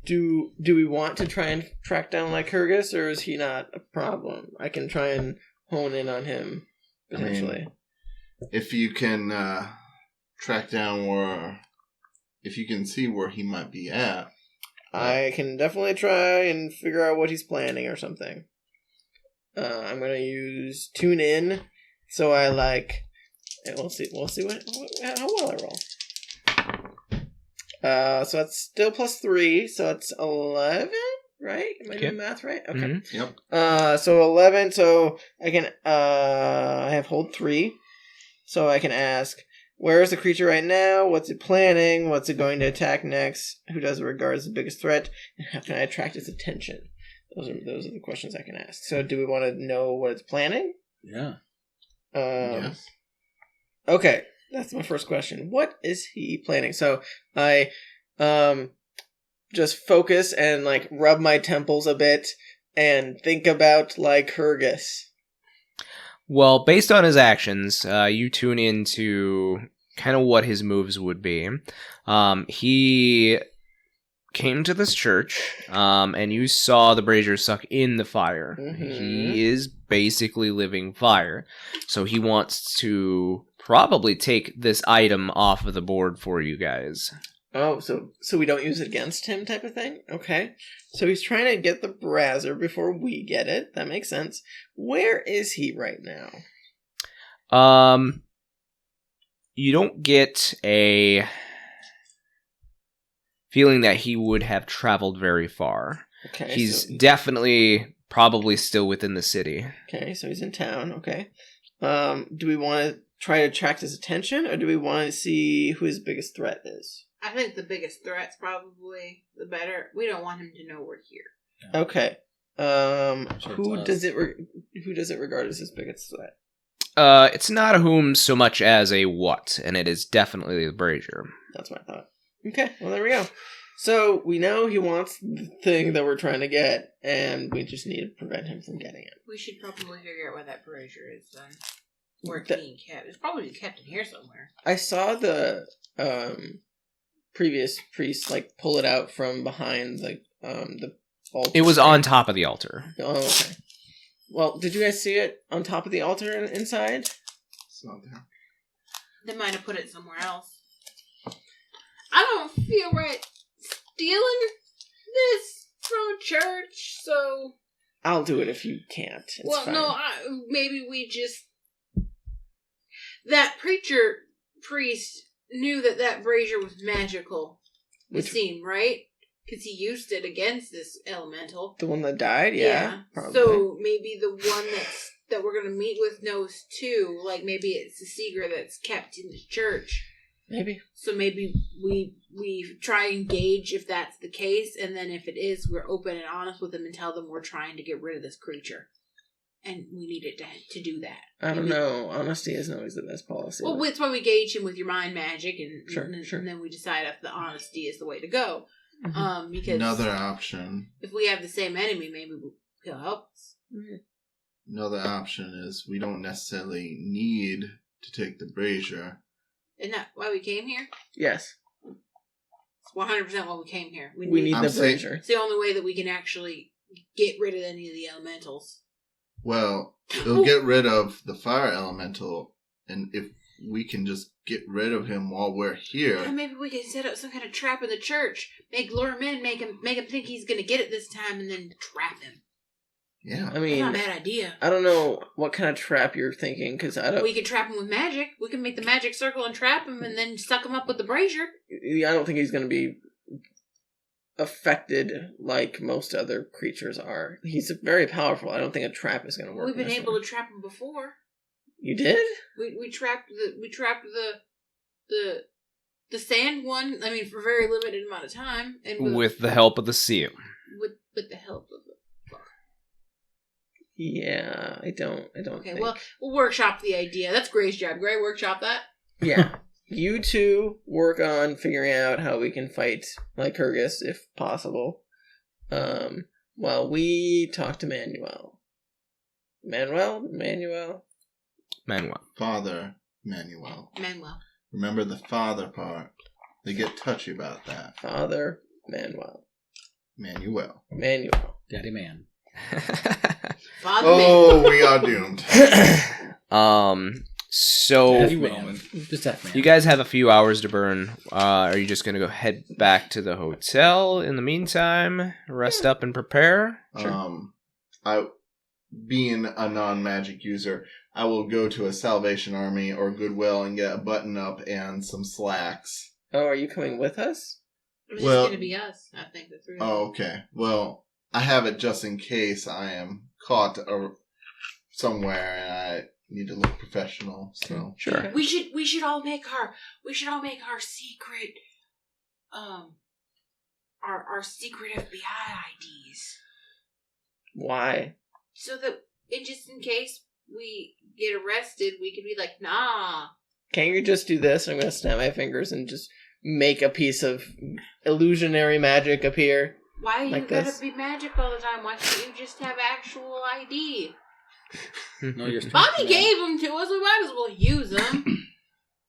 Do we want to try and track down Lycurgus, or is he not a problem? I can try and hone in on him potentially. If you can track down if you can see where he might be at. I can definitely try and figure out what he's planning or something. I'm gonna use tune in, so I like. And we'll see how well I roll. So that's still +3, so it's 11, right? Am I doing math right? Okay. Mhm. Yep. So 11. So I can. I have hold 3, so I can ask. Where is the creature right now? What's it planning? What's it going to attack next? Who does it regard as the biggest threat? And how can I attract its attention? Those are the questions I can ask. So do we want to know what it's planning? Yeah. Yes. Okay, that's my first question. What is he planning? So I just focus and like rub my temples a bit and think about Lycurgus. Well, based on his actions, you tune into kind of what his moves would be. He came to this church, and you saw the brazier suck in the fire. Mhm. He is basically living fire. So he wants to probably take this item off of the board for you guys. Oh, so we don't use it against him type of thing? Okay. So he's trying to get the brazier before we get it. That makes sense. Where is he right now? You don't get a feeling that he would have traveled very far. Okay. He's so, definitely probably still within the city. okay, so he's in town. Okay. Do we want to try to attract his attention, or do we want to see who his biggest threat is? I think the biggest threat's probably the better. We don't want him to know we're here. Okay. Sure Who it's does it regard as his biggest threat? It's not a whom so much as a what, and it is definitely the brazier. That's what I thought. Okay, well there we go. So we know he wants the thing that we're trying to get, and we just need to prevent him from getting it. We should probably figure out where that brazier is then. Where it's That- being kept. It's probably kept in here somewhere. I saw the previous priest like pull it out from behind the altar. It was on top of the altar. Oh, okay. Well, did you guys see it on top of the altar inside? It's not there. They might have put it somewhere else. I don't feel right stealing this from a church, so... I'll do it if you can't. It's fine. Maybe we just... That priest knew that brazier was magical. It seemed, right? Because he used it against this elemental. The one that died? Yeah. Probably. So maybe the one that we're going to meet with knows too. Like maybe it's a secret that's kept in the church. Maybe. So maybe we try and gauge if that's the case, and then if it is, we're open and honest with them and tell them we're trying to get rid of this creature. And we need it to do that. I don't know. Honesty isn't always the best policy. Well, that's why we gauge him with your mind magic, and Sure. and then we decide if the honesty is the way to go. Mm-hmm. Because Another option. if we have the same enemy, maybe he'll help us. Another option is we don't necessarily need to take the brazier. Isn't that why we came here? Yes. It's 100% why we came here. We need the brazier. It's the only way that we can actually get rid of any of the elementals. Well, it'll get rid of the fire elemental, and if we can just get rid of him while we're here... Or maybe we can set up some kind of trap in the church. Lure him in, make him think he's going to get it this time, and then trap him. Yeah. I mean... That's not a bad idea. I don't know what kind of trap you're thinking, because I don't... We could trap him with magic. We can make the magic circle and trap him, and then suck him up with the brazier. I don't think he's going to be affected like most other creatures are. He's very powerful. I don't think a trap is going to work. We've been able to trap him before. You did? We trapped the sand one. I mean, for a very limited amount of time, and with the help of the seal. With the help of the book. Yeah, I don't. Okay, think. well, we'll workshop the idea. That's Gray's job. Gray, workshop that. Yeah. You two work on figuring out how we can fight Lycurgus, if possible. While we talk to Manuel. Manuel? Father Manuel. Manuel. Remember the father part. They get touchy about that. Father Manuel. Manuel. Daddy man. Father Manuel. We are doomed. So Daddy man. Just that man. you guys have a few hours to burn. Are you just gonna go head back to the hotel in the meantime? Rest up and prepare? I, being a non-magic user, I will go to a Salvation Army or Goodwill and get a button-up and some slacks. Oh, are you coming with us? It's just going to be us, I think, the three of us. Oh, okay. Well, I have it just in case I am caught somewhere and I need to look professional. So Sure. We should all make our secret, our secret FBI IDs. Why? So that, just in case we get arrested, we can be like, nah. Can't you just do this? I'm going to snap my fingers and just make a piece of illusionary magic appear. Why you like gotta this? be magic all the time? Why can't you just have actual ID? No, you're Bobby gave them to us. We might as well use them.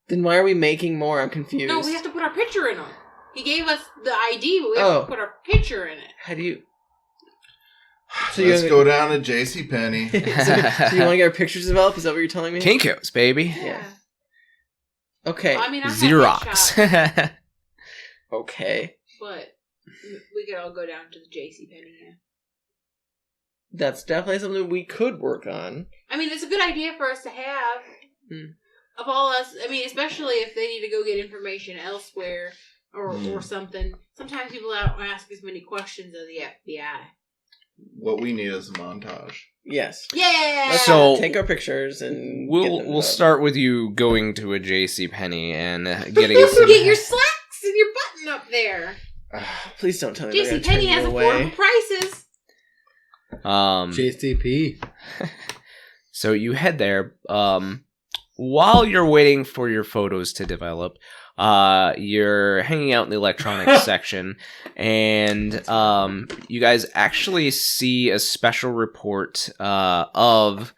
Then why are we making more? I'm confused. No, we have to put our picture in them. He gave us the ID, but we have to put our picture in it. How do you... Let's go down to JCPenney. So you want to get our pictures developed? Is that what you're telling me? Kinko's, baby. Yeah. Okay. Well, I mean, I Xerox. Okay. but we could all go down to the JCPenney. Yeah. That's definitely something we could work on. I mean, it's a good idea for us to have. Of all us, I mean, especially if they need to go get information elsewhere or something. Sometimes people don't ask as many questions of the FBI. What we need is a montage. Yes. Yeah. Let's So- take our pictures and We'll start with you going to a JCPenney and getting You some... can get your slacks and your button up there. Please don't tell me they're gonna JCPenney turn has you affordable away. prices. JCP. So you head there. While you're waiting for your photos to develop, you're hanging out in the electronics section, and you guys actually see a special report of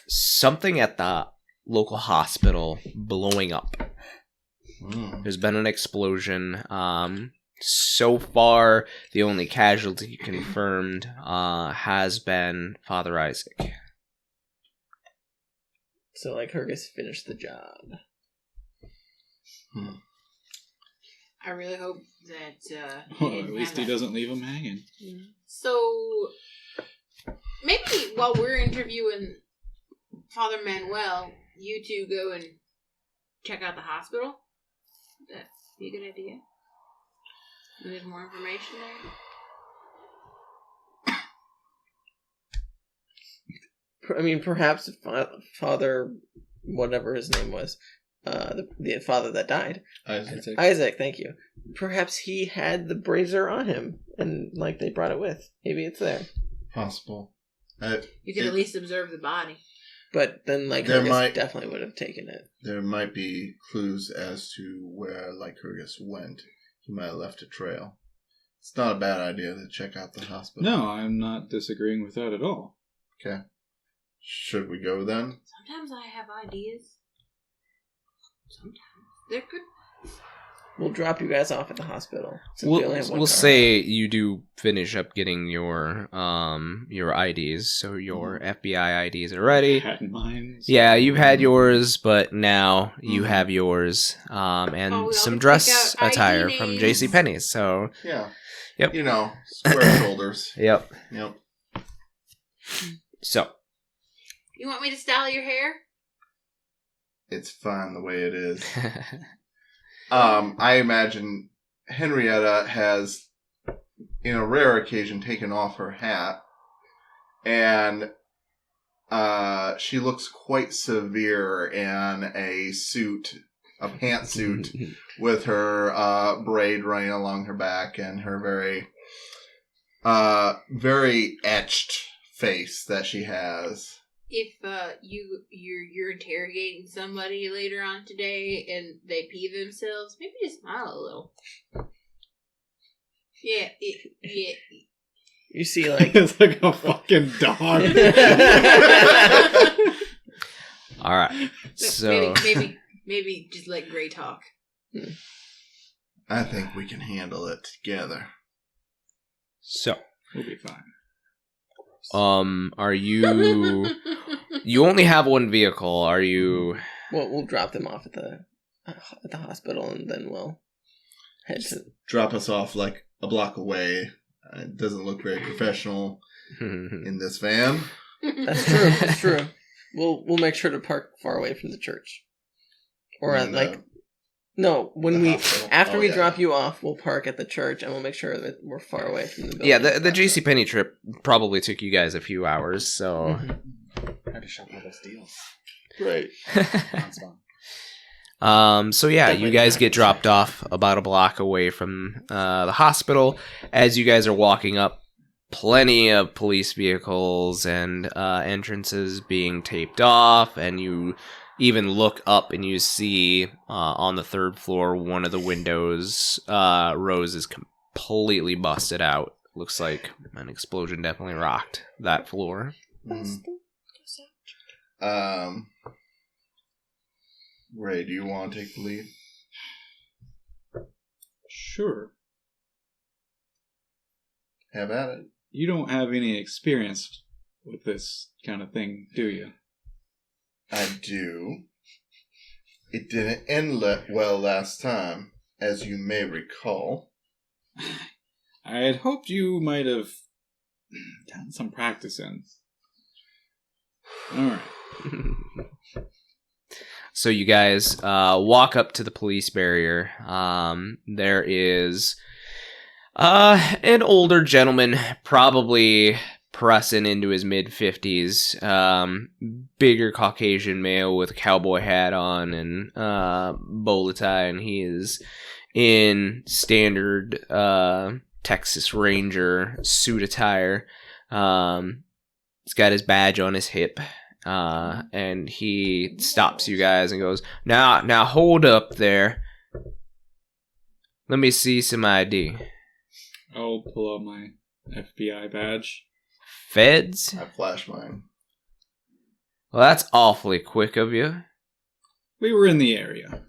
something at the local hospital blowing up. There's been an explosion. So far, the only casualty confirmed has been Father Isaac. So, like, Hergus finished the job. I really hope that Well, at least he doesn't leave him hanging. So, maybe while we're interviewing Father Manuel, you two go and check out the hospital. Would that be a good idea? There's more information there. I mean, perhaps Father, whatever his name was, the father that died, Isaac, thank you. Perhaps he had the brazier on him, and like they brought it with. Maybe it's there. Possible. You could at least observe the body. But then, like, Hergus definitely would have taken it. There might be clues as to where Lycurgus went. He might have left a trail. It's not a bad idea to check out the hospital. No, I'm not disagreeing with that at all. Okay. Should we go then? Sometimes I have ideas. Sometimes they're good. We'll drop you guys off at the hospital. We'll say you do finish up getting your IDs, so your FBI IDs are ready. Yeah, you've had yours, but now you have yours, and some dress attire from JCPenney's. So yeah, yep, you know, square shoulders. Yep. So, you want me to style your hair? It's fine the way it is. I imagine Henrietta has, in a rare occasion, taken off her hat, and she looks quite severe in a suit, a pantsuit, with her braid running along her back and her very etched face that she has. If you're interrogating somebody later on today and they pee themselves, maybe just smile a little. Yeah. You see, like it's like a fucking dog. All right. So maybe just let Gray talk. I think we can handle it together. So we'll be fine. Are you? You only have one vehicle. Are you? Well, we'll drop them off at the hospital, and then we'll head to. Drop us off like a block away. It doesn't look very professional in this van. That's true. That's true. We'll make sure to park far away from the church, or after we drop you off, we'll park at the church, and we'll make sure that we're far away from the building. Yeah, the JCPenney trip probably took you guys a few hours, so. Had to shop all those deals. Right. So yeah, you guys get dropped off about a block away from the hospital. As you guys are walking up, plenty of police vehicles and entrances being taped off, and you even look up and you see on the third floor one of the windows rows is completely busted out. Looks like an explosion definitely rocked that floor. Ray, do you want to take the lead? Sure. Have at it. You don't have any experience with this kind of thing, do you? I do. It didn't end well last time, as you may recall. I had hoped you might have done some practicing. Alright. So you guys walk up to the police barrier. There is an older gentleman, probably pressing into his mid-50s, bigger Caucasian male with a cowboy hat on and bowler tie, and he is in standard Texas Ranger suit attire. He's got his badge on his hip, and he stops you guys and goes, Now hold up there. Let me see some ID. I'll pull out my FBI badge. Feds? I flash mine. Well, that's awfully quick of you. We were in the area.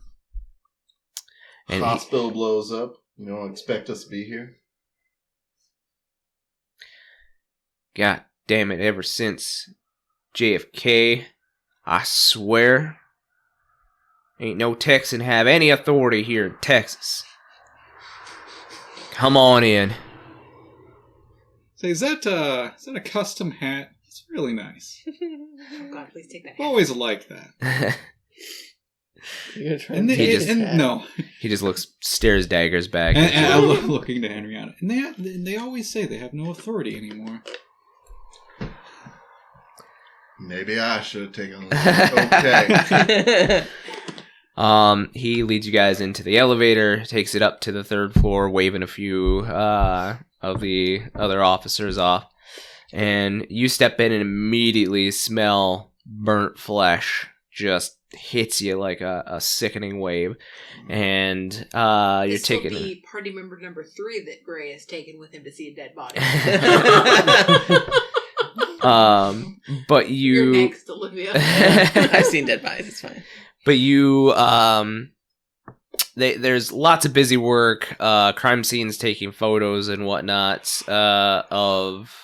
And hospital blows up. You don't expect us to be here? God damn it, ever since JFK, I swear, ain't no Texan have any authority here in Texas. Come on in. Say, is that a custom hat? It's really nice. Oh God, please take that. I've always liked that. You're gonna try And and take his hat? no, He just stares daggers back. and I'm looking to Henrietta, and they always say they have no authority anymore. Maybe I should have taken a Okay. He leads you guys into the elevator, takes it up to the 3rd floor, waving a few of the other officers off. And you step in and immediately smell burnt flesh. Just hits you like a sickening wave. And you're This taking... will be party member number 3 that Gray has taken with him to see a dead body. But you... You're next, Olivia. I've seen dead bodies. It's fine. But you, there's lots of busy work, crime scenes taking photos and whatnot, of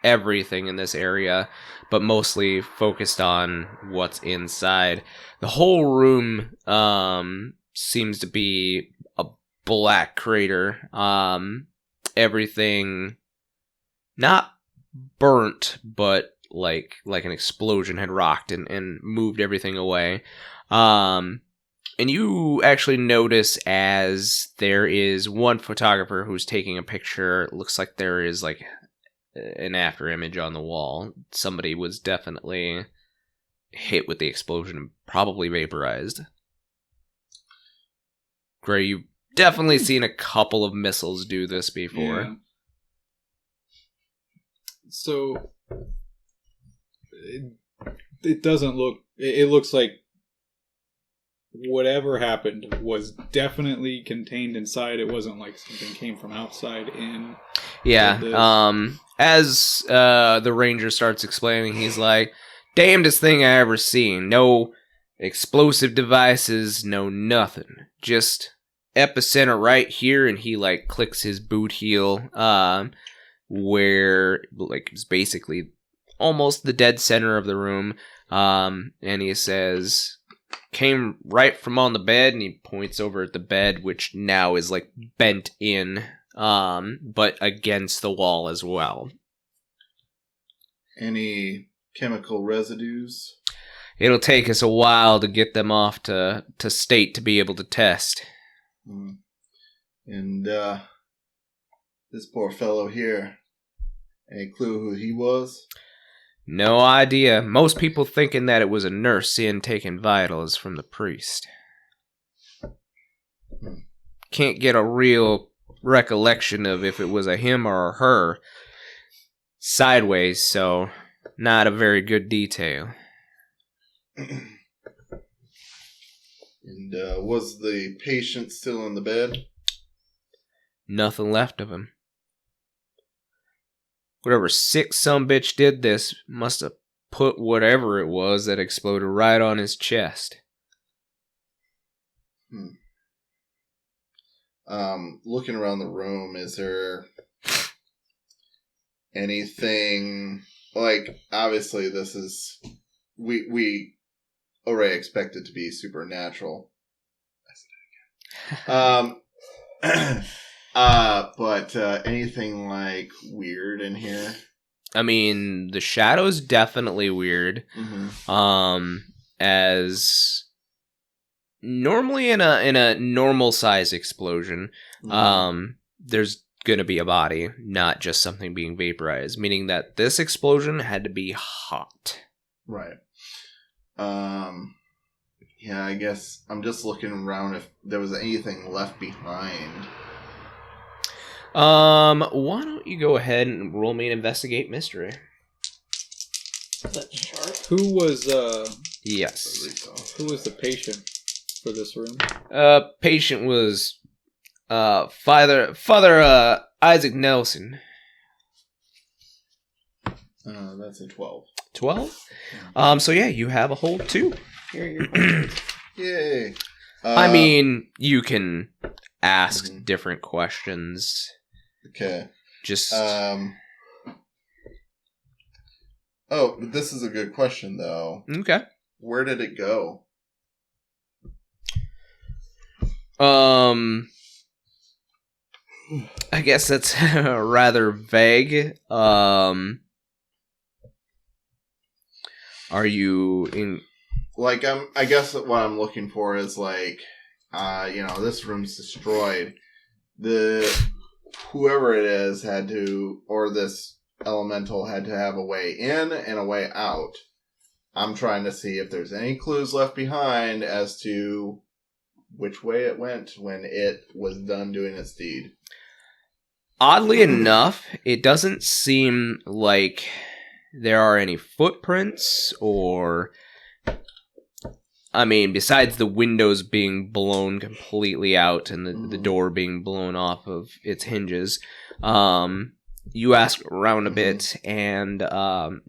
everything in this area, but mostly focused on what's inside. The whole room, seems to be a black crater. Everything, not burnt, but like an explosion had rocked and moved everything away. And you actually notice as there is one photographer who's taking a picture, it looks like there is like an after image on the wall. Somebody was definitely hit with the explosion and probably vaporized. Gray, you've definitely seen a couple of missiles do this before. Yeah. So it doesn't look. It looks like whatever happened was definitely contained inside. It wasn't like something came from outside in. Yeah. As the ranger starts explaining, he's like, damnedest thing I ever seen. No explosive devices, no nothing. Just epicenter right here, and he like clicks his boot heel, where like it's basically almost the dead center of the room. And he says, came right from on the bed, and he points over at the bed, which now is like bent in, but against the wall as well. Any chemical residues? It'll take us a while to get them off to state to be able to test. And this poor fellow here, any clue who he was? No idea. Most people thinking that it was a nurse in taking vitals from the priest. Can't get a real recollection of if it was a him or a her. Sideways, so not a very good detail. And was the patient still in the bed? Nothing left of him. Whatever sick sumbitch did this must have put whatever it was that exploded right on his chest. Looking around the room, is there anything, like, obviously this is, we already expect it to be supernatural. But anything like weird in here? I mean, the shadow's definitely weird. As normally in a normal size explosion, there's gonna be a body, not just something being vaporized, meaning that this explosion had to be hot. Right. Yeah, I guess I'm just looking around if there was anything left behind. Why don't you go ahead and roll me an investigate mystery? That sharp. Who was Yes. who was the patient for this room? Patient was Father Isaac Nelson. That's a 12. 12? So yeah, you have a hold too. Yay. I mean, you can ask different questions. Okay. Just Oh, this is a good question though. okay. Where did it go? I guess that's rather vague. Are you in? Like, I guess what I'm looking for is like, this room's destroyed. Whoever it is had to, or this elemental had to have a way in and a way out. I'm trying to see if there's any clues left behind as to which way it went when it was done doing its deed. Oddly enough, it doesn't seem like there are any footprints or... I mean, besides the windows being blown completely out and the door being blown off of its hinges, you ask around a bit, and none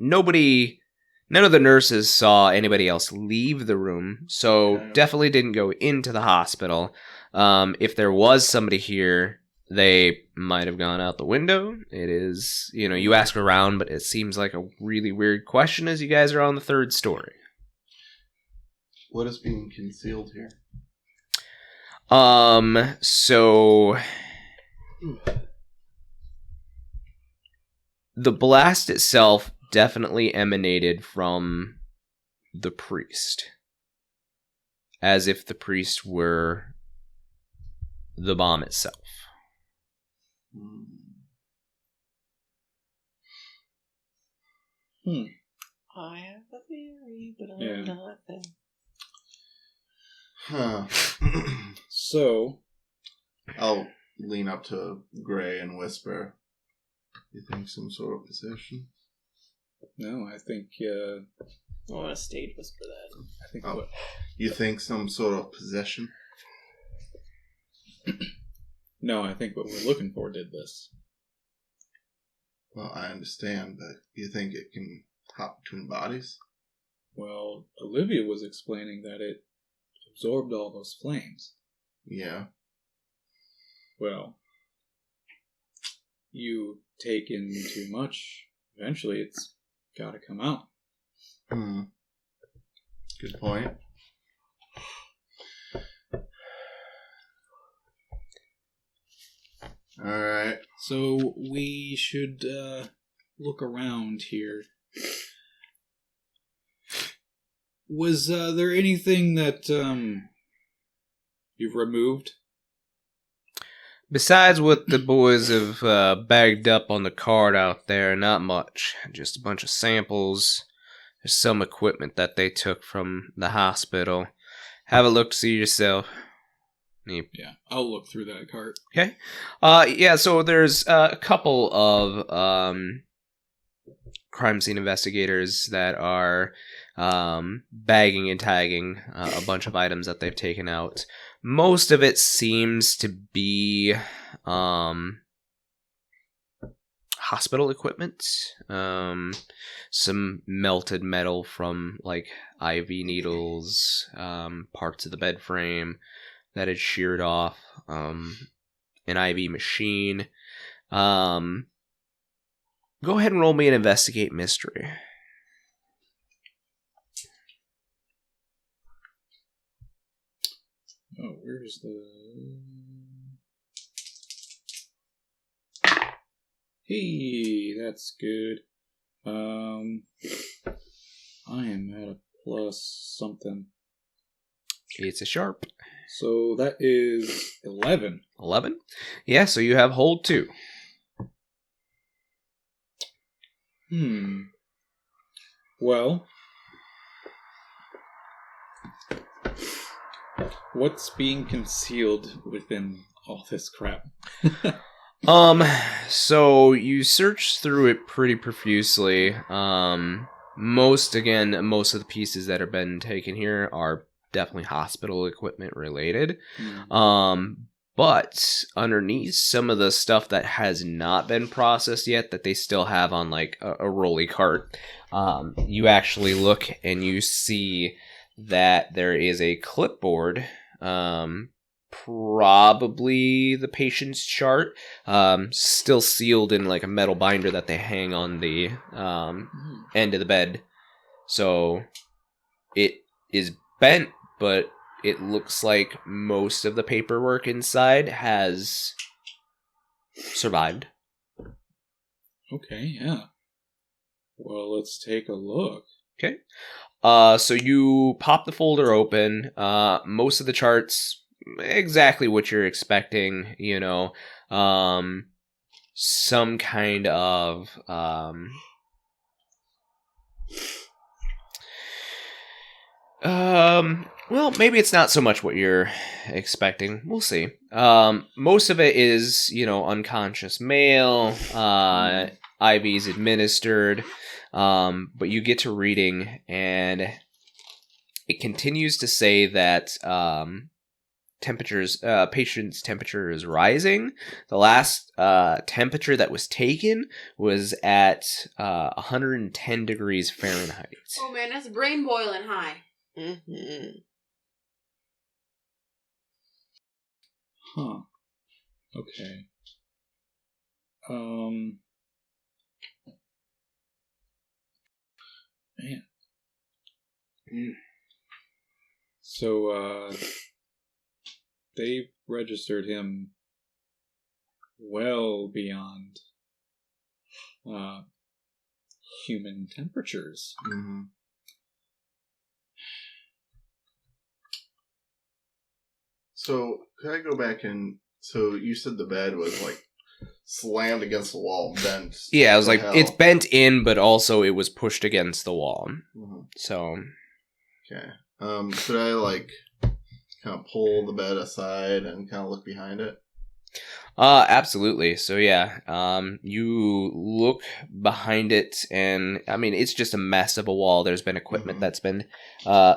of the nurses saw anybody else leave the room, so definitely didn't go into the hospital. If there was somebody here, they might have gone out the window. It is, you ask around, but it seems like a really weird question as you guys are on the third story. What is being concealed here? So the blast itself definitely emanated from the priest. As if the priest were the bomb itself. I have a theory, but I'm not there. Huh. So, I'll lean up to Gray and whisper, you think some sort of possession? no, I think, I want to stage whisper that. I think Oh, you think some sort of possession? No, I think what we're looking for did this. Well, I understand, but you think it can hop between bodies? Well, Olivia was explaining that it absorbed all those flames. Yeah. Well, you take in too much, eventually it's gotta come out. Good point. Alright. So we should look around here. Was there anything that you've removed? Besides what the boys have bagged up on the card out there, not much. Just a bunch of samples. There's some equipment that they took from the hospital. Have a look, see yourself. Yeah, I'll look through that cart. Okay. So there's a couple of crime scene investigators that are bagging and tagging a bunch of items that they've taken out. Most of it seems to be hospital equipment. Some melted metal from like IV needles, parts of the bed frame that had sheared off, an IV machine. Go ahead and roll me an investigate mystery. Oh, where's the... Hey, that's good. I am at a plus something. It's a sharp. So that is 11. 11? Yeah, so you have hold 2. Well, what's being concealed within all this crap? So you search through it pretty profusely. Most of the pieces that have been taken here are definitely hospital equipment related. But underneath some of the stuff that has not been processed yet, that they still have on like a rolly cart, you actually look and you see that there is a clipboard, probably the patient's chart, still sealed in like a metal binder that they hang on the end of the bed. So it is bent, but it looks like most of the paperwork inside has survived. Okay, yeah. Well, let's take a look. Okay. So you pop the folder open. Most of the charts, exactly what you're expecting, some kind of, well, maybe it's not so much what you're expecting. We'll see. Most of it is, unconscious male, IVs administered, but you get to reading, and it continues to say that patient's temperature is rising. The last temperature that was taken was at 110 degrees Fahrenheit. Oh man, that's brain boiling high. Mm-hmm. Huh. Okay. Man. So, they registered him well beyond human temperatures. Mm-hmm. So, could I go back and... So, you said the bed was, like, slammed against the wall, bent. Yeah, I was like, hell. it's bent in, but also it was pushed against the wall. Mm-hmm. So... Okay. Could I, like, kind of pull the bed aside and kind of look behind it? Absolutely. So yeah, you look behind it, and I mean, it's just a mess of a wall. There's been equipment that's been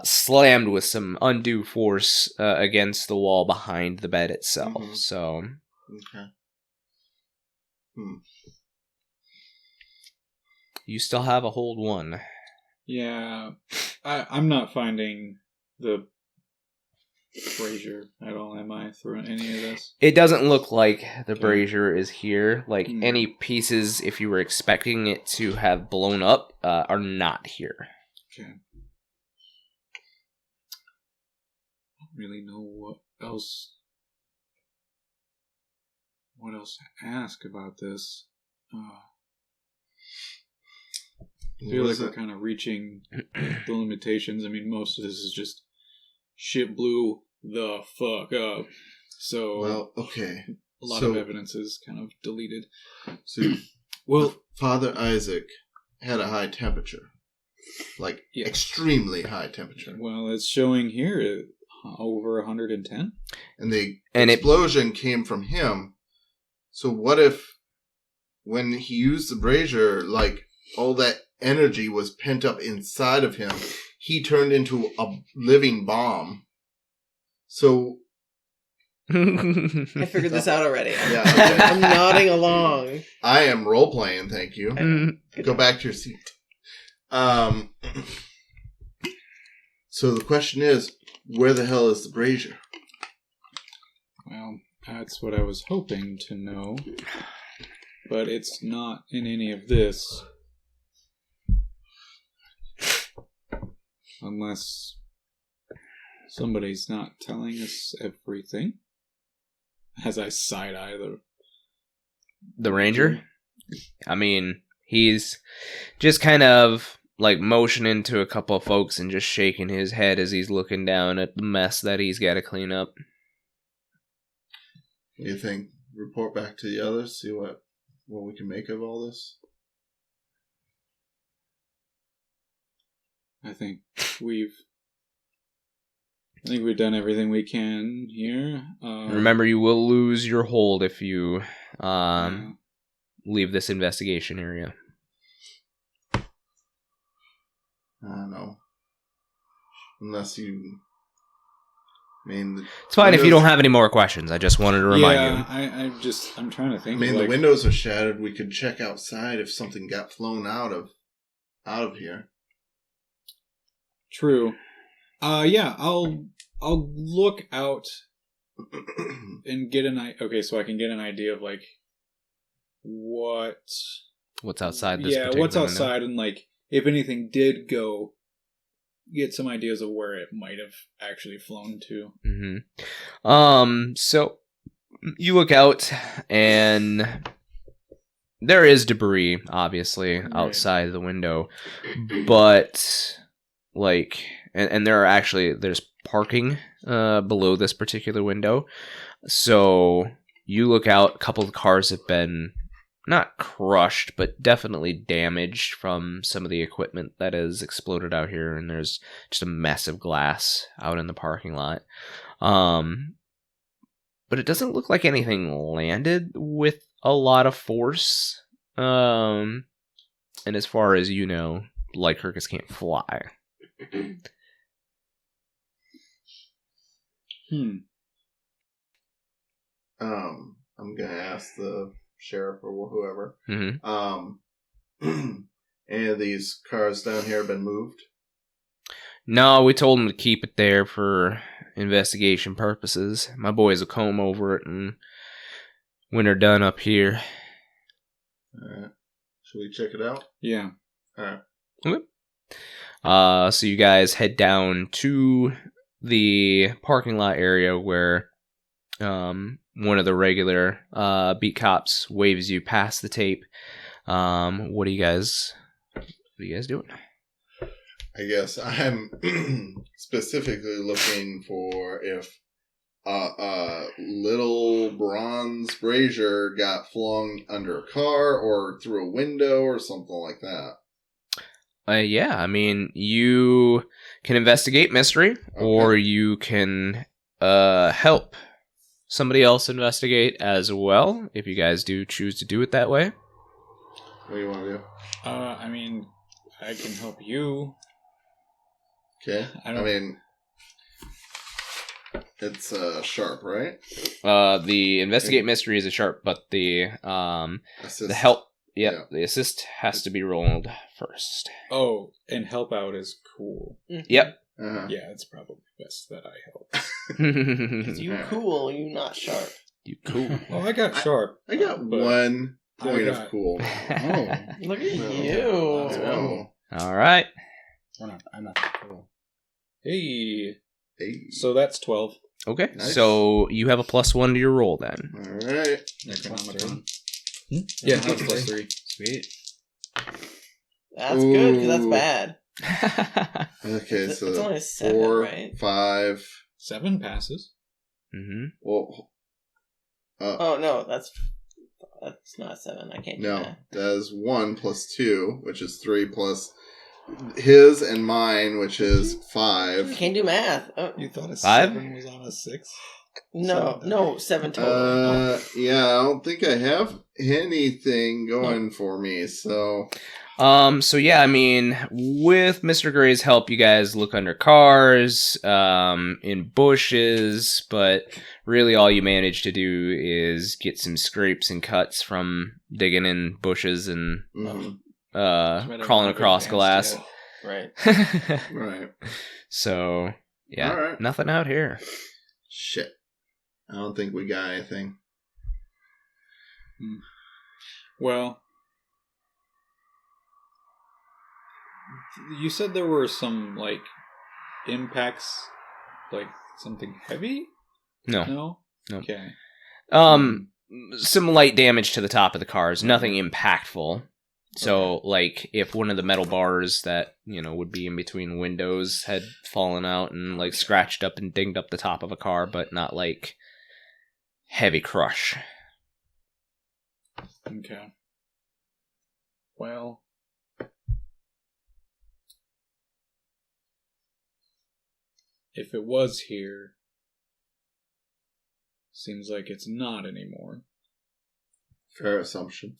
slammed with some undue force against the wall behind the bed itself. Mhm. So Okay. you still have a hold one. Yeah, I'm not finding the brazier at all, am I, through any of this? It doesn't look like the Okay. brazier is here. Like any pieces, if you were expecting it to have blown up, are not here. Okay. I don't really know what else to ask about this. I feel like we're kind of reaching the limitations. I mean, most of this is just shit blew the fuck up. So, Well, okay. a lot of evidence is kind of deleted. So, Well, Father Isaac had a high temperature. Like, Yeah. extremely high temperature. well, it's showing here over 110. And the And explosion came from him. So what if, when he used the brazier, like, all that energy was pent up inside of him, he turned into a living bomb. So... I figured this out already. Yeah, okay. I'm nodding along. I am role-playing, thank you. Go back to your seat. So the question is, where the hell is the brazier? Well, that's what I was hoping to know. But it's not in any of this. Unless somebody's not telling us everything. As I side-eye The ranger? I mean, he's just kind of like motioning to a couple of folks and just shaking his head as he's looking down at the mess that he's got to clean up. You think report back to the others, see what we can make of all this? I think we've done everything we can here. Remember, you will lose your hold if you yeah. leave this investigation area. I don't know. Unless you... I mean... It's fine if you don't have any more questions. I just wanted to remind you. I'm trying to think. I mean, like, the windows are shattered. We could check outside if something got flown out of here. True. Yeah, I'll look out and get okay, so I can get an idea of like What's outside this yeah, particular what's window. outside, and like if anything did go get some ideas of where it might have actually flown to. Mm-hmm. So you look out, and there is debris, obviously, outside the window, but like, and there's parking below this particular window. So you look out, a couple of cars have been not crushed, but definitely damaged from some of the equipment that has exploded out here, and there's just a mess of glass out in the parking lot. But it doesn't look like anything landed with a lot of force. And as far as you know, Lycurgus can't fly. I'm gonna ask the sheriff or whoever. Any of these cars down here have been moved? No, we told him to keep it there for investigation purposes. My boys will comb over it, and when they're done up here. Alright. Should we check it out? Yeah. Alright. Okay. So you guys head down to the parking lot area where one of the regular beat cops waves you past the tape. What are you guys doing? I guess I'm specifically looking for if a little bronze brazier got flung under a car or through a window or something like that. Yeah, I mean, you can investigate mystery, or you can help somebody else investigate as well, if you guys do choose to do it that way. What do you want to do? I mean, I can help you. Okay. I mean, it's sharp, right? The investigate mystery is a sharp, but the help, the assist has to be rolled first. Oh, and help out is cool. Yep. Uh-huh. Yeah, it's probably best that I help. Because you cool, you not sharp. You cool. Oh, I got sharp. I got 1 point of cool. Oh, look at you. Oh. All right. I'm not that cool. Hey. Hey. So that's 12. Okay. Nice. So you have a +1 to your roll then. All right. Necronomicon. Yeah, that's +3. Sweet. That's good, because that's bad. Okay, It's so only 7, 4, right? 5. 7 passes. Mm-hmm. Well, Oh, no, that's not 7. I can't do no, that. that is 1 plus 2, which is 3 plus his and mine, which is 5. Can't do math. Oh, You thought a 5? 7 was on a 6? no, 7 total. Yeah, I don't think I have anything going for me, so... So yeah, I mean, with Mr. Gray's help, you guys look under cars, in bushes, but really all you manage to do is get some scrapes and cuts from digging in bushes and crawling across glass. Right. Right. So yeah, All right. nothing out here. Shit. I don't think we got anything. Well, you said there were some, like, impacts, like, something heavy? No. No? No. Okay. Some light damage to the top of the cars, nothing impactful. So, like, if one of the metal bars that, would be in between windows had fallen out and, like, scratched up and dinged up the top of a car, but not, like, heavy crush. Okay. Well, if it was here, seems like it's not anymore. Fair assumption.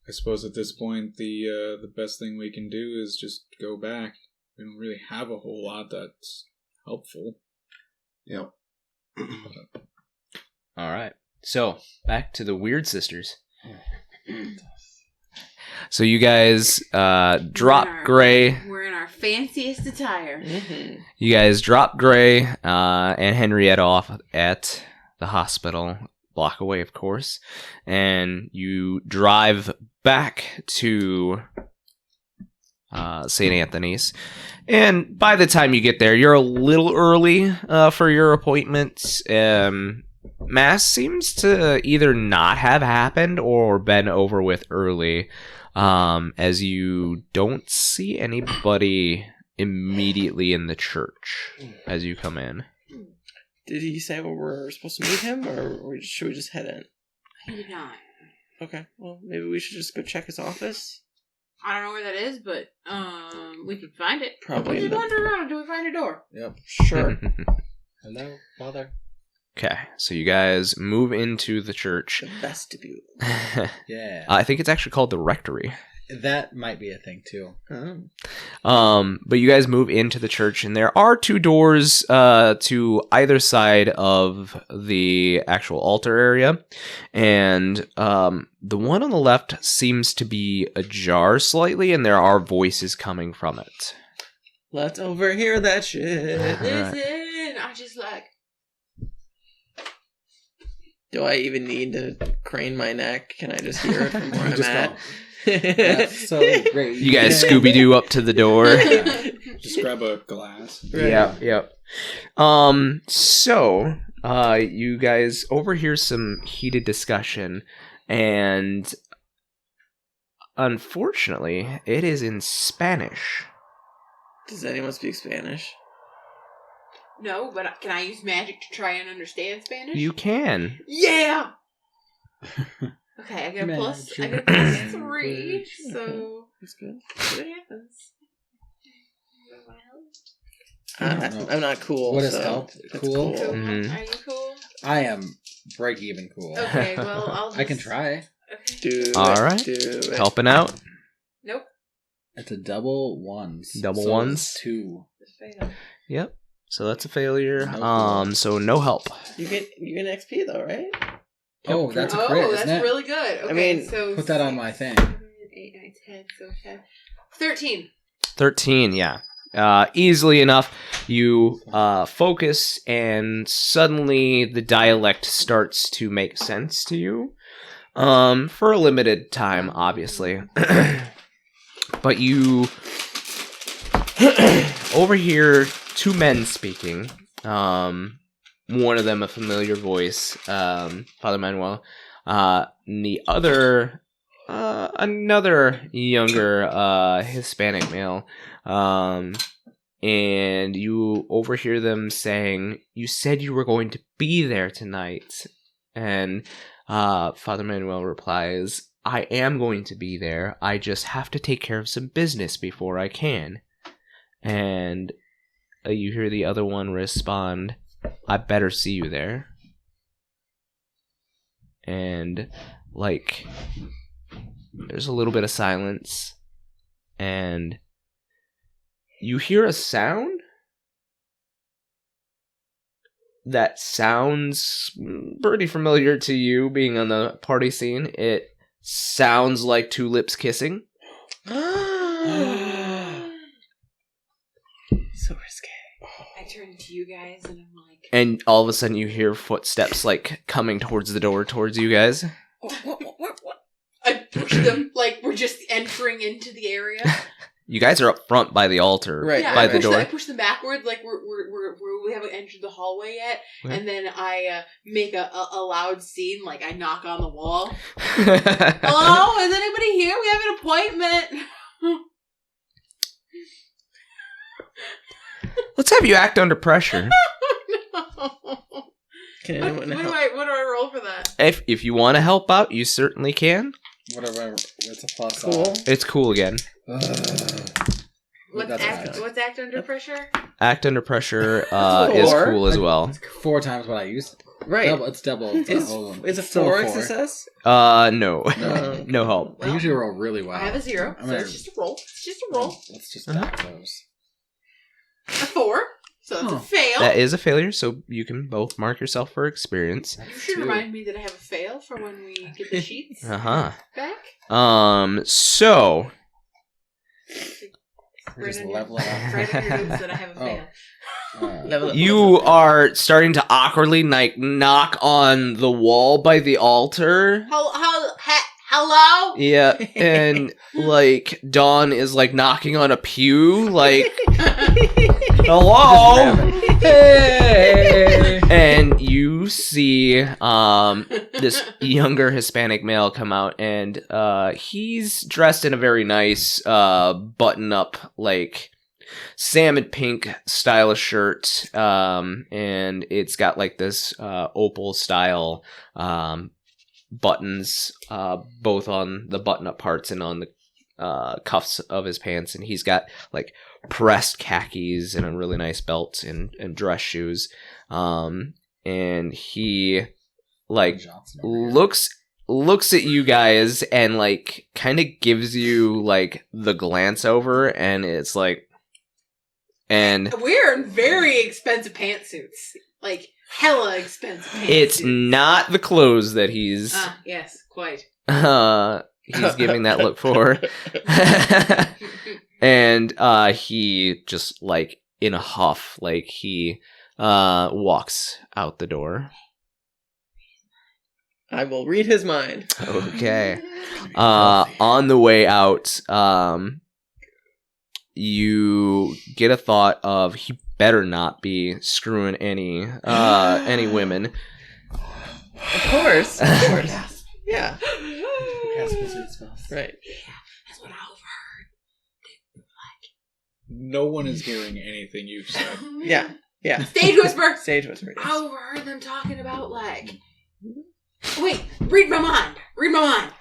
I suppose at this point, the best thing we can do is just go back. We don't really have a whole lot that's helpful. Yep. All right. So, back to the Weird Sisters. So you guys drop Gray. We're in our fanciest attire. Mm-hmm. You guys drop Gray and Henrietta off at the hospital, block away, of course, and you drive back to St. Anthony's. And by the time you get there, you're a little early for your appointment. Mass seems to either not have happened or been over with early, as you don't see anybody immediately in the church as you come in. Did he say where we're supposed to meet him, or should we just head in? He did not. Okay, well, maybe we should just go check his office. I don't know where that is, but we can find it. Probably. We just wander around until we find a door. Yep. Sure. Hello, Father. Okay, so you guys move into the church. The vestibule. Yeah. I think it's actually called the rectory. That might be a thing, too. But you guys move into the church, and there are 2 doors to either side of the actual altar area. And the one on the left seems to be ajar slightly, and there are voices coming from it. Let's overhear that shit. Listen, I just like... Do I even need to crane my neck? Can I just hear it from where I'm Just at? go. That's so great. You guys Scooby-Doo up to the door. Just grab a glass. Right. Yep. So, you guys overhear some heated discussion, and unfortunately, it is in Spanish. Does anyone speak Spanish? No, but can I use magic to try and understand Spanish? You can. Yeah! Okay, I get a plus 3, so... That's good. See what happens. I'm not cool. What does so help? that's Cool? Cool. Mhm. Are you cool? I am break even cool. Okay, well, I'll just... I can try. Okay. Do All it, right. do it. Helping out. Nope. It's a double ones. Double So ones? it's 2. Just fail. Yep. So that's a failure. No. So no help. You get XP though, right? Oh, that's a Oh, crit, that's isn't it? really good. Okay, I mean, so... Put that on my thing. 7, 8, 9, 10, so 10. 13. 13, yeah. Easily enough, you focus, and suddenly the dialect starts to make sense to you. For a limited time, obviously. But you overhear 2 men speaking. One of them a familiar voice, Father Manuel. The other, another younger Hispanic male. And you overhear them saying, "You said you were going to be there tonight." And Father Manuel replies, "I am going to be there. I just have to take care of some business before I can." And you hear the other one respond, "I better see you there." And, like, there's a little bit of silence, and you hear a sound that sounds pretty familiar to you, being on the party scene. It sounds like 2 lips kissing. So risque. I turn to you guys and I'm like... And all of a sudden you hear footsteps, like, coming towards the door towards you guys. What? I push them like we're just entering into the area. You guys are up front by the altar, Right, Yeah, by I the push door. I push them backward like we haven't entered the hallway yet. Okay. And then I make a loud scene, like I knock on the wall. Hello, is anybody here? We have an appointment. Let's have you act under pressure. No. Can What anyone do help? I roll for that? If you want to help out, you certainly can. Whatever. It's a plus. Cool. It's cool again. What's That's act under pressure? Act under pressure is Four. cool as well. 4 times what I used. Right. It's double. It's Is, a whole one. is a Still 4 4. success? No. No. No help. I usually roll really well. I have a 0, I'm so gonna- it's just a roll. It's just a roll. Let's just stack those. A 4, so it's a fail. That is a failure, so you can both mark yourself for experience. You should 2. remind me that I have a fail for when we get the sheets Uh-huh. back. So We're just Write on leveling up. Write on your notes that I have a Oh. fail. Level up. you are starting to awkwardly, like, knock on the wall by the altar. Hello? Yeah, and like Dawn is like knocking on a pew, like hello. Hey! And you see this younger Hispanic male come out, and he's dressed in a very nice button-up, like salmon pink stylish shirt, and it's got like this opal style buttons, both on the button-up parts and on the cuffs of his pants, and he's got like pressed khakis and a really nice belt and dress shoes, and he like looks at you guys and like kind of gives you like the glance over, and it's like, and We're in very expensive pantsuits. Like, hella expensive pantsuits. it's not the clothes that he's Yes, quite. he's giving that look for. And he just like in a huff, like he walks out the door. I will read his mind. Okay. On the way out, you get a thought of he better not be screwing any women. Of course. Of course. Yeah. Right. That's what I overheard. No one is hearing anything you've said. Yeah. Yeah. Stage whisper. Stage whisper. Yes. I overheard them talking about like, wait, read my mind. Read my mind.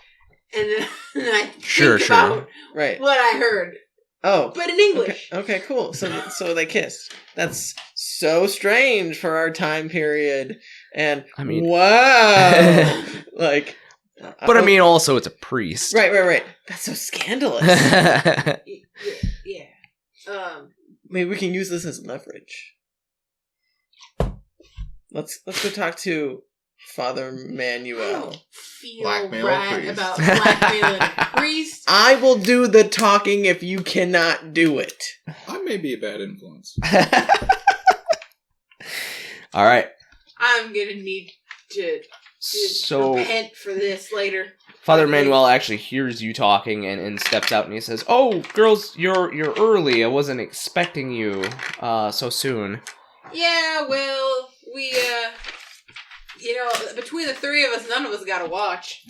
And then I think about Right. what I heard. Oh. But in English. Okay, cool. So they kissed. That's so strange for our time period. And I mean, wow. Like, but I mean, also it's a priest. Right. That's so scandalous. Yeah. Maybe we can use this as leverage. Let's go talk to Father I Manuel. don't feel Blackmail right priest. about blackmailing a priest. I will do the talking if you cannot do it. I may be a bad influence. All right. I'm gonna need to So repent for this later. Father Manuel actually hears you talking and steps out and he says, "Oh, girls, you're early. I wasn't expecting you so soon." Yeah, well, we between the three of us, none of us got a watch.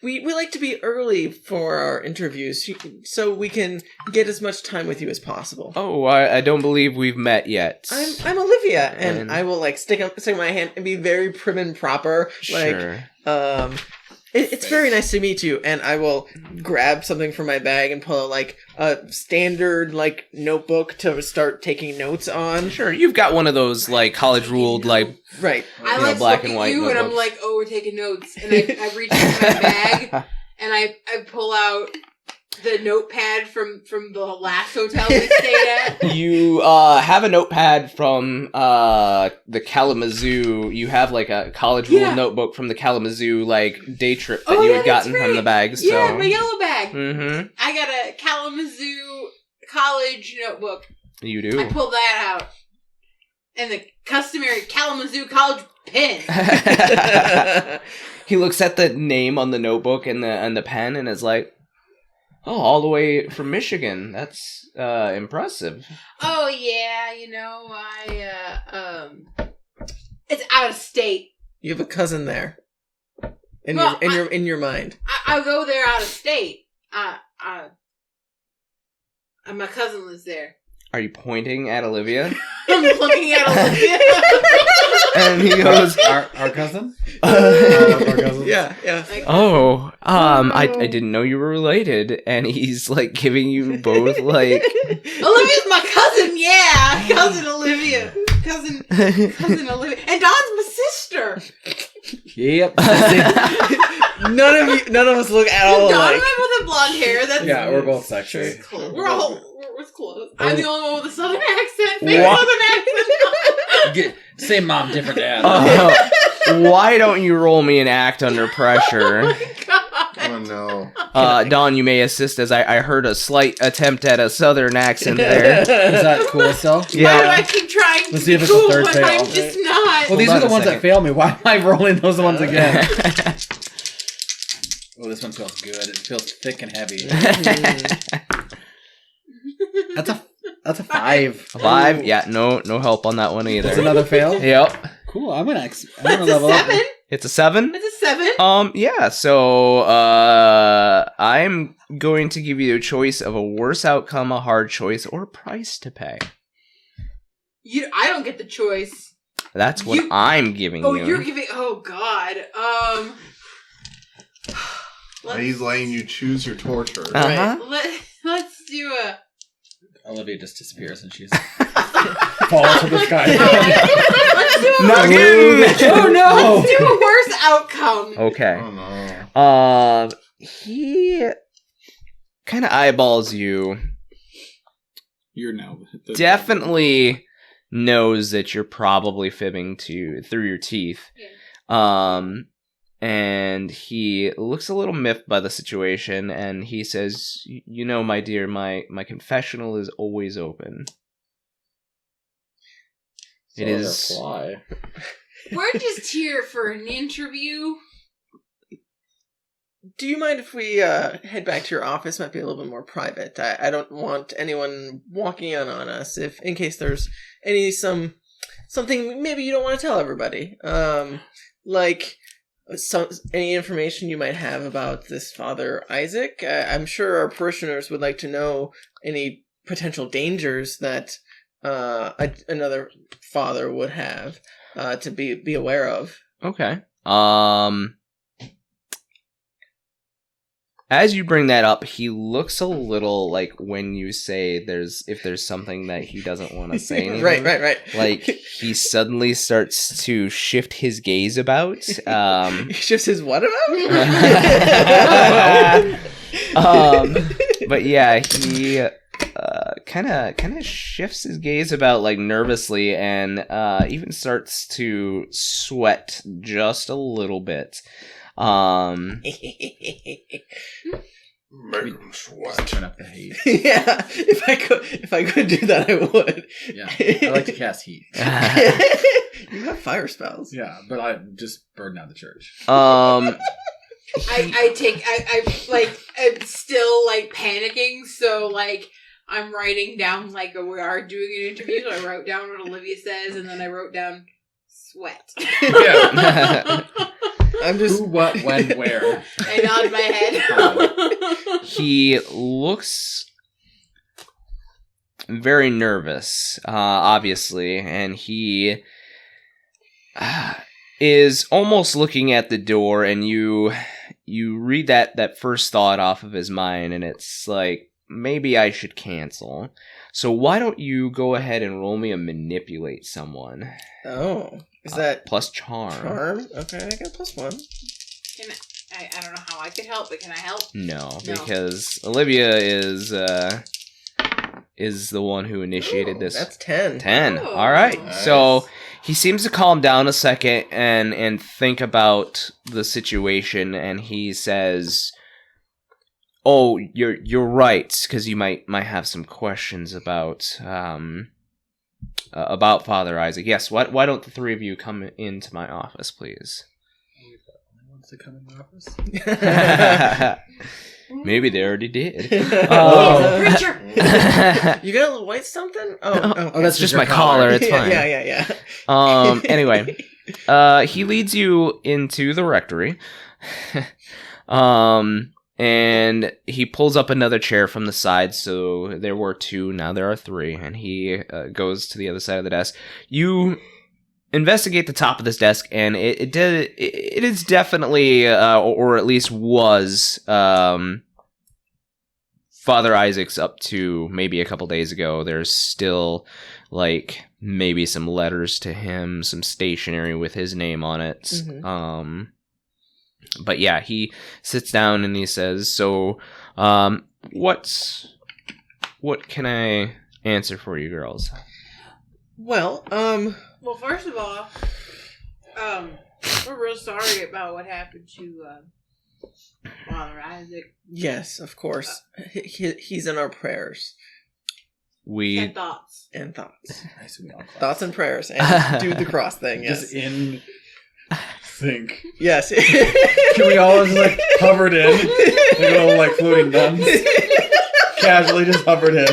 we like to be early for our interviews so we can get as much time with you as possible. Oh, I don't believe we've met yet. I'm Olivia, and And- I will like stick my hand and be very prim and proper. Sure. Like, it's very nice to meet you, and I will grab something from my bag and pull out like a standard like notebook to start taking notes on. Sure, you've got one of those like college ruled like Right. I You know, like black look and at white you, and I'm notebooks. like, "Oh, we're taking notes." And I reach into my bag and I pull out the notepad from the last hotel we stayed at. You have a notepad from the Kalamazoo. You have like a college ruled notebook from the Kalamazoo like day trip that you had gotten from the bag. So. Yeah, my yellow bag. Mm-hmm. I got a Kalamazoo college notebook. You I do. pulled that out. And the customary Kalamazoo college pen. He looks at the name on the notebook and the pen and is like, "Oh, all the way from Michigan. That's impressive." Oh yeah, it's out of state. You have a cousin there. In Well, your mind. I'll go there out of state. My cousin lives there. Are you pointing at Olivia? I'm looking at Olivia. And he goes, Our cousin? Our cousin? Yeah. Like, "Oh, I didn't know you were related." And he's like giving you both like Olivia's my cousin, yeah. Cousin Olivia. Cousin Olivia. And Dawn's my sister. Yep. None of us look at all Dawn alike. and I both have blonde hair. That's Yeah, we're both sexy. close. We're close. I'm the only one with a southern accent. Big What? southern accent. Same mom, different dad. why don't you roll me an act under pressure? Oh no. Dawn, you may assist as I heard a slight attempt at a southern accent there. Is that cool still? Why do I Yeah. keep trying to Let's see if be it's a cool third when fail. I'm just not? Well, these Hold are on the a ones that second. fail me. Why am I rolling those ones again? Oh, this one feels good. It feels thick and heavy. That's a 5. 5? Yeah, no help on that one either. That's another fail? Yep. Cool, I'm gonna That's level a up. 7. It's a 7? It's a 7. Yeah, so I'm going to give you a choice of a worse outcome, a hard choice, or a price to pay. I don't get the choice. That's what I'm giving Oh, you. you're giving. Oh God. He's letting you choose your torture. Uh-huh. Let's do a. Olivia just disappears and she's falls to the sky. Let's do a. Nugget! Oh no! Let's do a worse outcome. Okay. Oh no. He kind of eyeballs you. You're now Definitely knows that you're probably fibbing through your teeth. Yeah. And he looks a little miffed by the situation, and he says, "You know, my dear, my confessional is always open. It is." Fly. We're just here for an interview. Do you mind if we head back to your office? Might be a little bit more private. I don't want anyone walking in on us. In case there's something maybe you don't want to tell everybody. Like any information you might have about this Father Isaac. I'm sure our parishioners would like to know any potential dangers that another father would have to be aware of. Okay. As you bring that up, he looks a little like when you say if there's something that he doesn't want to say. Anything, Right. Like he suddenly starts to shift his gaze about. He shifts his what But yeah, he kind of shifts his gaze about like nervously, and even starts to sweat just a little bit. Make him sweat. Turn up the heat. Yeah, if I could do that, I would. Yeah, I like to cast heat. You have fire spells. Yeah, but I just burn down the church. I'm still like panicking, so like I'm writing down like we are doing an interview, so I wrote down what Olivia says, and then I wrote down sweat. Yeah. I'm just Who, what, when, where. I nod my head. He looks very nervous, obviously, and he is almost looking at the door, and you read that first thought off of his mind, and it's like, maybe I should cancel. So why don't you go ahead and roll me a manipulate someone? Oh, is that plus charm? charm? Okay, I got +1. I don't know how I could help, but can I help? No, because Olivia is the one who initiated this. That's 10. 10. Oh, All right. nice. So he seems to calm down a second and think about the situation, and he says, "Oh, you're right, because you might have some questions about Father Isaac. Yes. Why don't the three of you come into my office, please?" Wants to come in the office? Maybe they already did. Preacher! You got a little white something? Oh, That's just your my collar. It's yeah, fine. Yeah. Anyway, he leads you into the rectory. And he pulls up another chair from the side, so there were 2, now there are 3, and he goes to the other side of the desk. You investigate the top of this desk, and it is definitely, or at least was, Father Isaac's up to maybe a couple days ago. There's still, like, maybe some letters to him, some stationery with his name on it. Mhm. But yeah, he sits down and he says, "So, what can I answer for you girls?" Well, Well, first of all, we're real sorry about what happened to Father Isaac. yes, of course. He's in our prayers And thoughts. and thoughts. I assume we all clap. Thoughts and prayers. And do the cross thing, yes. Just in sink. Yes. Can we all just like hovered in? Like little like floating nuns. Casually just hovered in.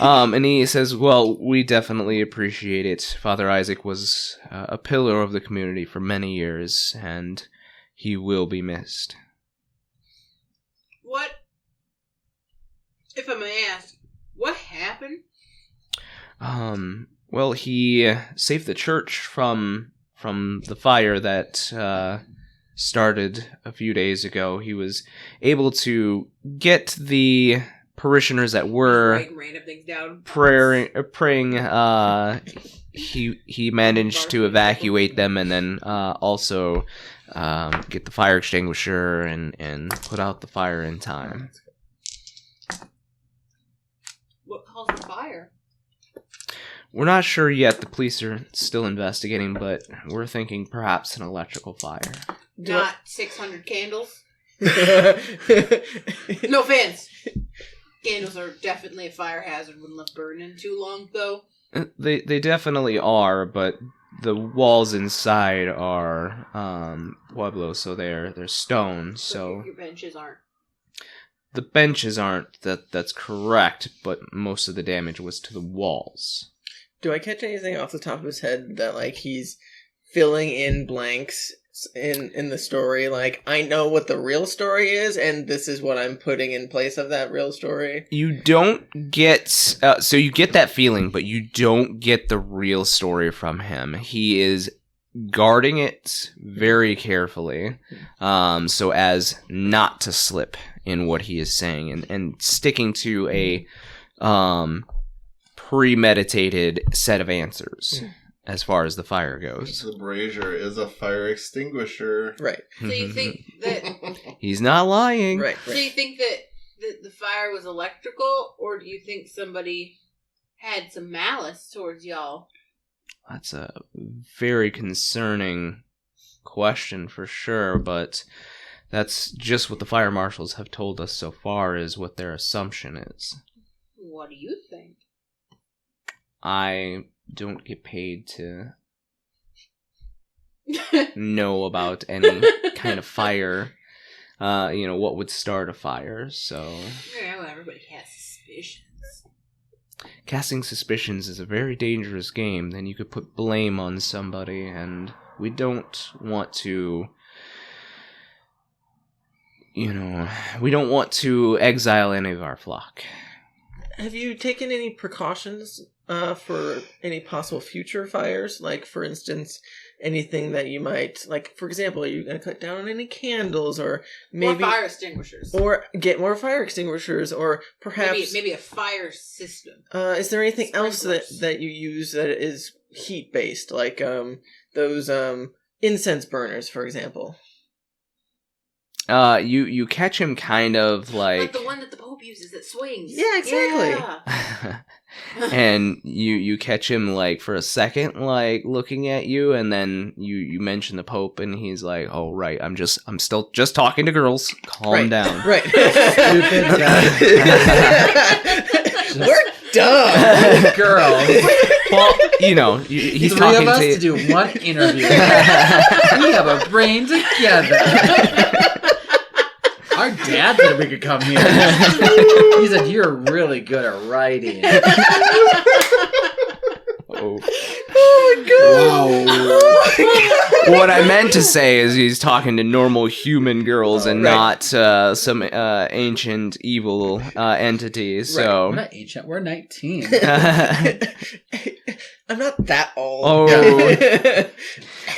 And he says, well, we definitely appreciate it. Father Isaac was a pillar of the community for many years, and he will be missed. What, if I may ask, what happened? Well, he saved the church from the fire that started a few days ago. He was able to get the parishioners that were Writing random things down. praying. He managed to evacuate them, and then also get the fire extinguisher and put out the fire in time. What caused the fire? We're not sure yet. The police are still investigating, but we're thinking perhaps an electrical fire. Not 600 candles. No offense. Candles are definitely a fire hazard when left burning too long, though. They definitely are, but the walls inside are Pueblo, so they're stone. So your benches aren't. The benches aren't. That's correct, but most of the damage was to the walls. Do I catch anything off the top of his head that like he's filling in blanks in the story? Like, I know what the real story is, and this is what I'm putting in place of that real story. You don't get so you get that feeling, but you don't get the real story from him. He is guarding it very carefully, so as not to slip in what he is saying, and sticking to a premeditated set of answers as far as the fire goes. The brazier is a fire extinguisher. Right. So you think that... He's not lying. Right. So you think that the fire was electrical, or do you think somebody had some malice towards y'all? That's a very concerning question for sure, but that's just what the fire marshals have told us so far is what their assumption is. What do you think? I don't get paid to know about any kind of fire, what would start a fire, so... Yeah, well, everybody has suspicions. Casting suspicions is a very dangerous game. Then you could put blame on somebody, and we don't want to... we don't want to exile any of our flock. Have you taken any precautions for any possible future fires? Like, for instance, anything that you might, like, for example, are you going to cut down on any candles, or maybe... More fire extinguishers. Or get more fire extinguishers, or perhaps... Maybe a fire system. Is there anything else Sprinklers. that you use that is heat-based? Like, those incense burners, for example. You catch him kind of Like the one that the Pope uses that swings. Yeah, exactly. Yeah. and you catch him like for a second like looking at you, and then you mention the Pope, and he's like, oh right, I'm still just talking to girls, calm down. Right. Stupid guy. We're dumb. Girl. Well, he's Three talking of us to to do one interview. We have a brain together. Our dad said we could come here. He said, you're really good at writing. Oh. Oh my god! Wow. What I meant to say is he's talking to normal human girls and not some ancient evil entities. Right. So We're not ancient. We're 19. I'm not that old.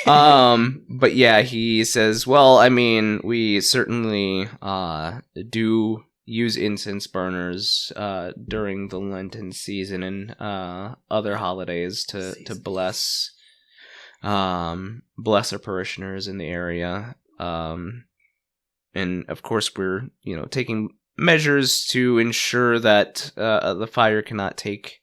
Oh. But yeah, he says, well, I mean, we certainly do use incense burners during the Lenten season and other holidays to bless our parishioners in the area. And of course we're, taking measures to ensure that the fire cannot take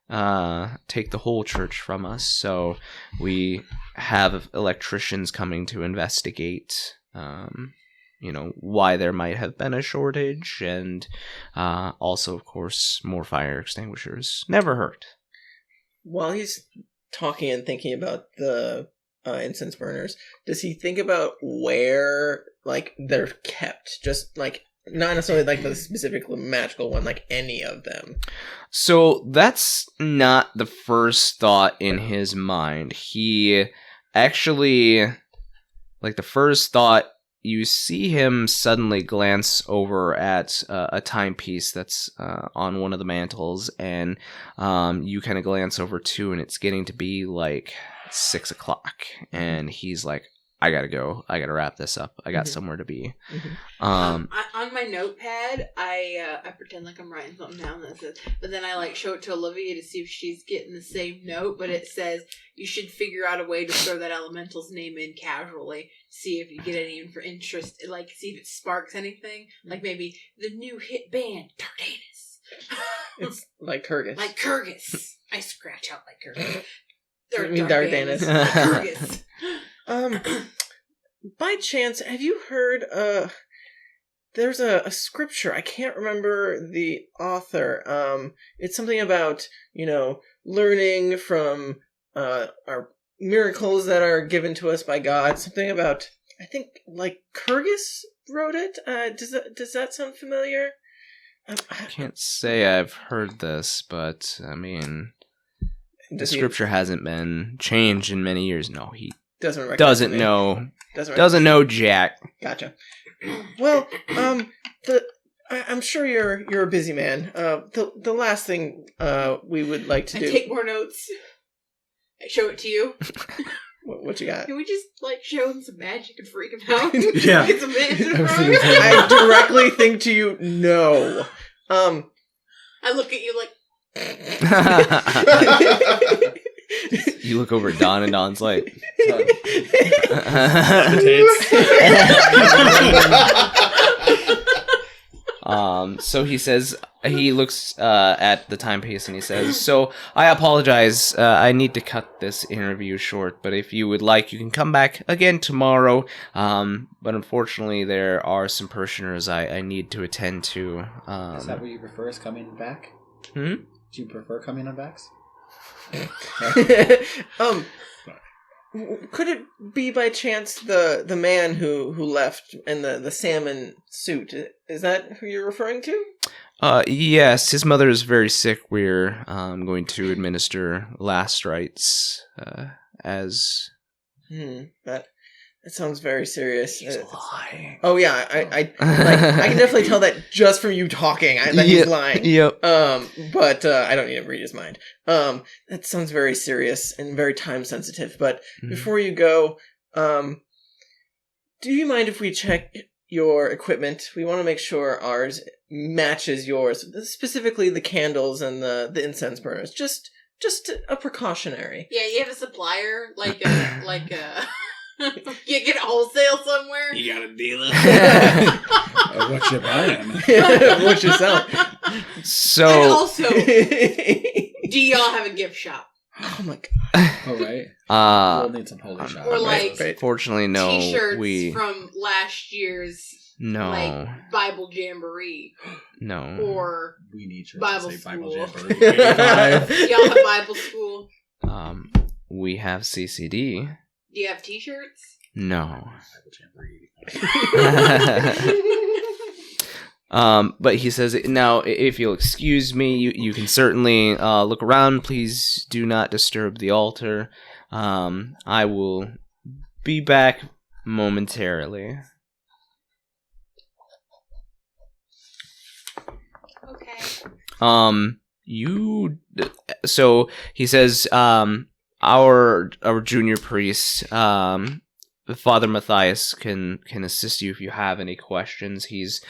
the whole church from us. So we have electricians coming to investigate, why there might have been a shortage, and also, of course, more fire extinguishers. Never hurt. While he's talking and thinking about the incense burners, does he think about where, like, they're kept? Just, like, not necessarily, like, the specific magical one, like, any of them. So that's not the first thought in his mind. He actually, like, the first thought, you see him suddenly glance over at a timepiece that's on one of the mantles, and you kind of glance over too, and it's getting to be like 6 o'clock, and he's like, I gotta go. I gotta wrap this up. I got somewhere to be. On my notepad, I pretend like I'm writing something down that says, but then I like show it to Olivia to see if she's getting the same note. But it says you should figure out a way to throw that elemental's name in casually. See if you get any interest. Like see if it sparks anything. Like maybe the new hit band Dardanus. It's like Kyrgyz. Like Kyrgyz. I scratch out like Kyrgyz. Or You mean Dardanus. Kyrgyz. By chance, have you heard, there's a scripture, I can't remember the author, it's something about, learning from, our miracles that are given to us by God, something about, I think, like, Kyrgyz wrote it? Does that sound familiar? I can't say I've heard this, but, I mean, the scripture hasn't been changed in many years. No, he doesn't know jack. Gotcha. Well, I'm sure you're a busy man. The last thing we would like to do. I take more notes. I show it to you. What you got? Can we just show him some magic and freak him out? Yeah. Get some magic. I directly think to you, no. I look at you like. You look over at Don, and Don's like, so he says, he looks at the timepiece and he says, so I apologize, I need to cut this interview short, but if you would like, you can come back again tomorrow, but unfortunately there are some parishioners I need to attend to. Is that what you prefer, is coming back? Hmm? Do you prefer coming on backs? Could it be by chance the man who left in the salmon suit? Is that who you're referring to? Yes, his mother is very sick. We're going to administer last rites as. That sounds very serious. He's lying. Oh yeah, I can definitely tell that just from you talking that he's lying. Yep. But I don't need to read his mind. That sounds very serious and very time sensitive. But before you go, do you mind if we check your equipment? We want to make sure ours matches yours, specifically the candles and the incense burners. Just a precautionary. Yeah, you have a supplier like a. You get wholesale somewhere? You got a dealer? What you buying? What you selling? So. And also, do y'all have a gift shop? Oh my god. Oh, right. We'll need some holy shop. Or like, fortunately, no. T-shirts from last year's Bible Jamboree. No. Or we need shirts Bible that say school. Bible Jamboree. Y'all have Bible school? We have CCD. Do you have T-shirts? No. Bible Jamboree. But he says, now, if you'll excuse me, you can certainly look around. Please do not disturb the altar. I will be back momentarily. Okay. So he says, our junior priest, Father Matthias, can assist you if you have any questions. He's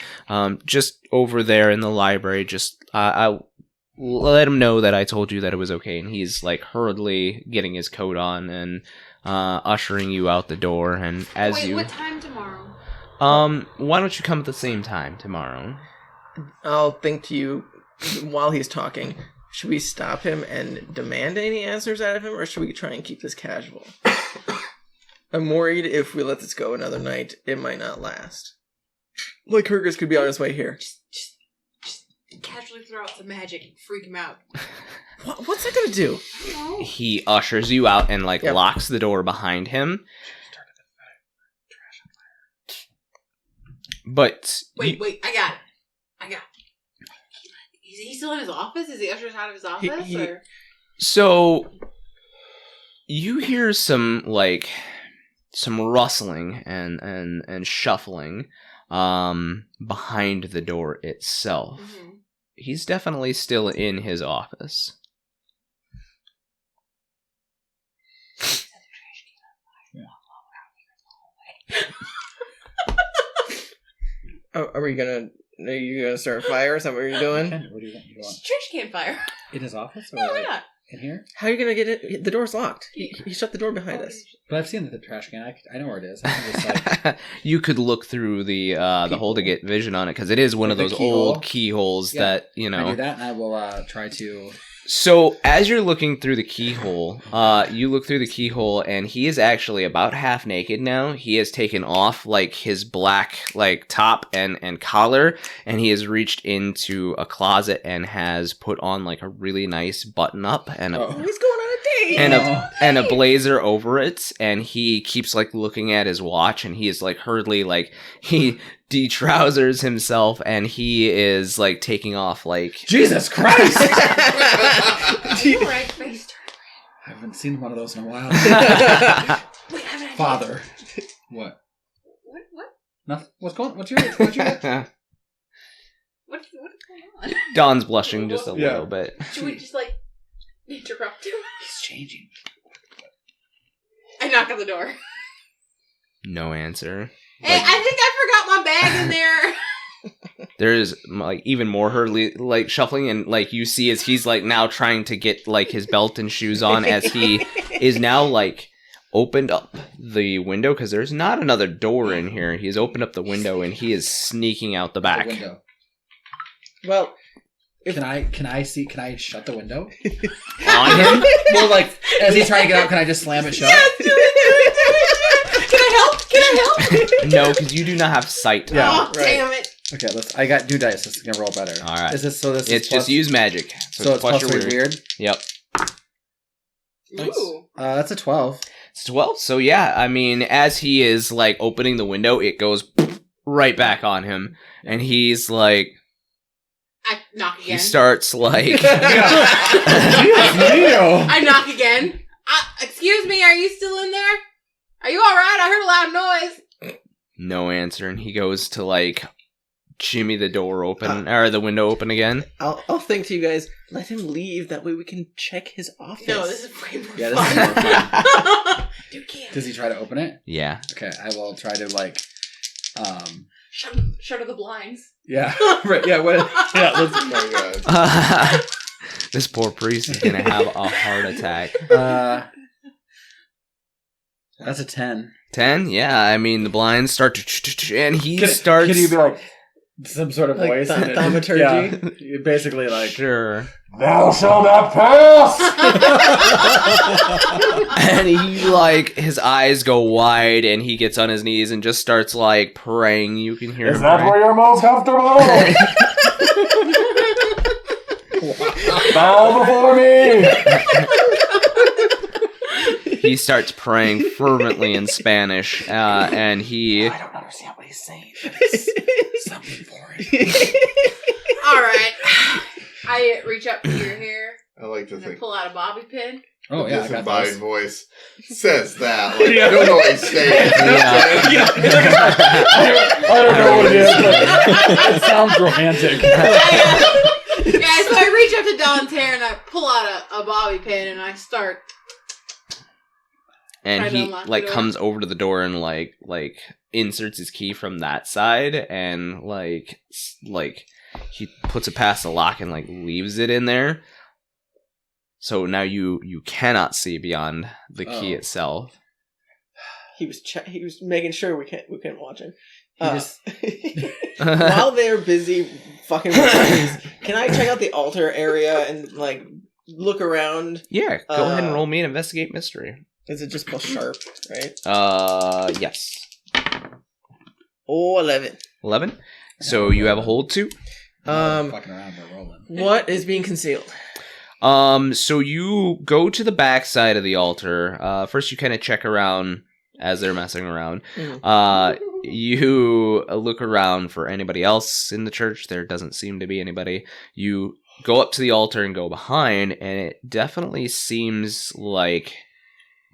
just over there in the library. Just I let him know that I told you that it was okay, and he's like hurriedly getting his coat on and ushering you out the door. And what time tomorrow? Why don't you come at the same time tomorrow? I'll think to you while he's talking. Should we stop him and demand any answers out of him, or should we try and keep this casual? I'm worried if we let this go another night, it might not last. Like Kyrgyz could be on his way here. casually throw out some magic and freak him out. What's that gonna do? I don't know. He ushers you out and Yep. locks the door behind him. But Wait, I got it. Is he still in his office? Is he ushered out of his office? Or? So you hear some rustling and shuffling behind the door itself. Mm-hmm. He's definitely still in his office. Oh, are you gonna start a fire? Is that what you're doing? What do you want? Trash can fire. In his office? Or Yeah, why not? in here? How are you gonna get it? The door's locked. He shut the door behind us. But I've seen the trash can. I know where it is. I can just like... You could look through the hole to get vision on it, because it is one of The those keyhole? old keyholes that, you I know. do that, and I will try to... So as you're looking through the keyhole, you look through the keyhole, and he is actually about half naked now. He has taken off his black top and collar, and he has reached into a closet and has put on a really nice button up and a Oh, he's going on a date. and a blazer over it, and he keeps looking at his watch, and he is hurriedly he de-trousers himself, and he is taking off Jesus Christ! Right face. I haven't seen one of those in a while. Wait, I have an idea. Father. What? What? Nothing. What's your What's going on? Dawn's blushing just a Yeah. little bit. Should we just interrupt him? He's changing. I knock on the door. No answer. Hey, I think I forgot my bag in there. There's even more hurriedly shuffling, and you see as he's now trying to get his belt and shoes on, as he is now opened up the window, because there's not another door in here. He's opened up the window and he is sneaking out the back. The window. Well, Can I shut the window? On him? Well, as he's trying to get out, can I just slam it shut? Yes, do it. Can I help? No, because you do not have sight. Yeah. Oh, right. damn it. Okay, I got new dice. This is gonna roll better. All right. This It's is just use magic. So it's plus your 3 weird. Yep. Nice. Ooh. That's a 12. It's 12. So yeah, I mean, as he is opening the window, it goes right back on him, and he's I knock again. he starts I knock again. Excuse me, are you still in there? Are you alright? I heard a loud noise. no answer, and he goes to shimmy the door open or the window open again. I'll think to you guys. Let him leave. That way we can check his office. No, this is way more Yeah, this fun. is more fun. Dude, can't. Does he try to open it? Yeah. Okay, I will try to Shutter the blinds. yeah. Right, yeah, what yeah, let's Oh my god. This poor priest is gonna have a heart attack. that's a 10. 10? Yeah, I mean the blinds start to and he Can starts you be some sort of Like voice? thaumaturgy? Yeah, you basically sure. Thou shalt not pass! And he his eyes go wide and he gets on his knees and just starts praying. You can hear him pray. you're most comfortable? Bow before me! He starts praying fervently in Spanish, and he I don't understand what he's saying. Something for it. Alright. I reach up to your hair I like to and I think pull out a bobby pin. Oh, yeah, I got disembodied those. voice says that. I don't know what he's saying. I don't know what it is, but it sounds romantic. Yeah, so I reach up to Don's hair and I pull out a bobby pin and I start. and Try to he unlock the door. comes over to the door and inserts his key from that side and he puts it past the lock and leaves it in there. So now you cannot see beyond the key itself. He was making sure we can't watch him. just- While they're busy fucking with things, can I check out the altar area and look around? Yeah, go ahead and roll me an investigate mystery. Is it just plus sharp, right? Yes. Oh, 11. 11. So you have a hold 2. Fucking around, we're rolling. What is being concealed? So you go to the back side of the altar. First, you kind of check around as they're messing around. You look around for anybody else in the church. There doesn't seem to be anybody. You go up to the altar and go behind, and it definitely seems like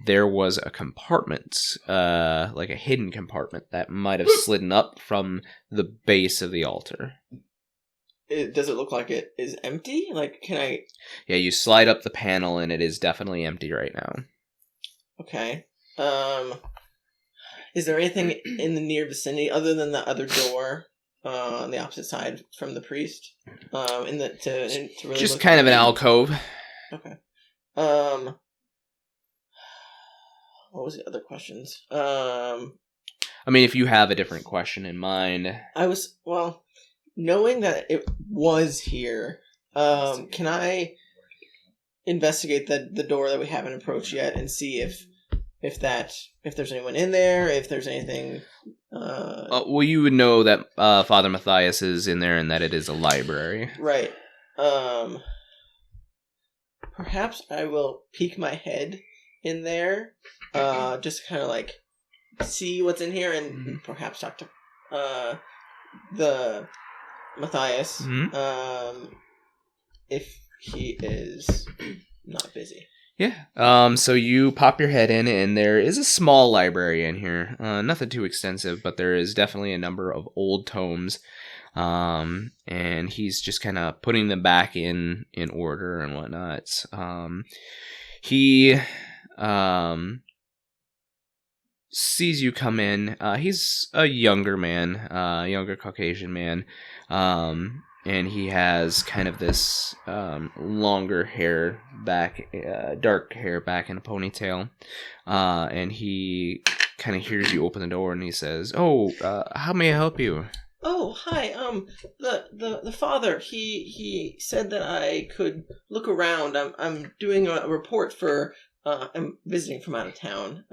there was a compartment, like a hidden compartment that might have slidden up from the base of the altar. Does it look like it is empty? Like, can I... Yeah, you slide up the panel, and it is definitely empty right now. Okay. Is there anything in the near vicinity other than the other door on the opposite side from the priest? To really Just kind of an alcove. Okay. What was the other questions? I mean, if you have a different question in mind. Knowing that it was here, can I investigate the door that we haven't approached yet and see if there's anyone in there, if there's anything... Well, you would know that Father Matthias is in there and that it is a library. Right. Perhaps I will peek my head in there, just kind of like see what's in here and perhaps talk to the Matthias, if he is not busy. Yeah. So you pop your head in, and there is a small library in here. Nothing too extensive, but there is definitely a number of old tomes. And he's just kind of putting them back in order and whatnot. He sees you come in. He's a younger man, younger Caucasian man. And he has kind of this longer hair back, dark hair back in a ponytail. And he kind of hears you open the door, and he says, "Oh, how may I help you?" Oh, hi. The father, he said that I could look around. I'm doing a report for. I'm visiting from out of town.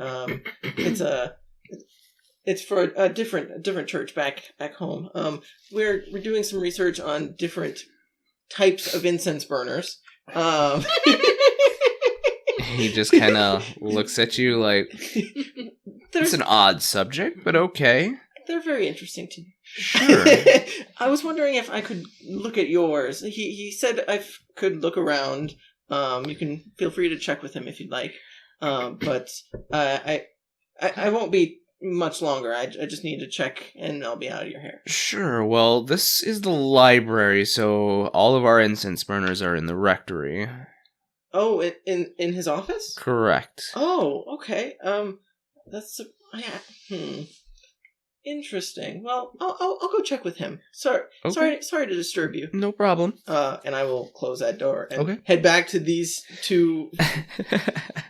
It's for a different church back home. We're doing some research on different types of incense burners. He just kind of looks at you like, it's an odd subject, but okay. They're very interesting to me. Sure. I was wondering if I could look at yours. He said I could look around. You can feel free to check with him if you'd like. But I won't be much longer. I just need to check, and I'll be out of your hair. Sure. Well, this is the library, so all of our incense burners are in the rectory. Oh, in his office? Correct. Oh, okay. That's interesting. Well, I'll go check with him. Sorry to disturb you. No problem. And I will close that door and Okay. head back to these two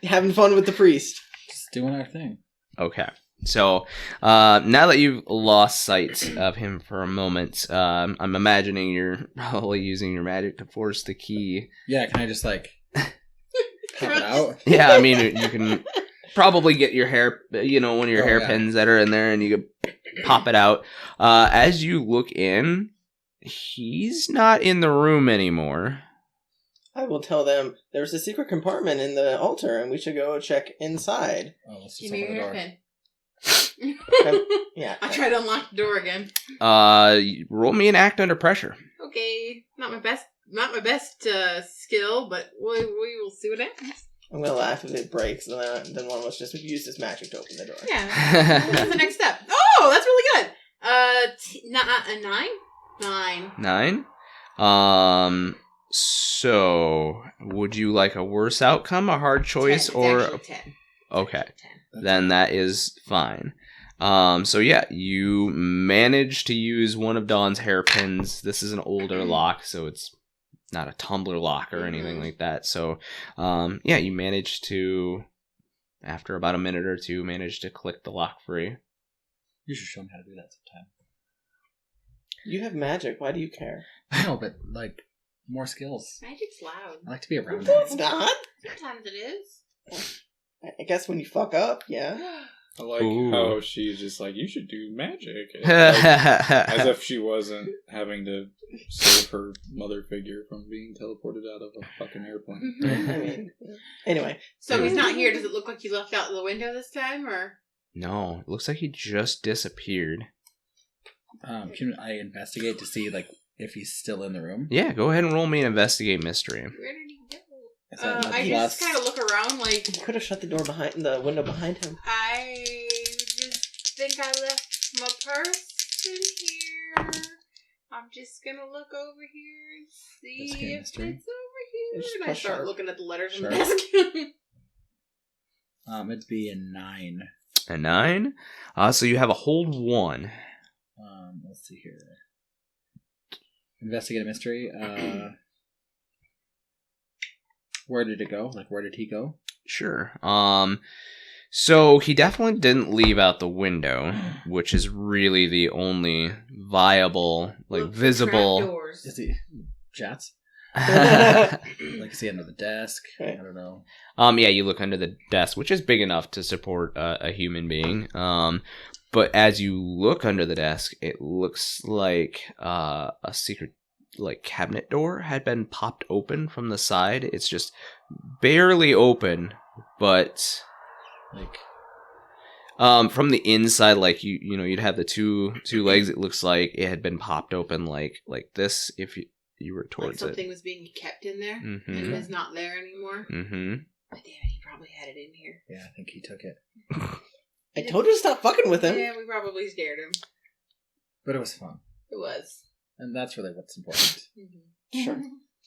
having fun with the priest. Just doing our thing. Okay. So, now that you've lost sight of him for a moment, I'm imagining you're probably using your magic to force the key. Yeah, can I just like pop it out? Yeah, I mean, you can probably get your hair, one of your hairpins that are in there, and you can pop it out. As you look in, he's not in the room anymore. I will tell them there's a secret compartment in the altar, and we should go check inside. Oh, let's just Give me open your the door. hairpin. Yeah. I try to unlock the door again. Roll me an act under pressure. Okay, not my best skill, but we will see what happens. I'm gonna laugh if it breaks, and then one of us just use this magic to open the door. Yeah, that's the next step. Oh, that's really good. A 9. 9. So would you like a worse outcome, a hard choice, 10. or It's actually 10. Okay, then that is fine. So yeah, you manage to use one of Dawn's hairpins. This is an older lock, so it's not a tumbler lock or anything like that. So, yeah, you manage to, after about a minute or two, manage to click the lock free. You should show me how to do that sometime. You have magic. Why do you care? No, but like more skills. Magic's loud. I like to be around. It's not. Sometimes it is. I guess when you fuck up, yeah. I like Ooh. how she's just like, you should do magic. As if she wasn't having to save her mother figure from being teleported out of a fucking airplane. I mean, anyway. So he's not here. Does it look like he left out the window this time, or? No, it looks like he just disappeared. Can I investigate to see like if he's still in the room? Yeah, go ahead and roll me an investigate mystery. Where did he go? Is that I just kind of look around like... You could have shut the window behind him. I just think I left my purse in here. I'm just gonna look over here and see Investigate if mystery. it's over here. Just And I press start sharp. looking at the letters on the Sharp. desk. It'd be a 9. A 9. So you have a hold 1. Let's see here. Investigate a mystery. Where did it go? Like, where did he go? Sure. So he definitely didn't leave out the window, which is really the only viable, like, Look for visible. trapdoors. Is he Jats? Like, is he under the desk? I don't know. Yeah, you look under the desk, which is big enough to support a human being. But as you look under the desk, it looks like a secret, like, cabinet door had been popped open from the side. It's just barely open, but Like, from the inside, like you know, you'd have the two legs. It looks like it had been popped open, like this. If you were Like towards something was being kept in there and Mm-hmm. is not there anymore. Mm-hmm. But damn it, he probably had it in here. yeah, I think he took it. I told you to stop fucking with him. Yeah, we probably scared him. But it was fun. It was. And that's really what's important. Mm-hmm. Sure.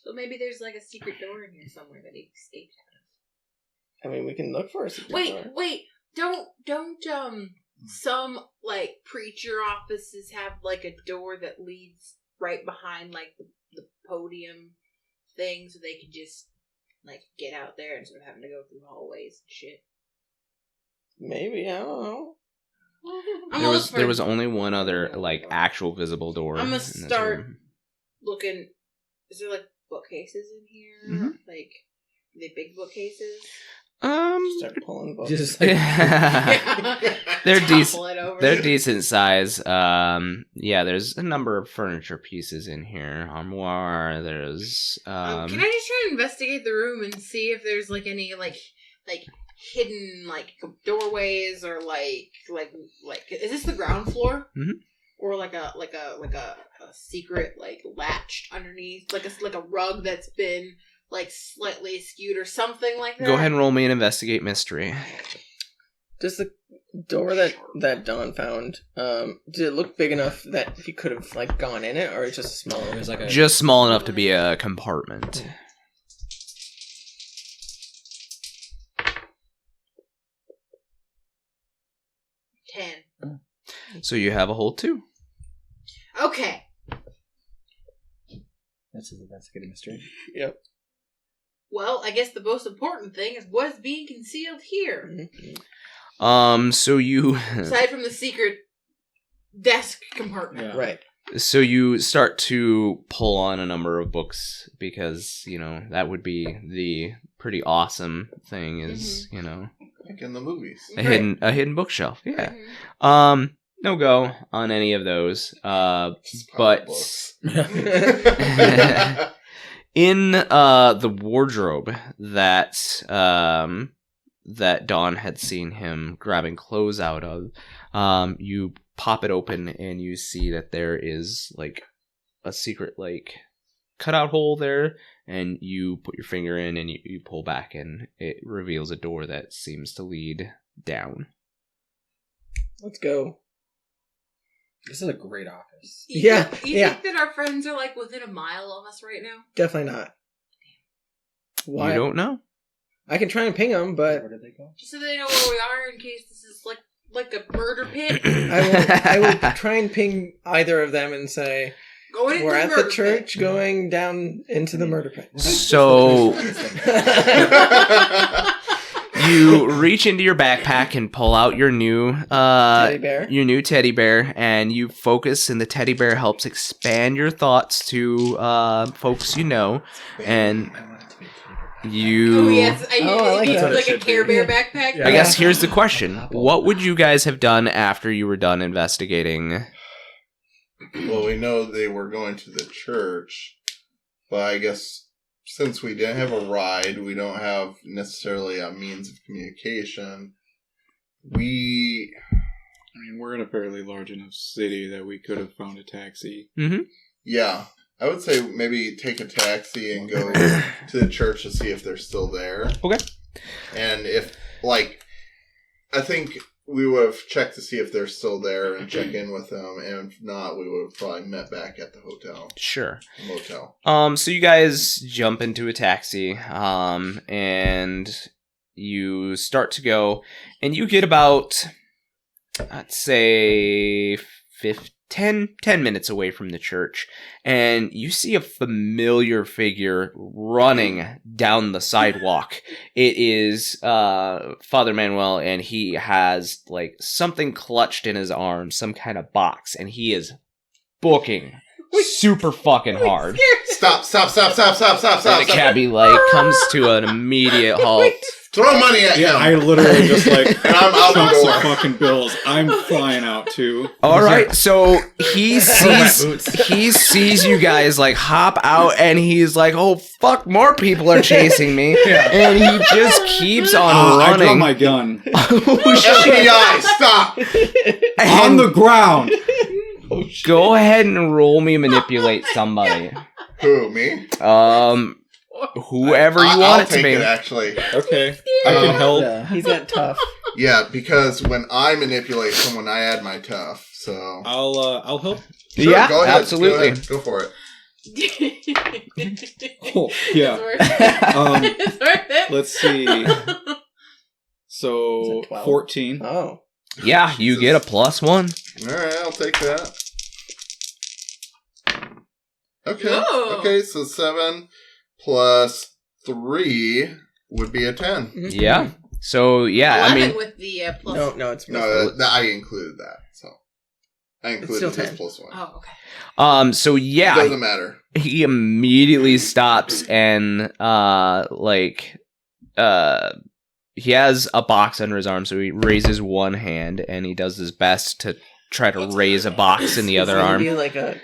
So maybe there's like a secret door in here somewhere that he escaped out I mean, we can look for a secret of. Wait, door. wait. Don't some like preacher offices have like a door that leads right behind like the podium thing so they can just like get out there instead of having to go through hallways and shit. Maybe, I don't know. There was only one other, like, actual visible door. I'm gonna in this start room. looking. Is there like bookcases in here? Mhm. Like, are they big bookcases? Start pulling books. Just like, They're Topple decent. it over. They're decent size. Yeah, there's a number of furniture pieces in here. Armoire. There's Can I just try to investigate the room and see if there's like any like hidden like doorways or like is this the ground floor? Mhm. Or like a secret like latched underneath like a rug that's been like slightly skewed or something like that. Go ahead and roll me an investigate mystery. Does the door that Don found, did it look big enough that he could have like gone in it, or it's just small? it was like a. Just small enough to be a compartment. Ten. So you have a hold 2. Okay. That's his investigative mystery. Yep. Well, I guess the most important thing is what's being concealed here. So you Aside from the secret desk compartment. Yeah. Right. so you start to pull on a number of books because, you know, that would be the pretty awesome thing is, you know, Like in the movies. a hidden bookshelf. Yeah. Mhm. No go on any of those. Probably But books. in the wardrobe that that Dawn had seen him grabbing clothes out of, you pop it open and you see that there is like a secret like cutout hole there, and you put your finger in and you pull back and it reveals a door that seems to lead down. Let's go. This is a great office. Yeah, You yeah. think that our friends are like within a mile of us right now? Definitely not. Why? You don't know? I can try and ping them, but Where did they go? Just so they know where we are in case this is like a murder pit. I will try and ping either of them and say, Going into we're the at murder the church going down into the murder pit. So you reach into your backpack and pull out your new Teddy bear. your new teddy bear, and you focus, and the teddy bear helps expand your thoughts to folks you know. And I want it to be a teddy bear. You. Oh yes, I like need that. like a Should Care be. Bear backpack. Yeah. I guess here's the question: what would you guys have done after you were done investigating? Well, we know they were going to the church, but I guess since we didn't have a ride, we don't have necessarily a means of communication. I mean, we're in a fairly large enough city that we could have found a taxi. Yeah, I would say maybe take a taxi and go to the church to see if they're still there. Okay. And if, I think we would have checked to see if they're still there and check in with them, and if not, we would have probably met back at the Sure. motel. So you guys jump into a taxi, and you start to go, and you get about, I'd say, 10 minutes away from the church, and you see a familiar figure running down the sidewalk. It is Father Manuel, and he has like something clutched in his arm, some kind of box, and he is booking super fucking hard. Stop. And the cabbie comes to an immediate halt. Throw money at him. I literally just and I'm out the chunks door. of fucking bills. I'm flying out too. All right, so he sees you guys hop out, and he's like, "Oh fuck, more people are chasing me!" And he just keeps on I draw running. my gun FBI, stop. on the ground. Go ahead and roll me manipulate somebody. Who, me? Whoever you I'll want it to take be. it, actually. Okay, I can help. Yeah, he's got tough. Yeah, because when I manipulate someone, I add my tough. So I'll help. Sure, Yeah, go ahead, absolutely. Go for it. Oh, yeah. It's worth it. Let's see. Is So it 12? 14. Oh. Yeah, you get a +1. All right, I'll take that. Okay. Whoa. Okay, so 7 plus 3 would be a 10. Yeah. So yeah, 11 I mean, with the plus. No, it's No, I included that. So I included still this 10. +1. Oh, okay. so yeah, Doesn't matter. he immediately stops and he has a box under his arm, so he raises one hand and he does his best to try to raise a box in the other arm. Be like a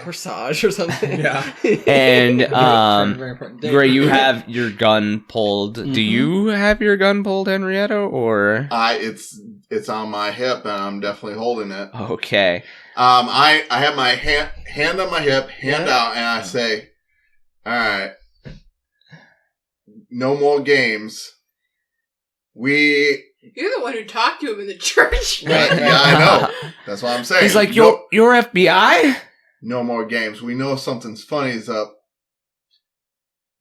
corsage or something. Yeah. And Very important. Gray, you have your gun pulled. Do you have your gun pulled, Henrietta, or It's on my hip, and I'm definitely holding it. okay? I have my hand on my hip, hand out, and I say, "All right, no more games. You're the one who talked to him in the church. Yeah, I know. That's what I'm saying. He's like, "You're FBI." No more games. We know something's funny is up.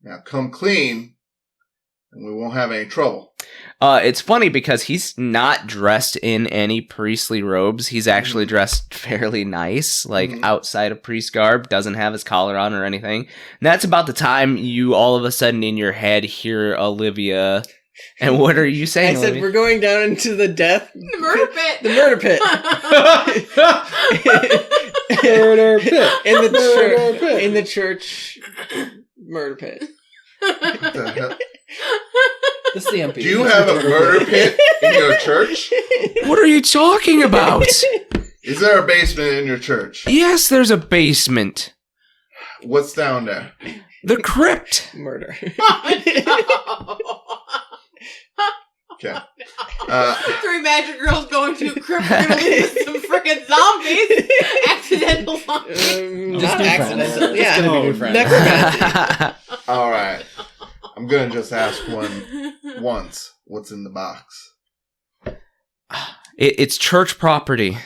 Now come clean, and we won't have any trouble." It's funny because he's not dressed in any priestly robes. He's actually dressed fairly nice, outside of priest garb, doesn't have his collar on or anything. And that's about the time you all of a sudden in your head hear Olivia. And what are you saying, I said Olivia? we're going down into the death. The murder pit. The murder pit. Murder pit. In the church murder pit. What the hell? The CMP. Do you have a murder pit in your church? What are you talking about? Is there a basement in your church? Yes, there's a basement. What's down there? The crypt. Murder. Okay. 3 magic girls going to a crypt. We're gonna leave with some freaking zombies. Accidental zombies. Not new accidental. friends. Yeah. Just gonna be new friends. Necromancy. All right. I'm gonna just ask once. What's in the box? It's church property.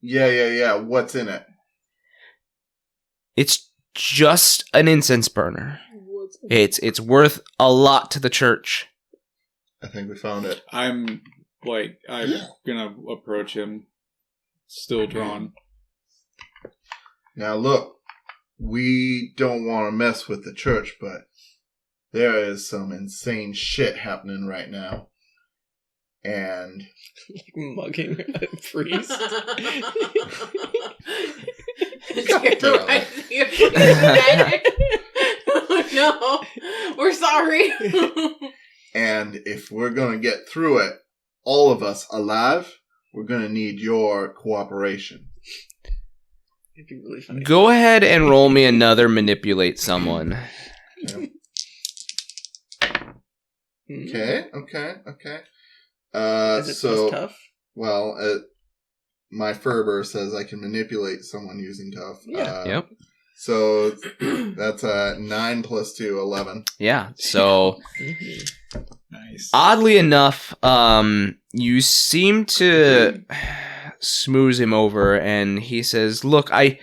Yeah. What's in it? It's just an incense burner. It's worth a lot to the church. I think we found it. I'm gonna approach him, still drawn. Now look, we don't want to mess with the church, but there is some insane shit happening right now. And Mugging a priest. Oh no. we're going to get through it, all of us alive, we're going to need your cooperation. It'd be really funny. Go ahead and roll me another manipulate someone. Okay. Is it plus tough? Well, my Ferber says I can manipulate someone using tough. Yeah. Yep. So that's 9 plus 2, 11. Yeah. So Nice. oddly enough, you seem to smooth him over, and he says, "Look, I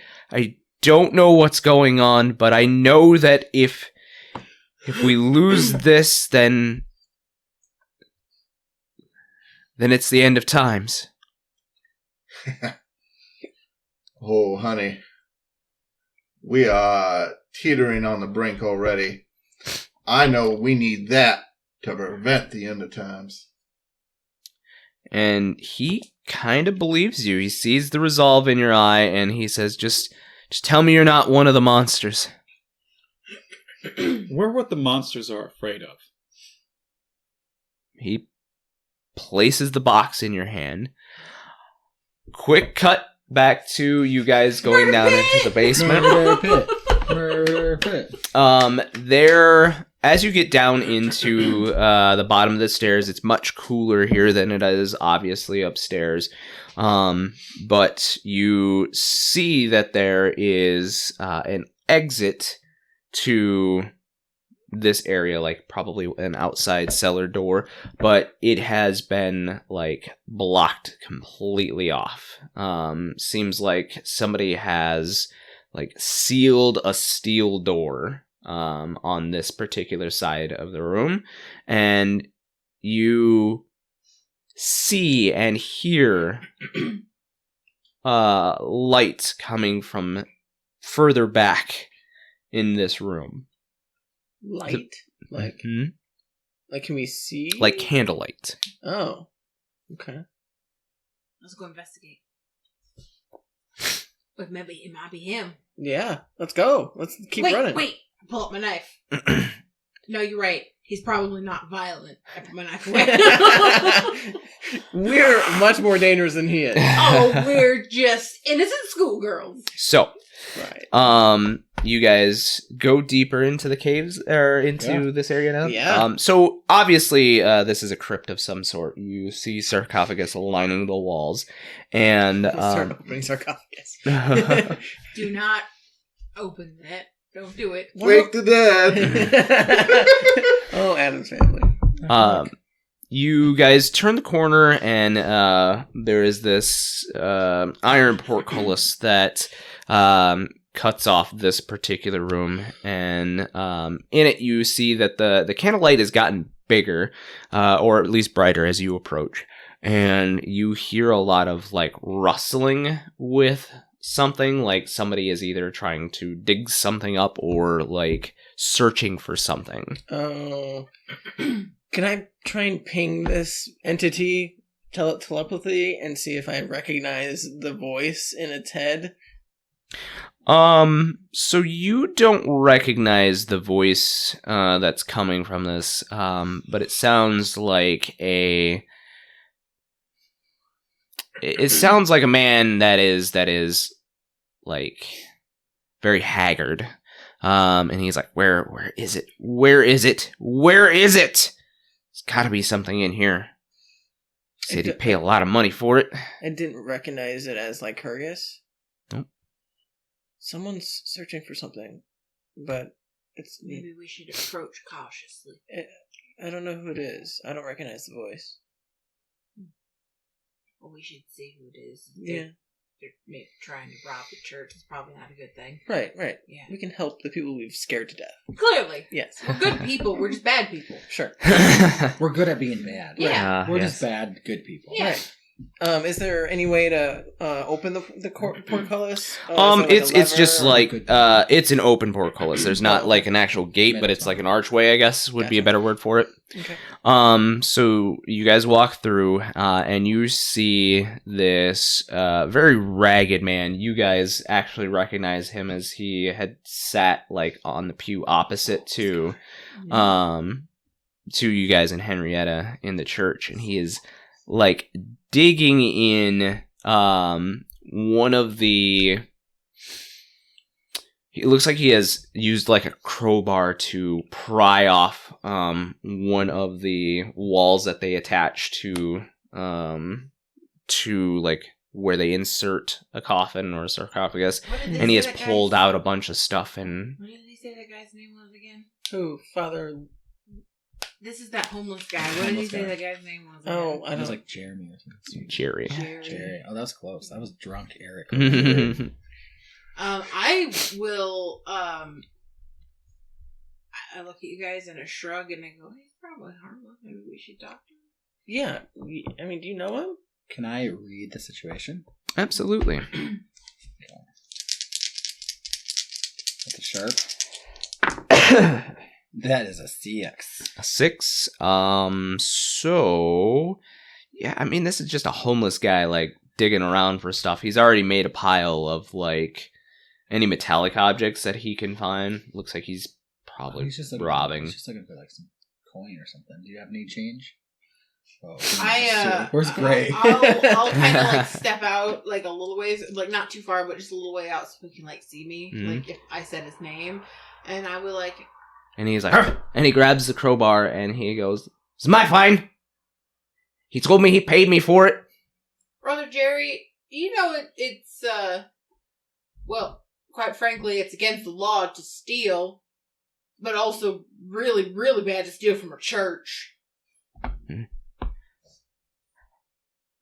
don't know what's going on, but I know that if we lose this, then it's the end of times." Oh, honey. We are teetering on the brink already. I know we need that to prevent the end of times. And he kind of believes you. He sees the resolve in your eye, and he says, just tell me you're not one of the monsters. We're what the monsters are afraid of. He places the box in your hand. Quick cut back to you guys going down into the basement. Murder pit. There, as you get down into the bottom of the stairs, it's much cooler here than it is obviously upstairs. But you see that there is an exit to this area, like probably an outside cellar door, but it has been like blocked completely off. Seems like somebody has like sealed a steel door on this particular side of the room, and you see and hear light coming from further back in this room. Light? Like, can we see? Like candlelight. Oh. Okay. Let's go investigate. But maybe it might be him. Yeah. Let's go. Let's keep running. Wait. I pull up my knife. No, you're right. He's probably not violent. I put my knife away. We're much more dangerous than he is. Oh, we're just innocent schoolgirls. So, Right. you guys go deeper into the caves or into this area now. Yeah. So obviously, this is a crypt of some sort. You see sarcophagus lining the walls, and Start opening sarcophagus. Do not open that. Don't do it. Wake the dead! Oh, Adam's family. You guys turn the corner, and there is this iron portcullis that cuts off this particular room, and in it you see that the candlelight has gotten bigger, or at least brighter as you approach, and you hear a lot of like rustling with something, like somebody is either trying to dig something up or like searching for something. Oh. Can I try and ping this entity, tell it telepathy, and see if I recognize the voice in its head? So you don't recognize the voice that's coming from this, but it sounds like it sounds like a man that is like very haggard. And he's like, where is it? Where is it? Where is it? There's gotta be something in here. Said he'd pay a lot of money for it. I didn't recognize it as Lycurgus. Nope. Someone's searching for something, but it's... Maybe we should approach cautiously. I don't know who it is. I don't recognize the voice. Well, we should see who it is. Yeah. They're maybe trying to rob the church. It's probably not a good thing. Right. Yeah. We can help the people we've scared to death. Clearly. Yes. We're good people. We're just bad people. Sure. We're good at being bad. Yeah. We're just bad, good people. Yeah. Right. Is there any way to open the portcullis? It's just like it's an open portcullis. There's not like an actual gate, but it's like an archway, I guess would be a better word for it. Okay. So you guys walk through, and you see this very ragged man. You guys actually recognize him as he had sat like on the pew opposite to to you guys and Henrietta in the church, and he is like digging in one of the. It looks like he has used like a crowbar to pry off one of the walls that they attach to like where they insert a coffin or a sarcophagus, and he has pulled out a bunch of stuff. And what did he say that guy's name was again? Who? Father. This is that homeless guy. What did he say that guy's name was? Oh, again? I It was don't. like Jeremy or something. Jerry. Jerry. Oh, that was close. That was drunk Eric. I will. I look at you guys and a shrug, and I go, "He's probably harmless. Maybe we should talk to him." Yeah. I mean, do you know him? Can I read the situation? Absolutely. That's a sharp. That is a CX. A 6. So yeah, I mean, this is just a homeless guy like digging around for stuff. He's already made a pile of like any metallic objects that he can find. Looks like he's probably He's just looking, robbing. He's just looking for like some coin or something. Do you have any change? Oh, where's Gray? I'll kind of like step out like a little ways, like not too far, but just a little way out, so he can like see me, like if I said his name, and I will like. And he's like, and he grabs the crowbar and he goes, "It's my fine. He told me he paid me for it." Brother Jerry, you know it's well, quite frankly, it's against the law to steal, but also really, really bad to steal from a church.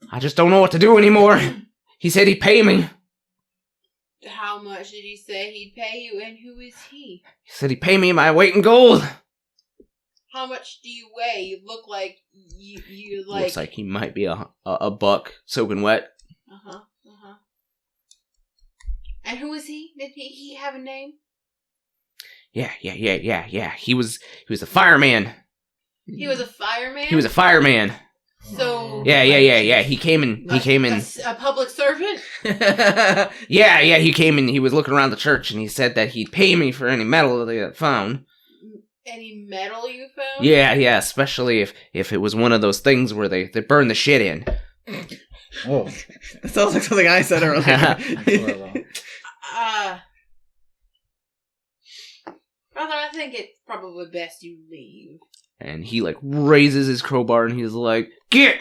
I just don't know what to do anymore. He said he'd pay me. How much did he say he'd pay you, and who is he? He said he'd pay me my weight in gold. How much do you weigh? You look like you like. Looks like he might be a buck soaking wet. Uh-huh. And who is he? Did he have a name? Yeah. He was a fireman. He was a fireman? He was a fireman. So Yeah. He came in. A public servant? Yeah. He came in. He was looking around the church, and he said that he'd pay me for any metal that they found. Any metal you found? Yeah. Especially if it was one of those things where they burn the shit in. Oh, That sounds like something I said earlier. Brother, I think it's probably best you leave. And he like raises his crowbar and he's like, "Get!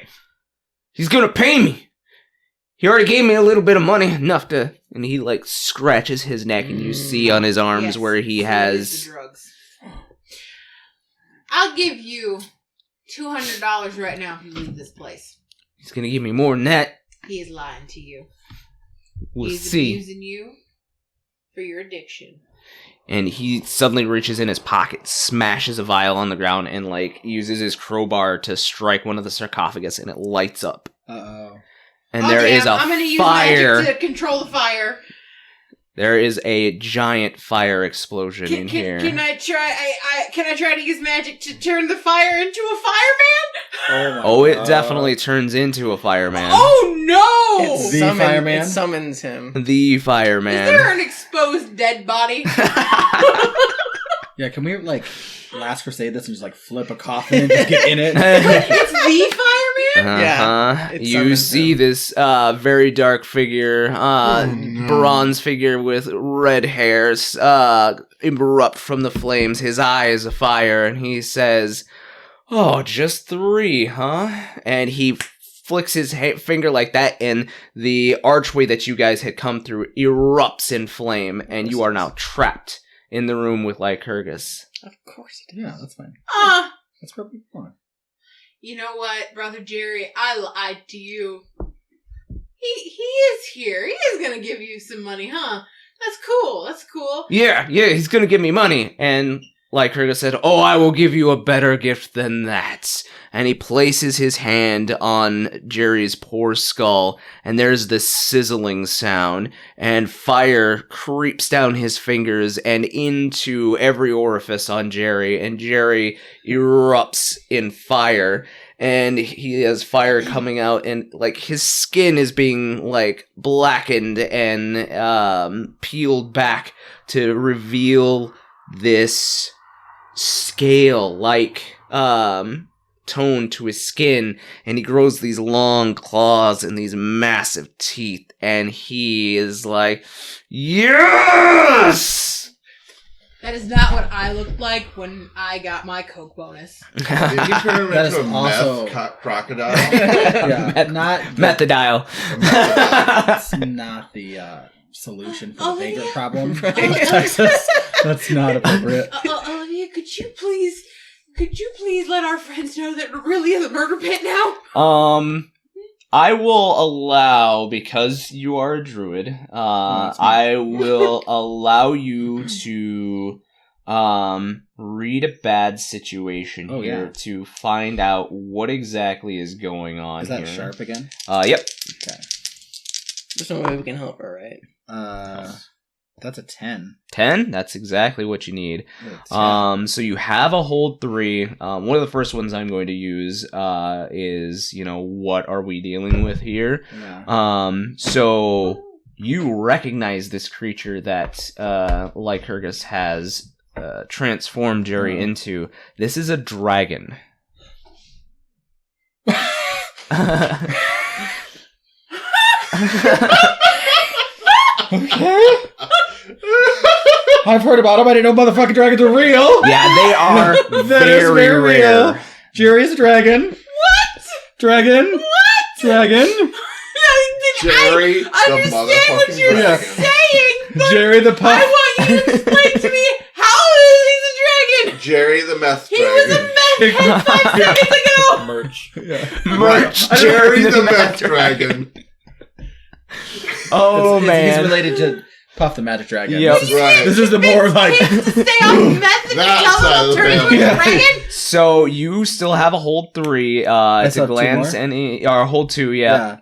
He's gonna pay me! He already gave me a little bit of money, enough to..." And he like scratches his neck, and you see on his arms Yes, where he so has... is the drugs. I'll give you $200 right now if you leave this place. He's gonna give me more than that. He is lying to you. We'll He's see. abusing you for your addiction. And he suddenly reaches in his pocket, smashes a vial on the ground, and like uses his crowbar to strike one of the sarcophagus, and it lights up. Uh-oh. And there is a I'm gonna use fire. magic to control the fire. There is a giant fire explosion in here. Can I try? Can I try to use magic to turn the fire into a fireman? Oh, it definitely turns into a fireman. Oh no! The fireman? It summons him. The fireman. Is there an exposed dead body? Yeah, can we like Last Crusade this and just like flip a coffin and just get in it? It's the fireman? Yeah, it You summons see him. this very dark figure, bronze figure with red hairs, erupt from the flames, his eyes afire, and he says, "Oh, just 3, huh?" And he flicks his finger like that, and the archway that you guys had come through erupts in flame, and you are now trapped in the room with Lycurgus. Of course he did. Yeah, that's fine. That's perfectly fine. You know what, Brother Jerry? I lied to you. He is here. He is gonna give you some money, huh? That's cool. Yeah, he's gonna give me money. And Lycurgus said, "Oh, I will give you a better gift than that." And he places his hand on Jerry's poor skull, and there's this sizzling sound, and fire creeps down his fingers and into every orifice on Jerry, and Jerry erupts in fire. And he has fire coming out, and like his skin is being like blackened and peeled back to reveal this scale like tone to his skin, and he grows these long claws and these massive teeth, and he is like, yes! That is not what I looked like when I got my Coke bonus. Did you turn him That into is a also- meth crocodile? Yeah, not Methodial. That's not the solution for the Olivia? vagrant problem in Texas. That's not appropriate. Olivia, could you please let our friends know that it really is a murder pit now? I will allow, because you are a druid, I will allow you to read a bad situation here to find out what exactly is going on. Is that here. sharp again? Yep. Okay. There's no way we can help her, right? That's a 10. 10? That's exactly what you need. Yeah, 10. So you have a hold 3. One of the first ones I'm going to use is, what are we dealing with here? Yeah. So you recognize this creature that Lycurgus has transformed Jerry into. This is a dragon. Okay. I've heard about them. I didn't know motherfucking dragons are real. Yeah, they are That is very rare. real. Jerry's a dragon. What? Dragon. What? Dragon. Jerry, the understand what motherfucking you're dragon. saying, but Jerry the puff. I want you to explain to me how is he a dragon? Jerry the meth He dragon. was a meth head 5 seconds ago. Merch. Merch. Jerry the meth dragon. Oh, He's man. related to Puff the Magic Dragon. Yep. This is, Right. this is the more like. Kids to stay off meth and That tell side them of to the turn into a family. dragon? So you still have a hold 3 I still to have 2 glance more? any, or hold 2, yeah.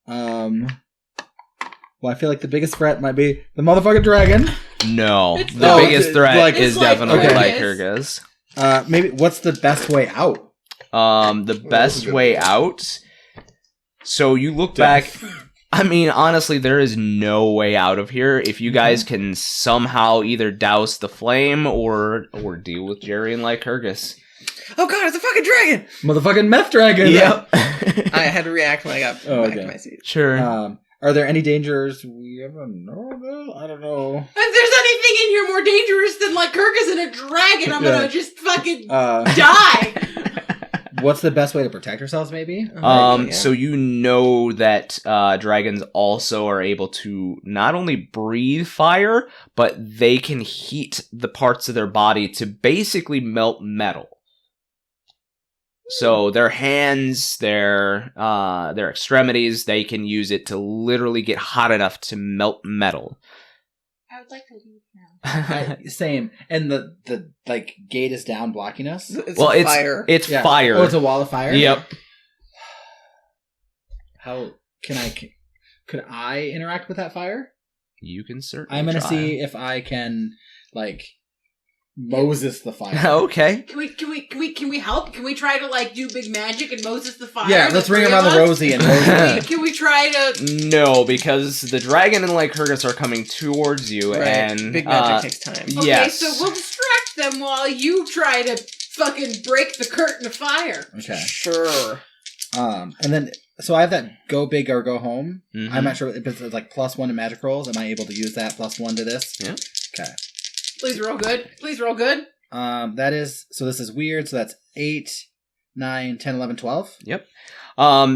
Well, I feel like the biggest threat might be the motherfucking dragon. No, It's the not. biggest threat Like- is It's like definitely Lycurgus. Lycurgus. Maybe what's the best way out? The best way out. So you look back. I mean, honestly, there is no way out of here. If you guys can somehow either douse the flame or deal with Jerry and Lycurgus. Oh god, it's a fucking dragon! Motherfucking meth dragon. Yep. I had to react when I got back okay. to my seat. Sure. Are there any dangers we ever know about? I don't know. If there's anything in here more dangerous than Lycurgus and a dragon, I'm gonna just fucking die. What's the best way to protect ourselves? Maybe. So you know that dragons also are able to not only breathe fire, but they can heat the parts of their body to basically melt metal. So their hands, their extremities, they can use it to literally get hot enough to melt metal. I would like to leave now. Same. And the like gate is down blocking us. It's Well, fire. it's Yeah. fire. Oh, it's a wall of fire. Yep. How could I interact with that fire? You can certainly. I'm gonna try. see if I can like Moses the fire. Okay. Can we help? Can we try to like do big magic and Moses the fire? Yeah, let's ring around the Rosie and Moses. Can we try to? No, because the dragon and Lycurgus are coming towards you, Right. and Big magic takes time. Okay, yes. so we'll distract them while you try to fucking break the curtain of fire. Okay. Sure. And then so I have that go big or go home. Mhm. I'm not sure if it's like +1 to magic rolls. Am I able to use that +1 to this? Yeah. Okay. Please roll good. Please roll good. That is so. This is weird. So that's 8, 9, 10, 11, 12. Yep.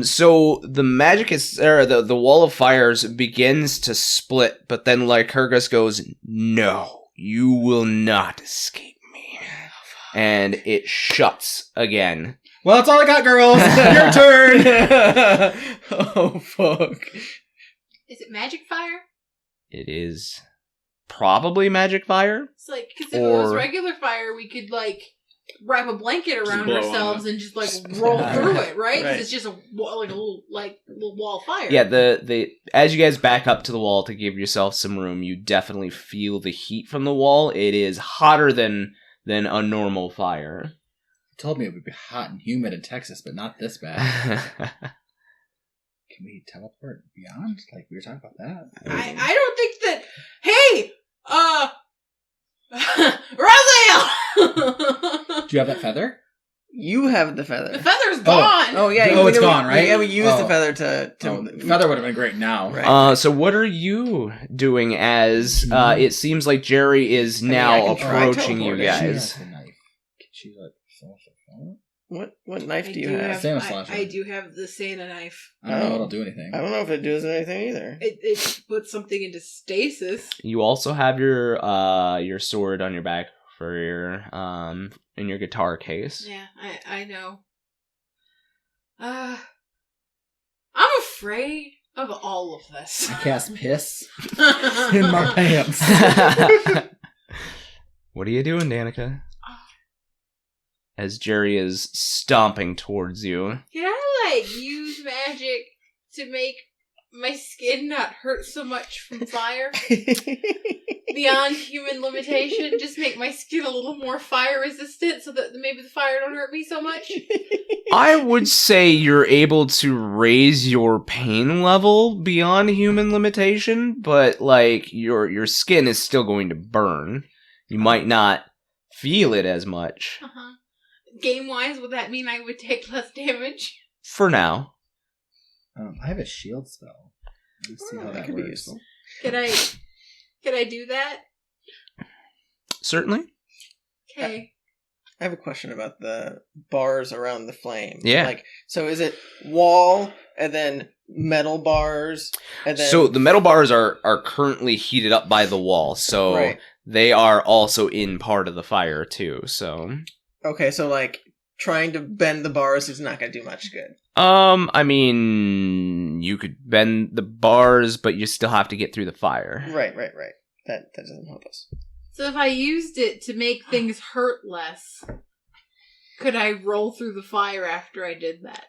So the magic is, or the wall of fires begins to split, but then Lycurgus goes, "No, you will not escape me," and it shuts again. Well, that's all I got, girls. Your turn. Oh fuck. Is it magic fire? It is probably magic fire. It's like, because if it was Or- regular fire, we could like wrap a blanket around blow on ourselves it. and just like roll through it, right? 'Cause Right. it's just a little wall of fire. Yeah, the as you guys back up to the wall to give yourself some room, you definitely feel the heat from the wall. It is hotter than a normal fire. You told me it would be hot and humid in Texas, but not this bad. Can we teleport beyond? Like we were talking about that. I don't think that. Hey, Raziel. Do you have that feather? You have the feather. The feather's gone. Oh yeah. Oh, it's gone, right? Yeah, we used the Oh. feather to Feather would have been great now. Right. So what are you doing as it seems like Jerry is now I can try approaching you teleportation. guys? The knife. Can she like slash it? What knife do you I have? Santa slasher. I do have the Santa knife. I don't know if it'll do anything. I don't know if it does anything either. It puts something into stasis. You also have your sword on your back for your in your guitar case. Yeah, I know. I'm afraid of all of this. I cast piss in my pants. What are you doing, Danica? As Jerry is stomping towards you. Can I use magic to make my skin not hurt so much from fire? Beyond human limitation, just make my skin a little more fire resistant so that maybe the fire don't hurt me so much. I would say you're able to raise your pain level beyond human limitation, but your skin is still going to burn. You might not feel it as much. Uh-huh. Game-wise, would that mean I would take less damage? For now. I have a shield spell. Let's see how that could be works. useful. Could I do that? Certainly. Okay. I have a question about the bars around the flame. Yeah. So is it wall and then metal bars and then So the metal bars are currently heated up by the wall, so Right. they are also in part of the fire too, so... Okay, so trying to bend the bars is not going to do much good. I mean, you could bend the bars, but you still have to get through the fire. Right. That doesn't help us. So if I used it to make things hurt less, could I roll through the fire after I did that?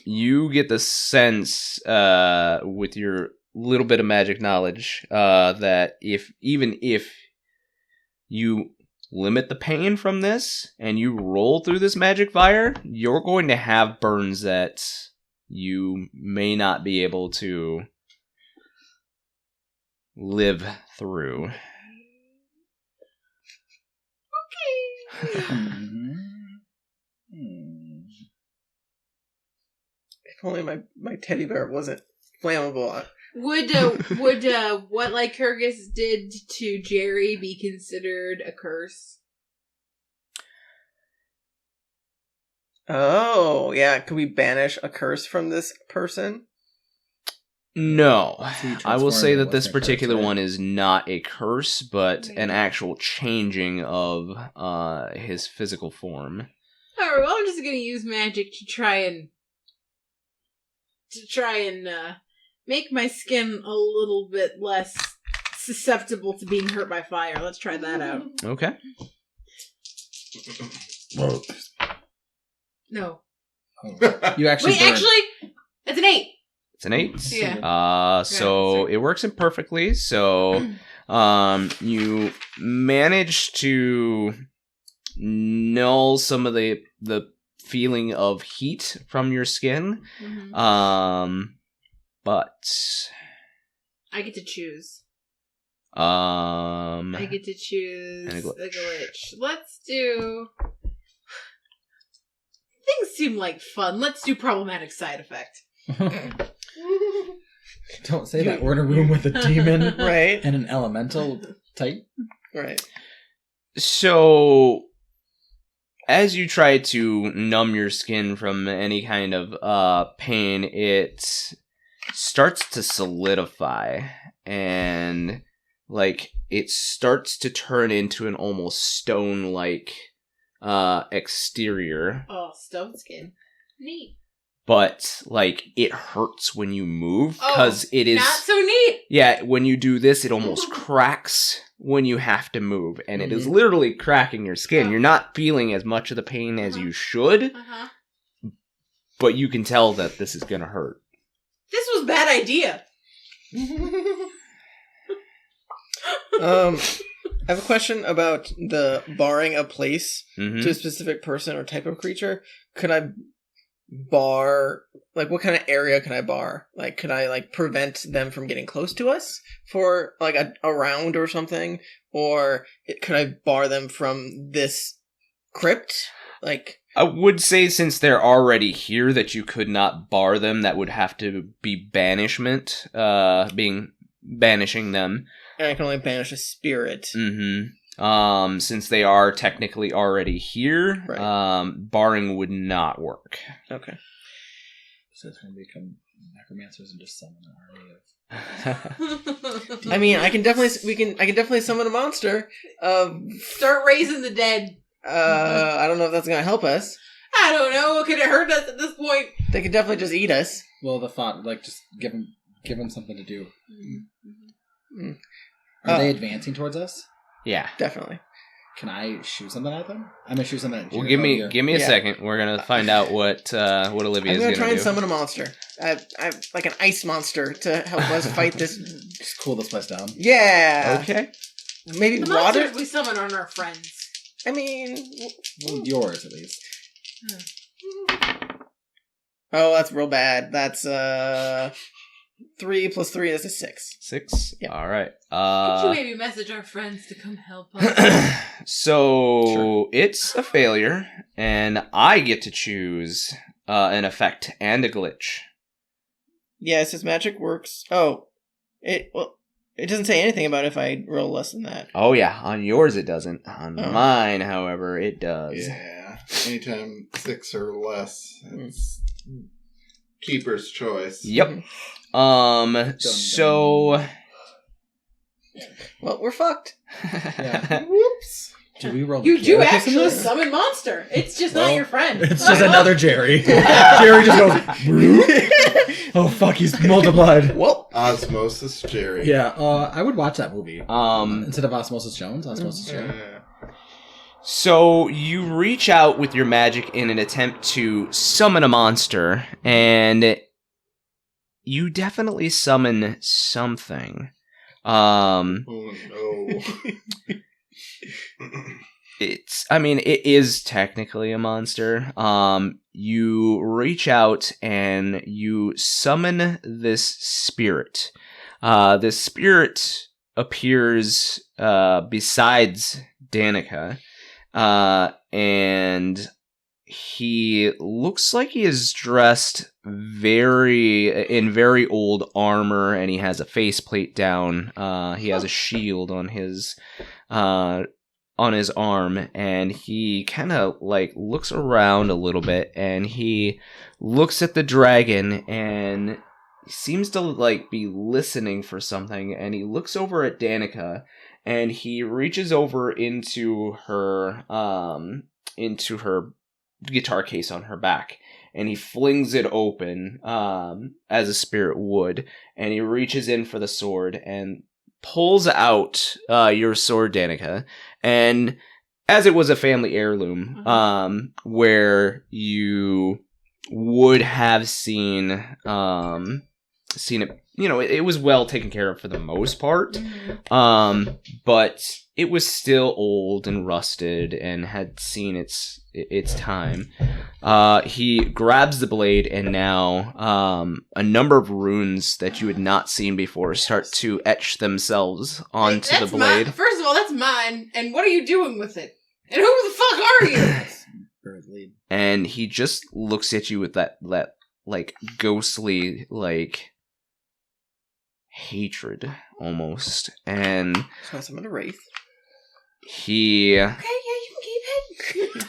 You get the sense, with your little bit of magic knowledge, that even if you limit the pain from this and you roll through this magic fire, you're going to have burns that you may not be able to live through. Okay. If only my teddy bear wasn't flammable. Would what Lycurgus did to Jerry be considered a curse? Oh, yeah. Could we banish a curse from this person? No. So you I will say transformed it that this wasn't a curse, particular right? one is not a curse, but Okay. an actual changing of his physical form. Alright, well I'm just gonna use magic to try and make my skin a little bit less susceptible to being hurt by fire. Let's try that out. Okay. No. You actually Wait, burned. actually, it's an 8. It's an 8. Yeah. So sorry. it works imperfectly. So you manage to null some of the feeling of heat from your skin. Mm-hmm. But I get to choose. I I get to choose And a glitch. a glitch. Let's do... Things seem like fun. Let's do problematic side effect. Don't say that. We're in a room with a demon Right. and an elemental type. Right. So, as you try to numb your skin from any kind of pain, it starts to solidify, and it starts to turn into an almost stone-like exterior. Oh, stone skin. Neat. But it hurts when you move because it is Not so neat. Yeah, when you do this, it almost cracks when you have to move, and it is literally cracking your skin. You're not feeling as much of the pain as you should, Uh-huh. but you can tell that this is gonna hurt. This was a bad idea. I have a question about the barring a place Mhm. to a specific person or type of creature. Could I bar, what kind of area can I bar? Could I prevent them from getting close to us for a round or something? Or could I bar them from this crypt? Like, I would say since they're already here that you could not bar them. That would have to be banishment, banishing them. and I can only banish a spirit. Mm-hmm. Since they are technically already here, Right. Barring would not work. Okay. So it's going to become necromancers and just summon an army of... I mean, I can definitely summon a monster. Start raising the dead. I don't know if that's gonna help us. I don't know. What could it hurt us at this point? They could definitely just eat us. Well, the thought, like, just give them something to do. Mm. Are they advancing towards us? Yeah. Definitely. Can I shoot something at them? I'm gonna shoot something at Well, Jerry. give me a Yeah. second. We're gonna find out what Olivia I'm is gonna try gonna and do. summon a monster. I've like an ice monster to help us fight this. Just cool this place down. Yeah. Okay. Maybe The water. monsters we summon aren't our friends. I mean, Well, yours, at least. oh, that's real bad. That's 3 + 3. That's a 6. 6. Yeah. All right. Could you maybe message our friends to come help us? So Sure. it's a failure, and I get to choose an effect and a glitch. Yeah, it says magic works. Oh, it doesn't say anything about if I roll less than that. Oh yeah, on yours it doesn't. On Oh. mine, however, it does. Yeah. Anytime 6 or less, it's keeper's choice. Yep. So. Well, we're fucked. Yeah. Whoops. Do we roll? You do Carapace in actually this? summon monster. It's just not Well, your friend. It's just another Jerry. Jerry just goes. Oh fuck! He's multiplied. Well, Osmosis Jerry. Yeah, I would watch that movie Um. instead of Osmosis Jones. Osmosis Jerry. Yeah. So you reach out with your magic in an attempt to summon a monster, and you definitely summon something. Oh no. It is technically a monster. You reach out and you summon this spirit. This spirit appears besides Danica, and he looks like he is dressed in very old armor, and he has a faceplate down. He has a shield on his arm, and he kind of like looks around a little bit, and he looks at the dragon and seems to like be listening for something, and he looks over at Danica, and he reaches over into her guitar case on her back, and he flings it open as a spirit would, and he reaches in for the sword and pulls out your sword, Danica, and as it was a family heirloom, where you would have seen it, it was well taken care of for the most part, but it was still old and rusted and had seen its time. He grabs the blade, and now a number of runes that you had not seen before start to etch themselves onto the blade. First of all, that's mine. And what are you doing with it? And who the fuck are you? And he just looks at you with that like ghostly like hatred almost, and so I summoned a wraith. he Okay, yeah, you can keep it.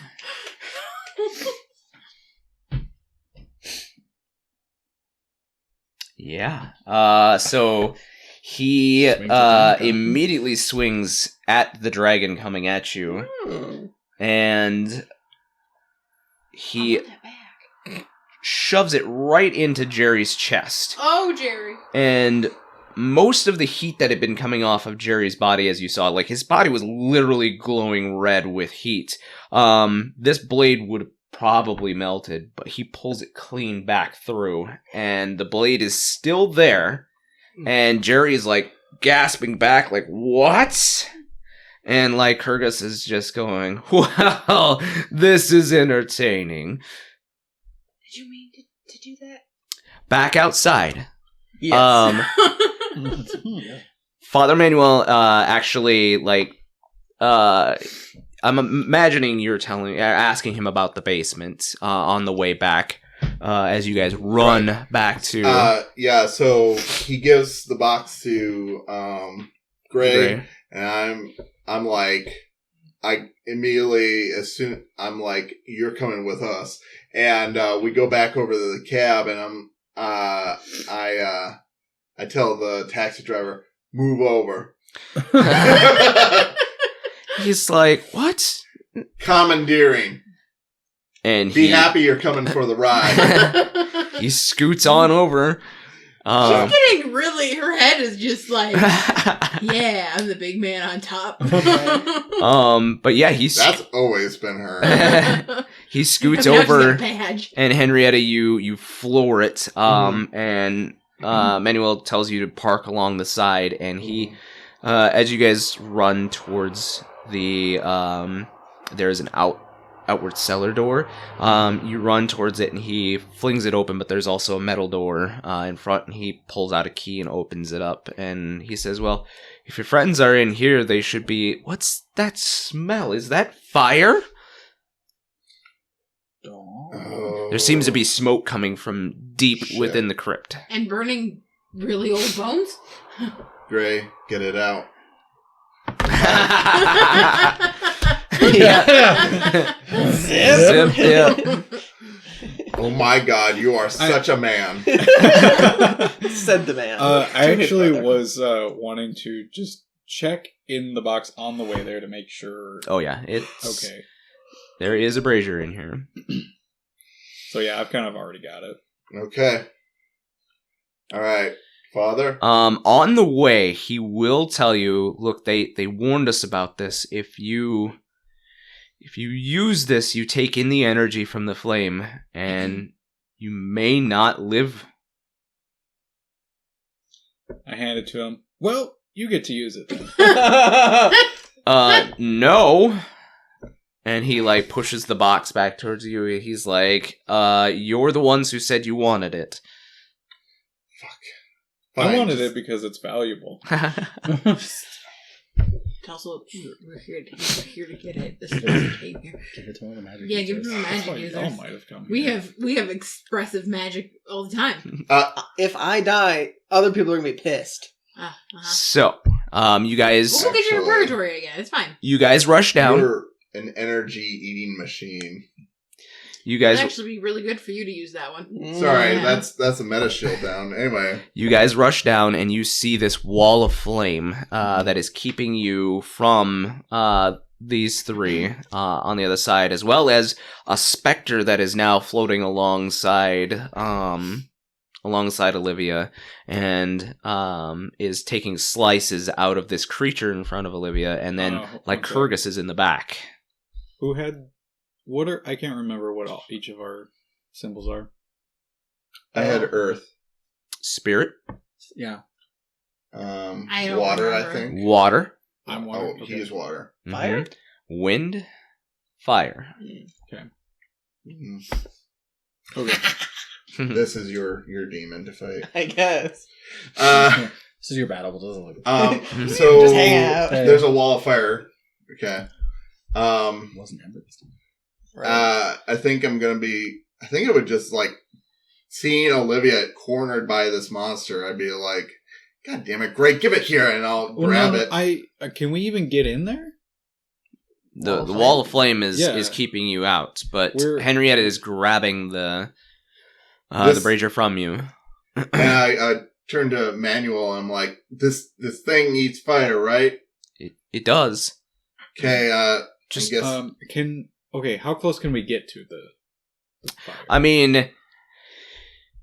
so he Swings at Danica. immediately swings at the dragon coming at you, and he I want that back. shoves it right into Jerry's chest. Oh, Jerry. And most of the heat that had been coming off of Jerry's body, as you saw, like his body was literally glowing red with heat. This blade would have probably melted, but he pulls it clean back through, and the blade is still there. And Jerry is like gasping back, like, what? And like Kurgus is just going, well, this is entertaining. Did you mean to do that? Back outside. Yes. Father Manuel actually like I'm imagining you're asking him about the basement on the way back as you guys run back to. Yeah. So he gives the box to Gray, and I'm like, I immediately I'm like, you're coming with us, and we go back over to the cab, and I tell the taxi driver, move over. He's like, what? Commandeering. And be happy you're coming for the ride. He scoots on over. She's getting really, her head is just like, yeah, I'm the big man on top. But yeah, that's always been her. He scoots over, and Henrietta, you floor it, and Manuel tells you to park along the side, and he, as you guys run towards the, there's an outward cellar door. You run towards it, and he flings it open, but there's also a metal door in front, and he pulls out a key and opens it up, and he says, well, if your friends are in here, they should be... What's that smell? Is that fire? Oh. There seems to be smoke coming from deep within the crypt. And burning really old bones? Gray, get it out. Zip. Yeah. Oh my god, you are such a man. Said the man. I actually was wanting to just check in the box on the way there to make sure. Oh yeah, it's okay. There is a brazier in here. So yeah, I've kind of already got it. Okay. All right, Father. On the way, he will tell you. Look, they warned us about this. If you use this, you take in the energy from the flame, and you may not live. I hand it to him. Well, you get to use it then. No. And he, pushes the box back towards you. He's like, you're the ones who said you wanted it. Fuck. I wanted it because it's valuable. Also, we're here to get it. This is what came here. Give it to one of the magic users. Give it to the magic users. Might have come we have expressive magic all the time. If I die, other people are gonna be pissed. So, you guys... We'll get you in purgatory again. It's fine. You guys rush down. You're an energy-eating machine. You guys... It'd actually be really good for you to use that one. Sorry, that's a meta shield down. Anyway. You guys rush down, and you see this wall of flame that is keeping you from these three on the other side, as well as a specter that is now floating alongside Olivia, and is taking slices out of this creature in front of Olivia, and then Kurgus is in the back. Who had... I can't remember what each of our symbols are. I had Earth. Spirit? Yeah. I don't water, remember. I think. Water. I'm water. Oh, he's water. Fire? Wind. Fire. Okay. Mm-hmm. Okay. This is your demon to fight. I guess. This is your battle, but it doesn't look So just hang out. There's a wall of fire. Okay. it wasn't Ember this time. Right. I think it would just seeing Olivia cornered by this monster, I'd be like, God damn it, great, give it here, and I'll grab it. Can we even get in there? The wall of flame is keeping you out, but Henrietta is grabbing the brazier from you. And I turn to Manuel, and I'm like, this thing needs fire, right? It does. Okay, how close can we get to the fire? I mean,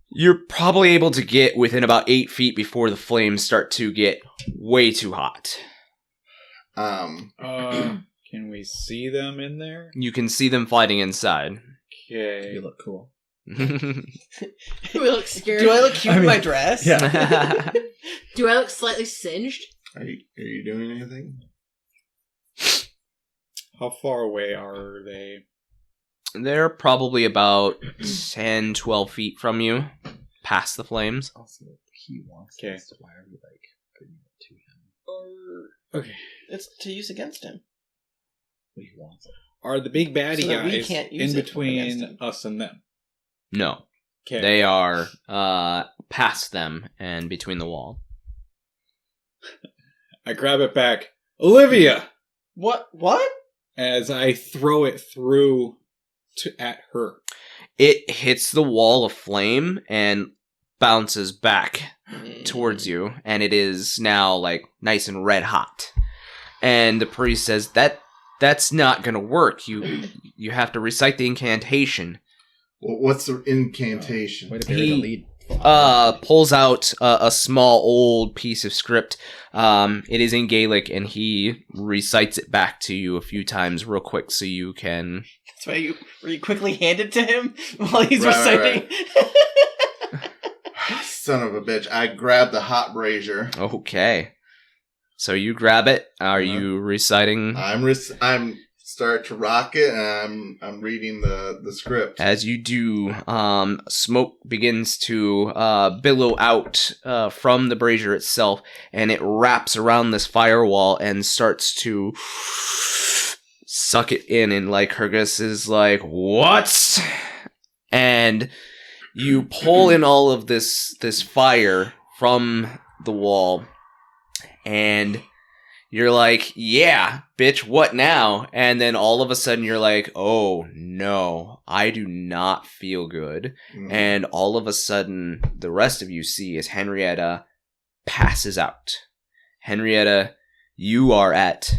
you're probably able to get within about 8 feet before the flames start to get way too hot. Can we see them in there? You can see them fighting inside. Okay. You look cool. Do we look scared? Do I look cute in my dress? Yeah. Do I look slightly singed? Are you doing anything? How far away are they? They're probably about 10, 12 feet from you, past the flames. Also, he wants Okay. this. Why are we putting it to him? Okay. It's to use against him. He wants it. Are the big baddie So that we guys can't use in it against between him. us and them? No, Okay. they are past them and between the wall. I grab it back. Olivia! What? As I throw it through at her. It hits the wall of flame and bounces back towards you, and it is now like nice and red hot. And the priest says that's not gonna work. You have to recite the incantation. What's the incantation? Way to bury the lead. Pulls out a small old piece of script. It is in Gaelic, and he recites it back to you a few times real quick so you can... That's why you quickly hand it to him while he's Right. reciting. Son of a bitch. I grabbed the hot brazier. Okay. So you grab it. Are Uh-huh. you reciting? I'm start to rock it, and I'm reading the script. As you do, smoke begins to billow out from the brazier itself, and it wraps around this firewall and starts to suck it in. And like Hergus is like, "What?" And you pull in all of this fire from the wall, and you're like, "Yeah, bitch, what now?" And then all of a sudden you're like, "Oh no, I do not feel good." Mhm. And all of a sudden the rest of you see is Henrietta passes out. Henrietta, you are at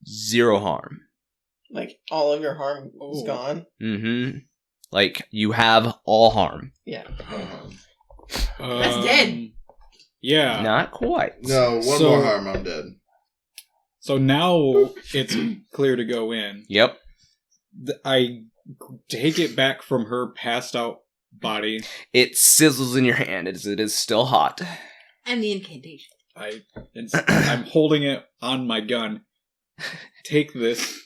0 harm. Like, all of your harm is Ooh. gone. Mm-hmm. Like, you have all harm. Yeah. That's dead. Yeah. Not quite. No, one So- more harm, I'm dead. So now it's clear to go in. Yep. I take it back from her passed out body. It sizzles in your hand as it is still hot. And the incantation. I'm holding it on my gun. Take this.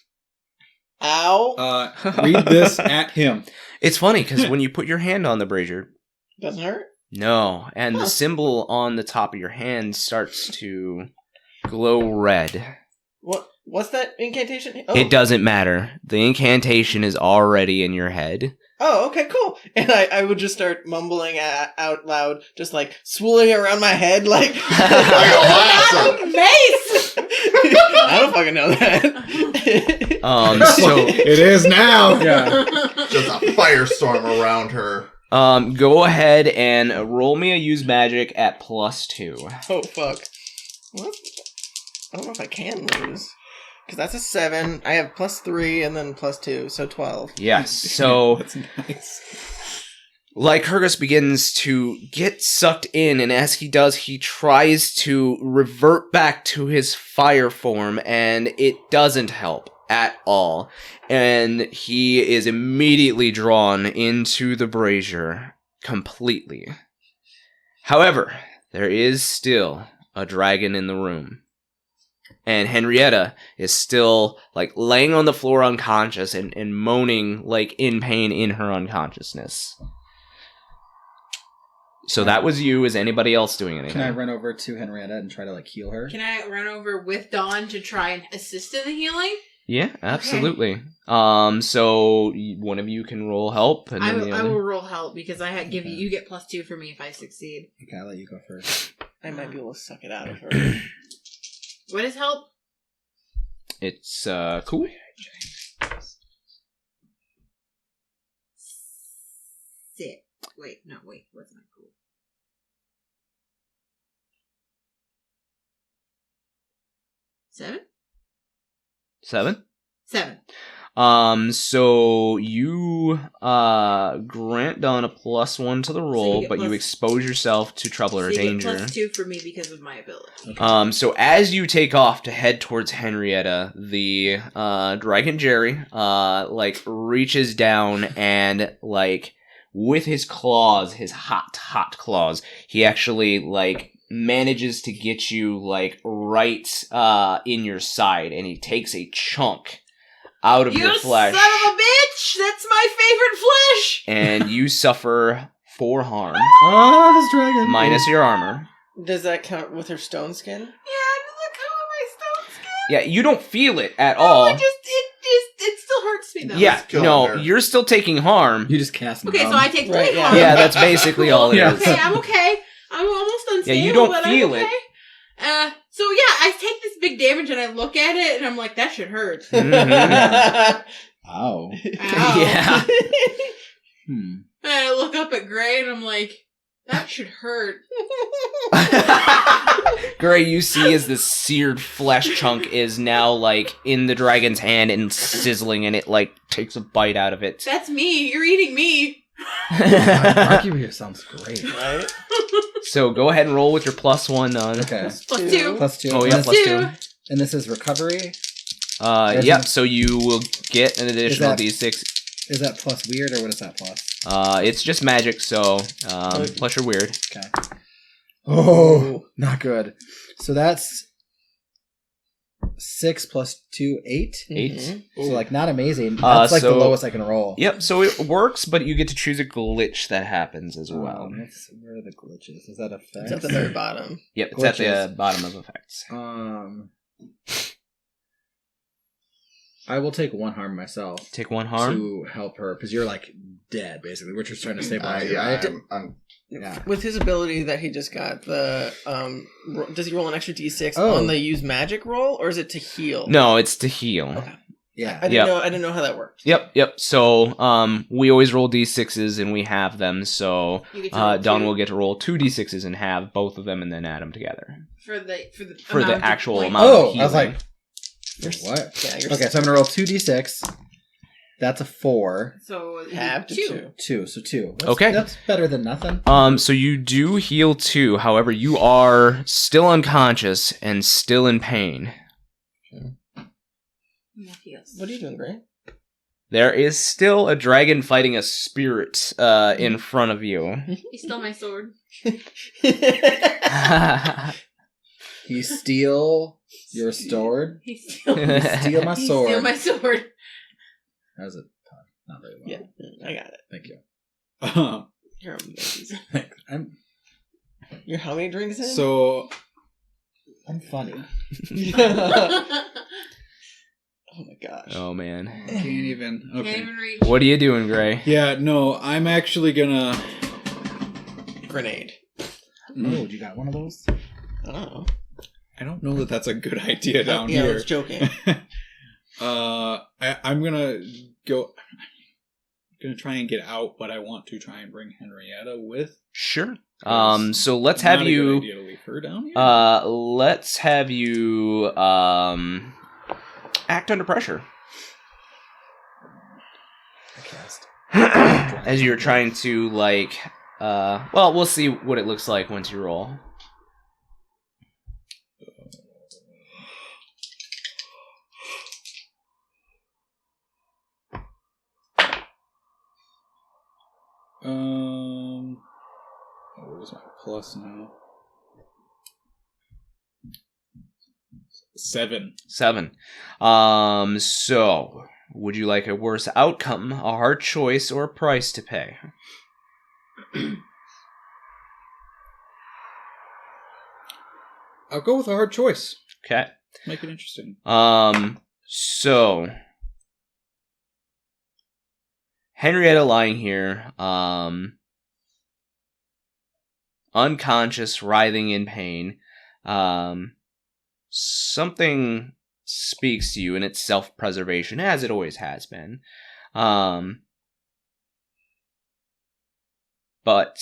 Ow. Read this at him. It's funny because when you put your hand on the brazier, Doesn't hurt? no, and Huh. the symbol on the top of your hand starts to glow red. What's that incantation? Oh. It doesn't matter. The incantation is already in your head. Oh, okay, cool. And I would just start mumbling out loud, just like swirling around my head, like Like a lasso. Mace! I don't fucking know that. So It is now. Yeah. Just a firestorm around her. go ahead and roll me a use magic at +2. Oh fuck! What? I don't know if I can lose because that's a 7. I have +3 and then +2, so 12. Yes. So That's nice. like Hergus begins to get sucked in, and as he does, he tries to revert back to his fire form, and it doesn't help at all. And he is immediately drawn into the brazier completely. However, there is still a dragon in the room. And Henrietta is still, like, laying on the floor unconscious and moaning, like, in pain in her unconsciousness. So that was you. Is anybody else doing anything? Can I run over to Henrietta and try to like heal her? Can I run over with Dawn to try and assist in the healing? Yeah, absolutely. So one of you can roll help, and I then the other. will roll help because I give Okay. you get +2 for me if I succeed. Okay, I'll let you go first. I might be able to suck it out of her. What is help? It's cool. Sit. Wait, what's my cool? Seven? 7. 7. So you grant Dawn a +1 to the roll, get but you plus- expose yourself to trouble or So you danger. get +2 for me because of my ability. So as you take off to head towards Henrietta, the Dragon Jerry like reaches down and like with his claws, his hot claws, he actually like manages to get you like right in your side, and he takes a chunk out of You your flesh, son of a bitch! That's my favorite flesh! and you suffer 4 harm Oh, this dragon! minus your armor. Does that count with her stone skin? Yeah, does it come on my stone skin? Yeah, you don't feel it at No, all. it still hurts me though. Yeah, Killing no, her. you're still taking harm. You just cast Okay, numb. so I take Right, blade yeah. harm. Yeah, that's basically all it Yeah. is. Okay, I'm okay. I'm almost unstable. Yeah, you don't but feel I'm okay. So yeah, I take this big damage and I look at it and I'm like, that shit hurts. Mhm. Ow. Ow. Yeah. And I look up at Gray and I'm like, that should hurt. Gray, you see as this seared flesh chunk is now, like, in the dragon's hand and sizzling, and it, like, takes a bite out of it. That's me. You're eating me. Archivir sounds great. Right? So go ahead and roll with your +1 on. Okay. Plus two. +2. Oh, yeah, And plus this- 2. And this is recovery? Yep, so you will get an additional that- d6. Is that plus weird, or what is that plus? It's just magic, so, plus you're weird. Okay. Oh, not good. So that's 6 plus 2, 8? 8. Mhm. So, like, not amazing. That's, like, the so- lowest I can roll. Yep, so it works, but you get to choose a glitch that happens as well. Where are the glitches? Is that effects? It's at the very bottom. Yep, it's at the Glitches. bottom of effects. I will take 1 harm myself Take 1 harm. to help her, because you're, like, dead, basically. We're just trying to stabilize you, Yeah, right? I'm Yeah. With his ability that he just got, does he roll an extra d6 Oh. on the use magic roll, or is it to heal? No, it's to heal. Okay. Yeah. I didn't know how that worked. Yep. So, we always roll d6s and we have them. So, You get to roll Dawn two will get to roll 2 d6s and have both of them, and then add them together for the for amount the of actual points. amount. Oh, of I was healing. like, what? Yeah, you're Okay, so I'm going to roll 2d6. That's a 4. So you half to two. 2, so 2. Okay. That's better than nothing. So you do heal 2. However, you are still unconscious and still in pain. Yes. What are you doing, Gray? There is still a dragon fighting a spirit in front of you. He stole my sword. You steal your sword? He stole, You Steal my he sword. stole my sword. That was a pun. Not very well. Yeah, I got it. Thank you. You're amazing. I'm You're how many drinks in? So funny. Oh my gosh. Oh man. can't even. Can't Okay. even reach. What are you doing, Gray? Yeah, no, I'm actually gonna. Grenade. Oh, you got one of those? I don't know. I don't know that that's a good idea down yeah, I here. was joking. I'm gonna go. I'm gonna try and get out, but I want to try and bring Henrietta with. Sure. Because So let's have Not a good you. idea to leave her down here. Let's have you. Act under pressure. I cast. As you're trying to, like, well, we'll see what it looks like once you roll. What was my plus now? 7. 7. So, would you like a worse outcome, a hard choice, or a price to pay? I'll go with a hard choice. Okay. Make it interesting. So Henrietta lying here, unconscious, writhing in pain. Something speaks to you, and it's self-preservation, as it always has been. But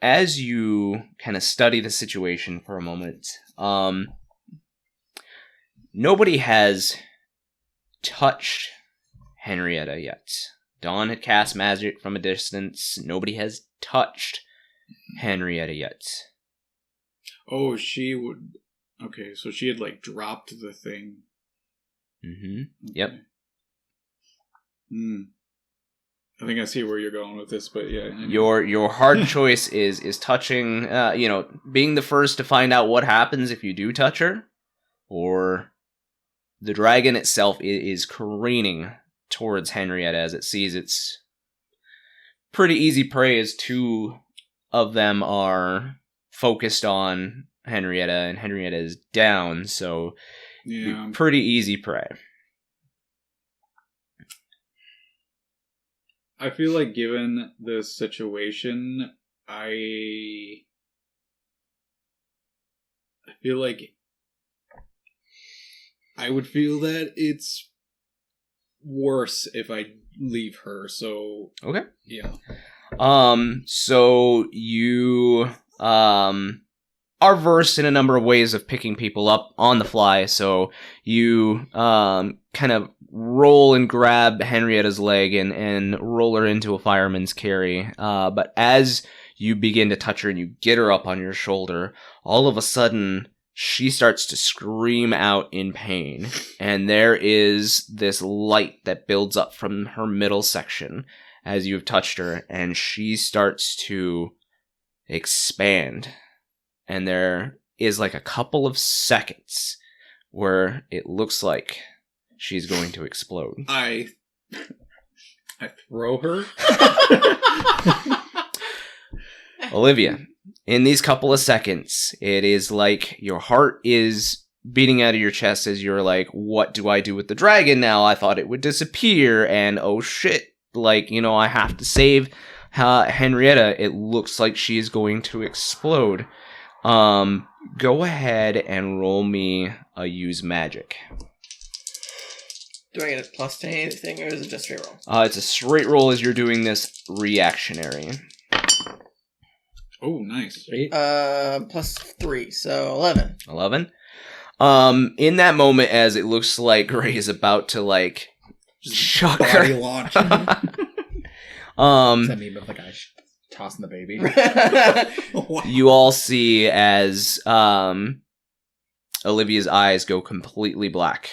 as you kind of study the situation for a moment, nobody has touched Henrietta yet. Dawn had cast magic from a distance. Nobody has touched Henrietta yet. Oh, she would. Okay, so she had like dropped the thing. Mm-hmm. Yep. I think I see where you're going with this, but yeah. Your hard choice is touching, being the first to find out what happens if you do touch her, or the dragon itself is careening towards Henrietta as it sees its pretty easy prey is 2 of them are focused on Henrietta, and Henrietta is down, so Yeah. pretty easy prey. I feel like given the situation, I feel like I would feel that it's worse if I leave her. So Okay. yeah. So you are versed in a number of ways of picking people up on the fly. So you kind of roll and grab Henrietta's leg and roll her into a fireman's carry. But as you begin to touch her and you get her up on your shoulder, all of a sudden she starts to scream out in pain. And there is this light that builds up from her middle section as you've touched her, and she starts to expand. And there is like a couple of seconds where it looks like she's going to explode. I throw her. Olivia, in these couple of seconds, it is like your heart is beating out of your chest as you're like, what do I do with the dragon now? I thought it would disappear, and oh shit, like, you know, I have to save Henrietta. It looks like she's going to explode. Go ahead and roll me a use magic. Do I get a plus to anything, or is it just straight roll? It's a straight roll as you're doing this reactionary. Oh, nice. Plus 3, so 11. 11. In that moment, as it looks like Gray is about to, like, chuck Body her. launch. Um, Does that mean with the guy tossing the baby? you all see as Olivia's eyes go completely black.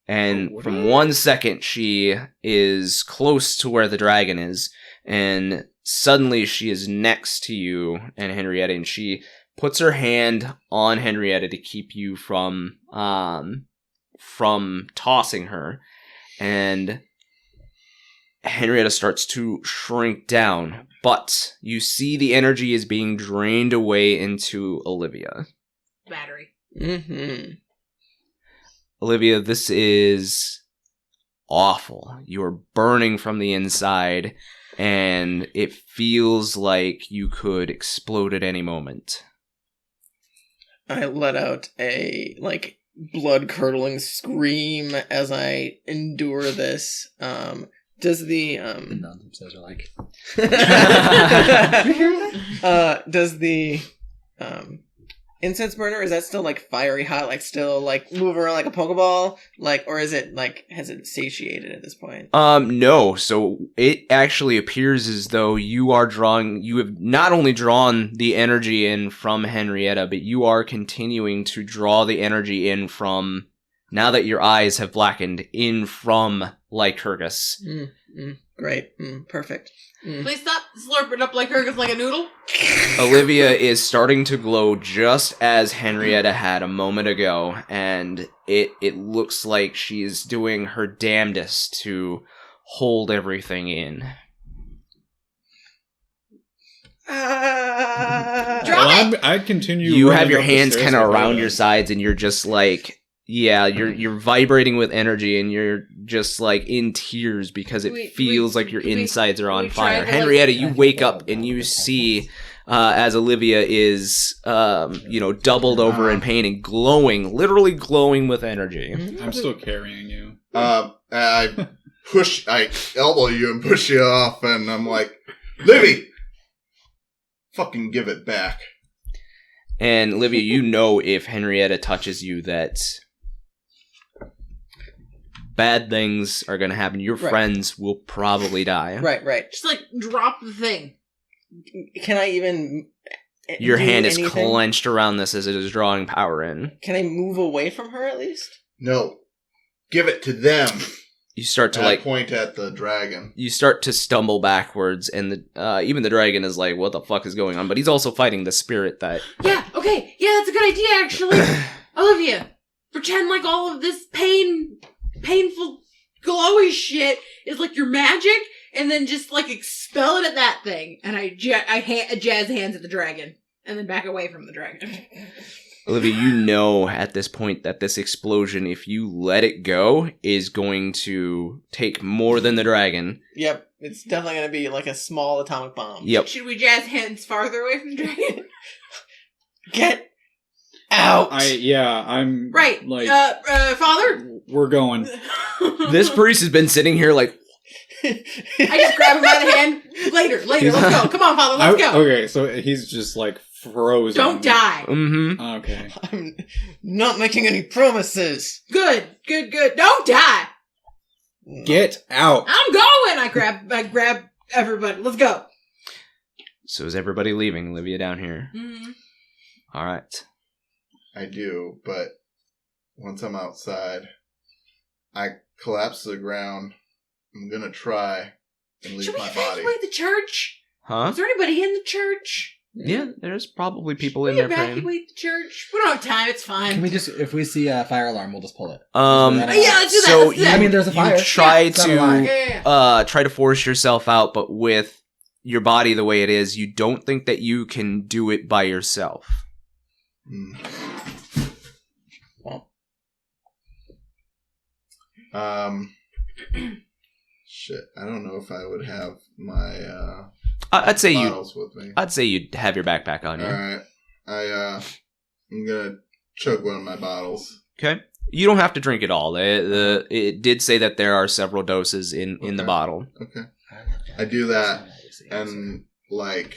And from 1 second, she is close to where the dragon is, and suddenly she is next to you and Henrietta, and she puts her hand on Henrietta to keep you from tossing her, and Henrietta starts to shrink down, but you see the energy is being drained away into Olivia. Battery. Mm-hmm. Olivia, this is awful. You are burning from the inside, and it feels like you could explode at any moment. I let out a, like, blood-curdling scream as I endure this. Does the, The nuns upstairs are like... does the, incense burner, is that still, like, fiery hot, like, still, like, move around like a Pokeball? Like, or is it, like, has it satiated at this point? No. So it actually appears as though you have not only drawn the energy in from Henrietta, but you are continuing to draw the energy in from, now that your eyes have blackened, in from Lycurgus. Great. Perfect. Please stop slurping up like her like a noodle. Olivia is starting to glow just as Henrietta had a moment ago, and it looks like she's doing her damnedest to hold everything in. Drop it! I continue. You have running your up the hands stairs kind of with around her. your sides, and you're just like, yeah, you're vibrating with energy, and you're just like in tears because it feels like your insides are on fire. try to, Henrietta, you wake up and you see as Olivia is doubled over in pain and glowing, literally glowing with energy. I'm still carrying you. I elbow you and push you off, and I'm like, Livy, fucking give it back. And Olivia, you know if Henrietta touches you that bad things are going to happen. Your friends will probably die. Right. Just like drop the thing. Can I even... Your do hand is anything? clenched around this as it is drawing power in. Can I move away from her at least? No. Give it to them. You start to I point at the dragon. You start to stumble backwards, and even the dragon is like, what the fuck is going on? But he's also fighting the spirit that... Yeah, okay. Yeah, that's a good idea, actually. Olivia, pretend like all of this painful, glowy shit is like your magic, and then just like expel it at that thing. And I jazz hands at the dragon and then back away from the dragon. Olivia, you know at this point that this explosion, if you let it go, is going to take more than the dragon. Yep, it's definitely going to be like a small atomic bomb. Yep. Should we jazz hands farther away from the dragon? Get out! I'm Right. like, Father? we're going. This priest has been sitting here like, I just grab him by the hand. Later, let's go. Come on, Father, let's go. Okay, so he's just like frozen. Don't die. mm-hmm. Okay. I'm not making any promises. Good. Don't die. Get out. I'm going. I grab everybody. Let's go. So is everybody leaving? Olivia down here. Mm-hmm. All right. I do, but once I'm outside, I collapse to the ground. I'm gonna try and leave Should we my body. evacuate the church? Huh? Is there anybody in the church? Yeah, there's probably people Should in we there praying. evacuate the church? We don't have time. It's fine. Can we just, if we see a fire alarm, we'll just pull it. Yeah, let's do that. So Let's do that. I mean, there's a fire. you try It's not a line. to try to force yourself out, but with your body the way it is, you don't think that you can do it by yourself. Hmm. Well. Shit. I don't know if I would have my I'd say bottles with me. I'd say you'd have your backpack on you. Alright. I'm gonna chug one of my bottles. Okay. You don't have to drink it all. It did say that there are several doses in the Okay. bottle. Okay. I do that, and like,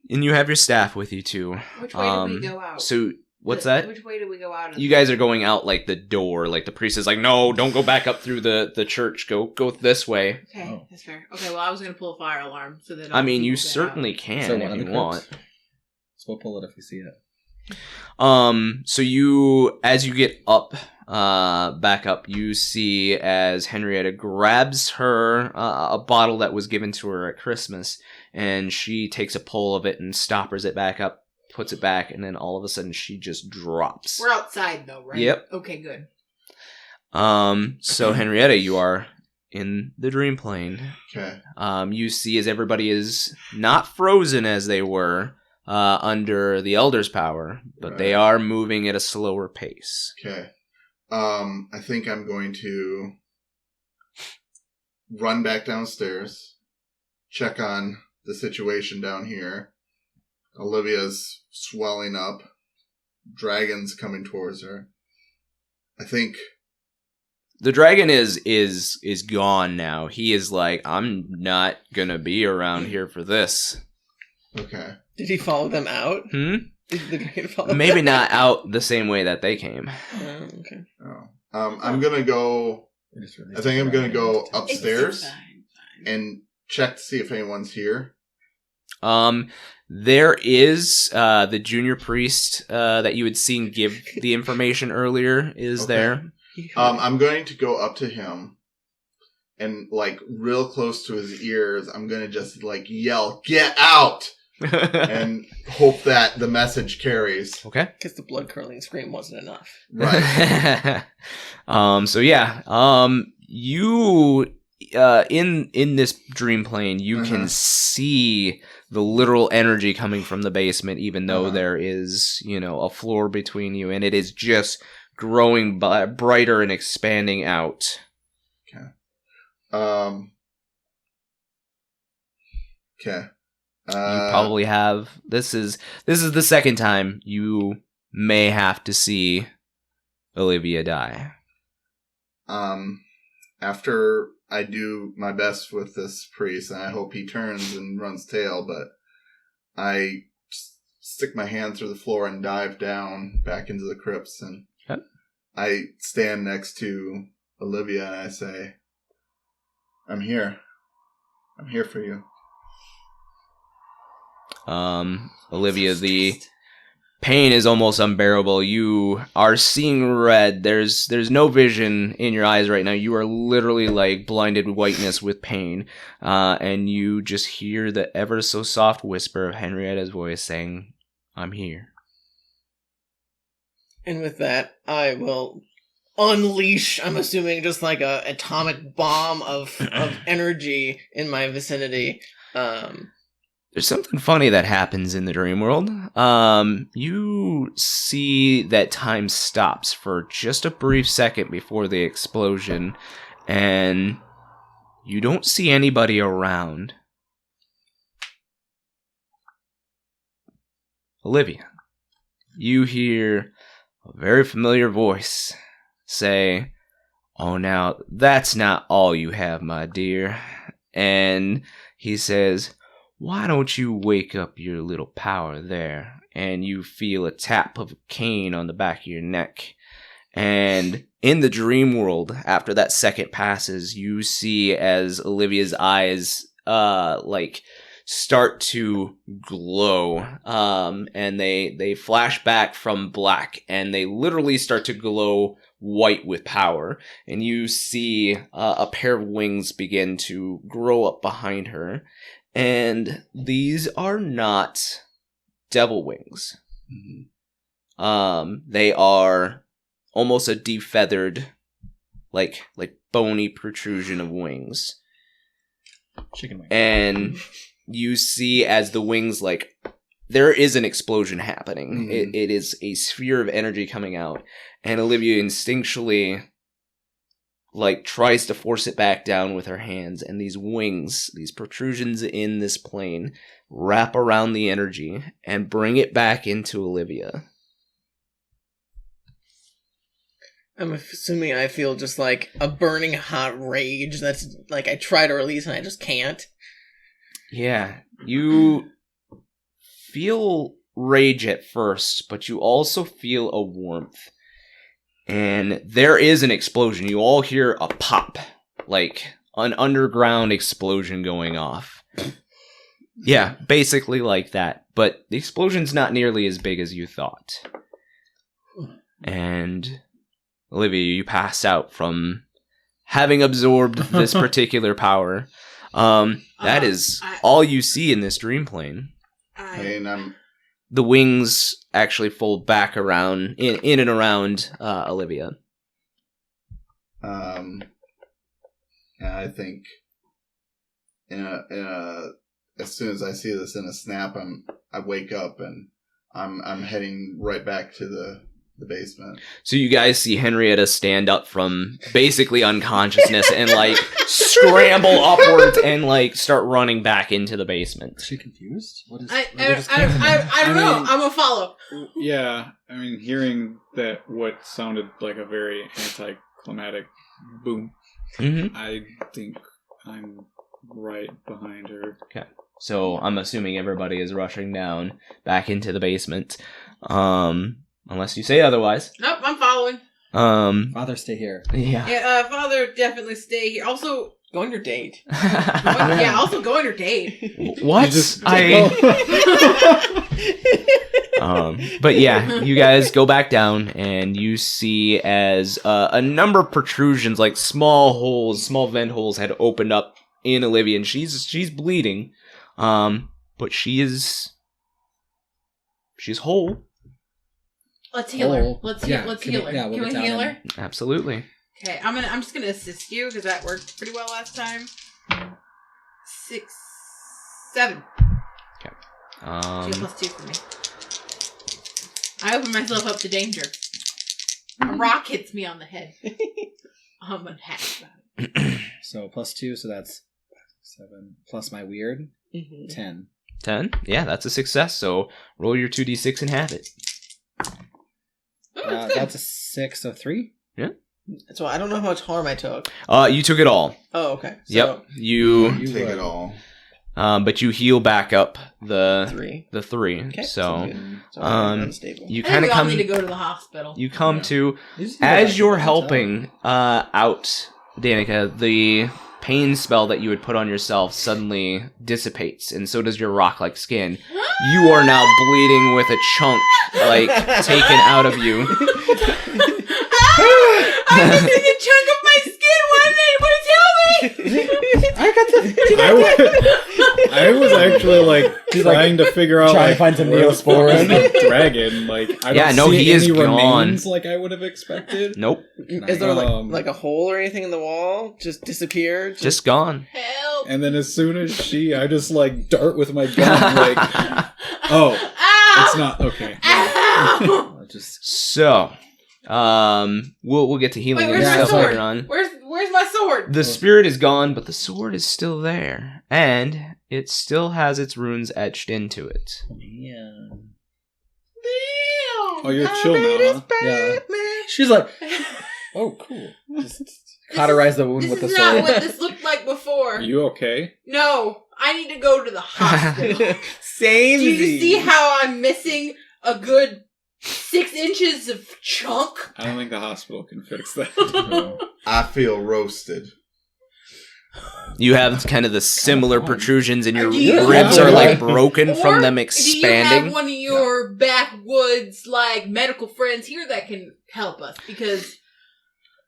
And you have your staff with you too. Which way did we go out? So what's that? Which way did we go out? You guys are going out like the door. Like the priest is like, no, don't go back up through the church. Go this way. Okay, Oh. that's fair. Okay, well, I was going to pull a fire alarm so that. I mean, you people get certainly can So if one of you the want. crypts. So we'll pull it if we see it. So you, as you get up, back up, you see as Henrietta grabs her a bottle that was given to her at Christmas, and she takes a pull of it and stoppers it back up, puts it back, and then all of a sudden she just drops. We're outside though, right? Yep. Okay, good. So Henrietta, you are in the dream plane. okay. You see as everybody is not frozen as they were under the Elder's power, but they Right. are moving at a slower pace. Okay. I think I'm going to run back downstairs, check on the situation down here. Olivia's swelling up. Dragon's coming towards her. I think. The dragon is gone now. He is like, I'm not gonna be around here for this. Okay. Did he follow them out? Hmm? Did the dragon follow Maybe them? not out the same way that they came. Oh, okay. Oh. I'm gonna go. I think I'm gonna go upstairs It's fine. and check to see if anyone's here. There is the junior priest that you had seen give the information earlier is Okay. there. I'm going to go up to him and, like, real close to his ears, I'm going to just, like, yell, "Get out!" and hope that the message carries. Okay. Because the blood curdling scream wasn't enough. Right. So yeah, you in this dream plane, you can see the literal energy coming from the basement, even though there is, a floor between you, and it is just growing brighter and expanding out. Okay. Okay. You probably have. This is the second time you may have to see Olivia die. After I do my best with this priest, and I hope he turns and runs tail, but I stick my hand through the floor and dive down back into the crypts, and Okay. I stand next to Olivia and I say, I'm here. I'm here for you. Olivia, the pain is almost unbearable. You are seeing red. There's no vision in your eyes right now. You are literally like blinded whiteness with pain. And you just hear the ever so soft whisper of Henrietta's voice saying, I'm here. And with that, I will unleash, I'm assuming, just like a atomic bomb of energy in my vicinity. There's something funny that happens in the dream world. You see that time stops for just a brief second before the explosion, and you don't see anybody around. Olivia, you hear a very familiar voice say, "Oh, now, that's not all you have, my dear." And he says, "Why don't you wake up your little power there?" And you feel a tap of a cane on the back of your neck. And in the dream world, after that second passes, you see as Olivia's eyes, start to glow, and they flash back from black, and they literally start to glow white with power, and you see a pair of wings begin to grow up behind her, and these are not devil wings. They are almost a defeathered, like bony protrusion of wings. Chicken wing. And you see as the wings, there is an explosion happening. It is a sphere of energy coming out. And Olivia instinctually, tries to force it back down with her hands. And these wings, these protrusions in this plane, wrap around the energy and bring it back into Olivia. I'm assuming I feel just like a burning hot rage that's I try to release and I just can't. Yeah, you feel rage at first, but you also feel a warmth. And there is an explosion. You all hear a pop, an underground explosion going off. Yeah, basically like that. But the explosion's not nearly as big as you thought. And Olivia, you pass out from having absorbed this particular power. That is all you see in this dream plane. The wings actually fold back around, in and around Olivia. And I think as soon as I see this in a snap, I wake up and I'm heading right back to the basement. So you guys see Henrietta stand up from basically unconsciousness and scramble upwards and start running back into the basement. Is she confused? What is? I don't know. I'm gonna follow. Yeah, hearing that what sounded like a very anticlimactic boom. Mm-hmm. I think I'm right behind her. Okay. So I'm assuming everybody is rushing down back into the basement. Unless you say otherwise. Nope, I'm following. Father, stay here. Yeah. Yeah, Father, definitely stay here. Also, go on your date. Also go on your date. What? But yeah, you guys go back down, and you see as a number of protrusions, small vent holes, had opened up in Olivia, and she's bleeding, but she's whole. Let's heal her. Let's heal her. Yeah, Can we heal her? Absolutely. Okay, I'm just gonna assist you because that worked pretty well last time. 6, 7. Okay. She got +2 for me. I open myself up to danger. A rock hits me on the head. I'm unhappy about it. So +2, so that's 7 plus my weird 10. 10? Yeah, that's a success. So roll your 2d6 and have it. That's a 6, so 3. Yeah. So I don't know how much harm I took. You took it all. Oh, okay. So Yep. You take it all. But you heal back up the 3. The 3. Okay. So I'm unstable. you I think kind we of all come. need to go to the hospital. You come to as you're helping out Danica, the pain spell that you had put on yourself suddenly dissipates, and so does your rock-like skin. You are now bleeding with a chunk taken out of you. I'm missing a chunk of my skin. What did anybody tell me? I I was actually like trying to figure out trying like to find some where the fuck Neosporin. is the dragon. Like I Yeah, don't no, see he is any gone. remains like I would have expected. Nope. Is there Um, like a hole or anything in the wall? Just disappeared? Just gone. Help! And then as soon as I just like dart with my gun. Like, oh, Ow! it's not okay. Ow! So, we'll get to healing Wait, and where's my stuff sword? later on. Where's my sword? The spirit is gone, but the sword is still there, and it still has its runes etched into it. Yeah. Damn! Oh, you're chill now. Huh? Yeah. She's like, oh, cool. Just cauterize the wound This with the is not sword. what this looked like before. Are you okay? No, I need to go to the hospital. Same. Do you see how I'm missing a good 6 inches of chunk? I don't think the hospital can fix that. No. I feel roasted. You have kind of the similar on. protrusions, and your Do you- ribs are like Or broken from them Do you expanding. have one of your backwoods like medical friends here that can help us? Because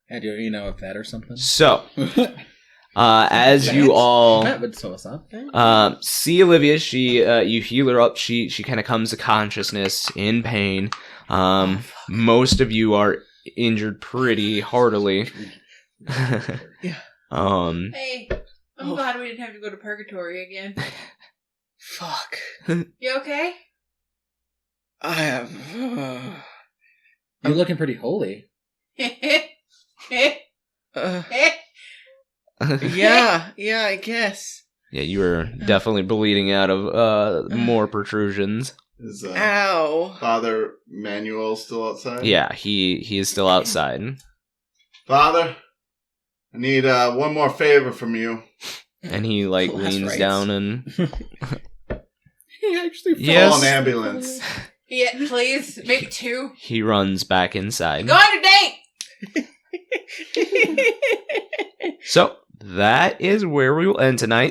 And you know a vet or something? So, as you all Vet would sew us up. see Olivia, you heal her up. She kind of comes to consciousness in pain. Most of you are injured pretty heartily. Yeah. hey, I'm glad we didn't have to go to purgatory again. Fuck. You okay? I have. You're looking pretty holy. Yeah, I guess. Yeah, you are definitely bleeding out of more protrusions. Is Ow. Father Manuel still outside? Yeah, he is still outside. Father, I need one more favor from you. And he like Last leans rites. down and He actually Yes. Call an ambulance. Yeah, please, make 2. he runs back inside. Go on a date! So that is where we will end tonight.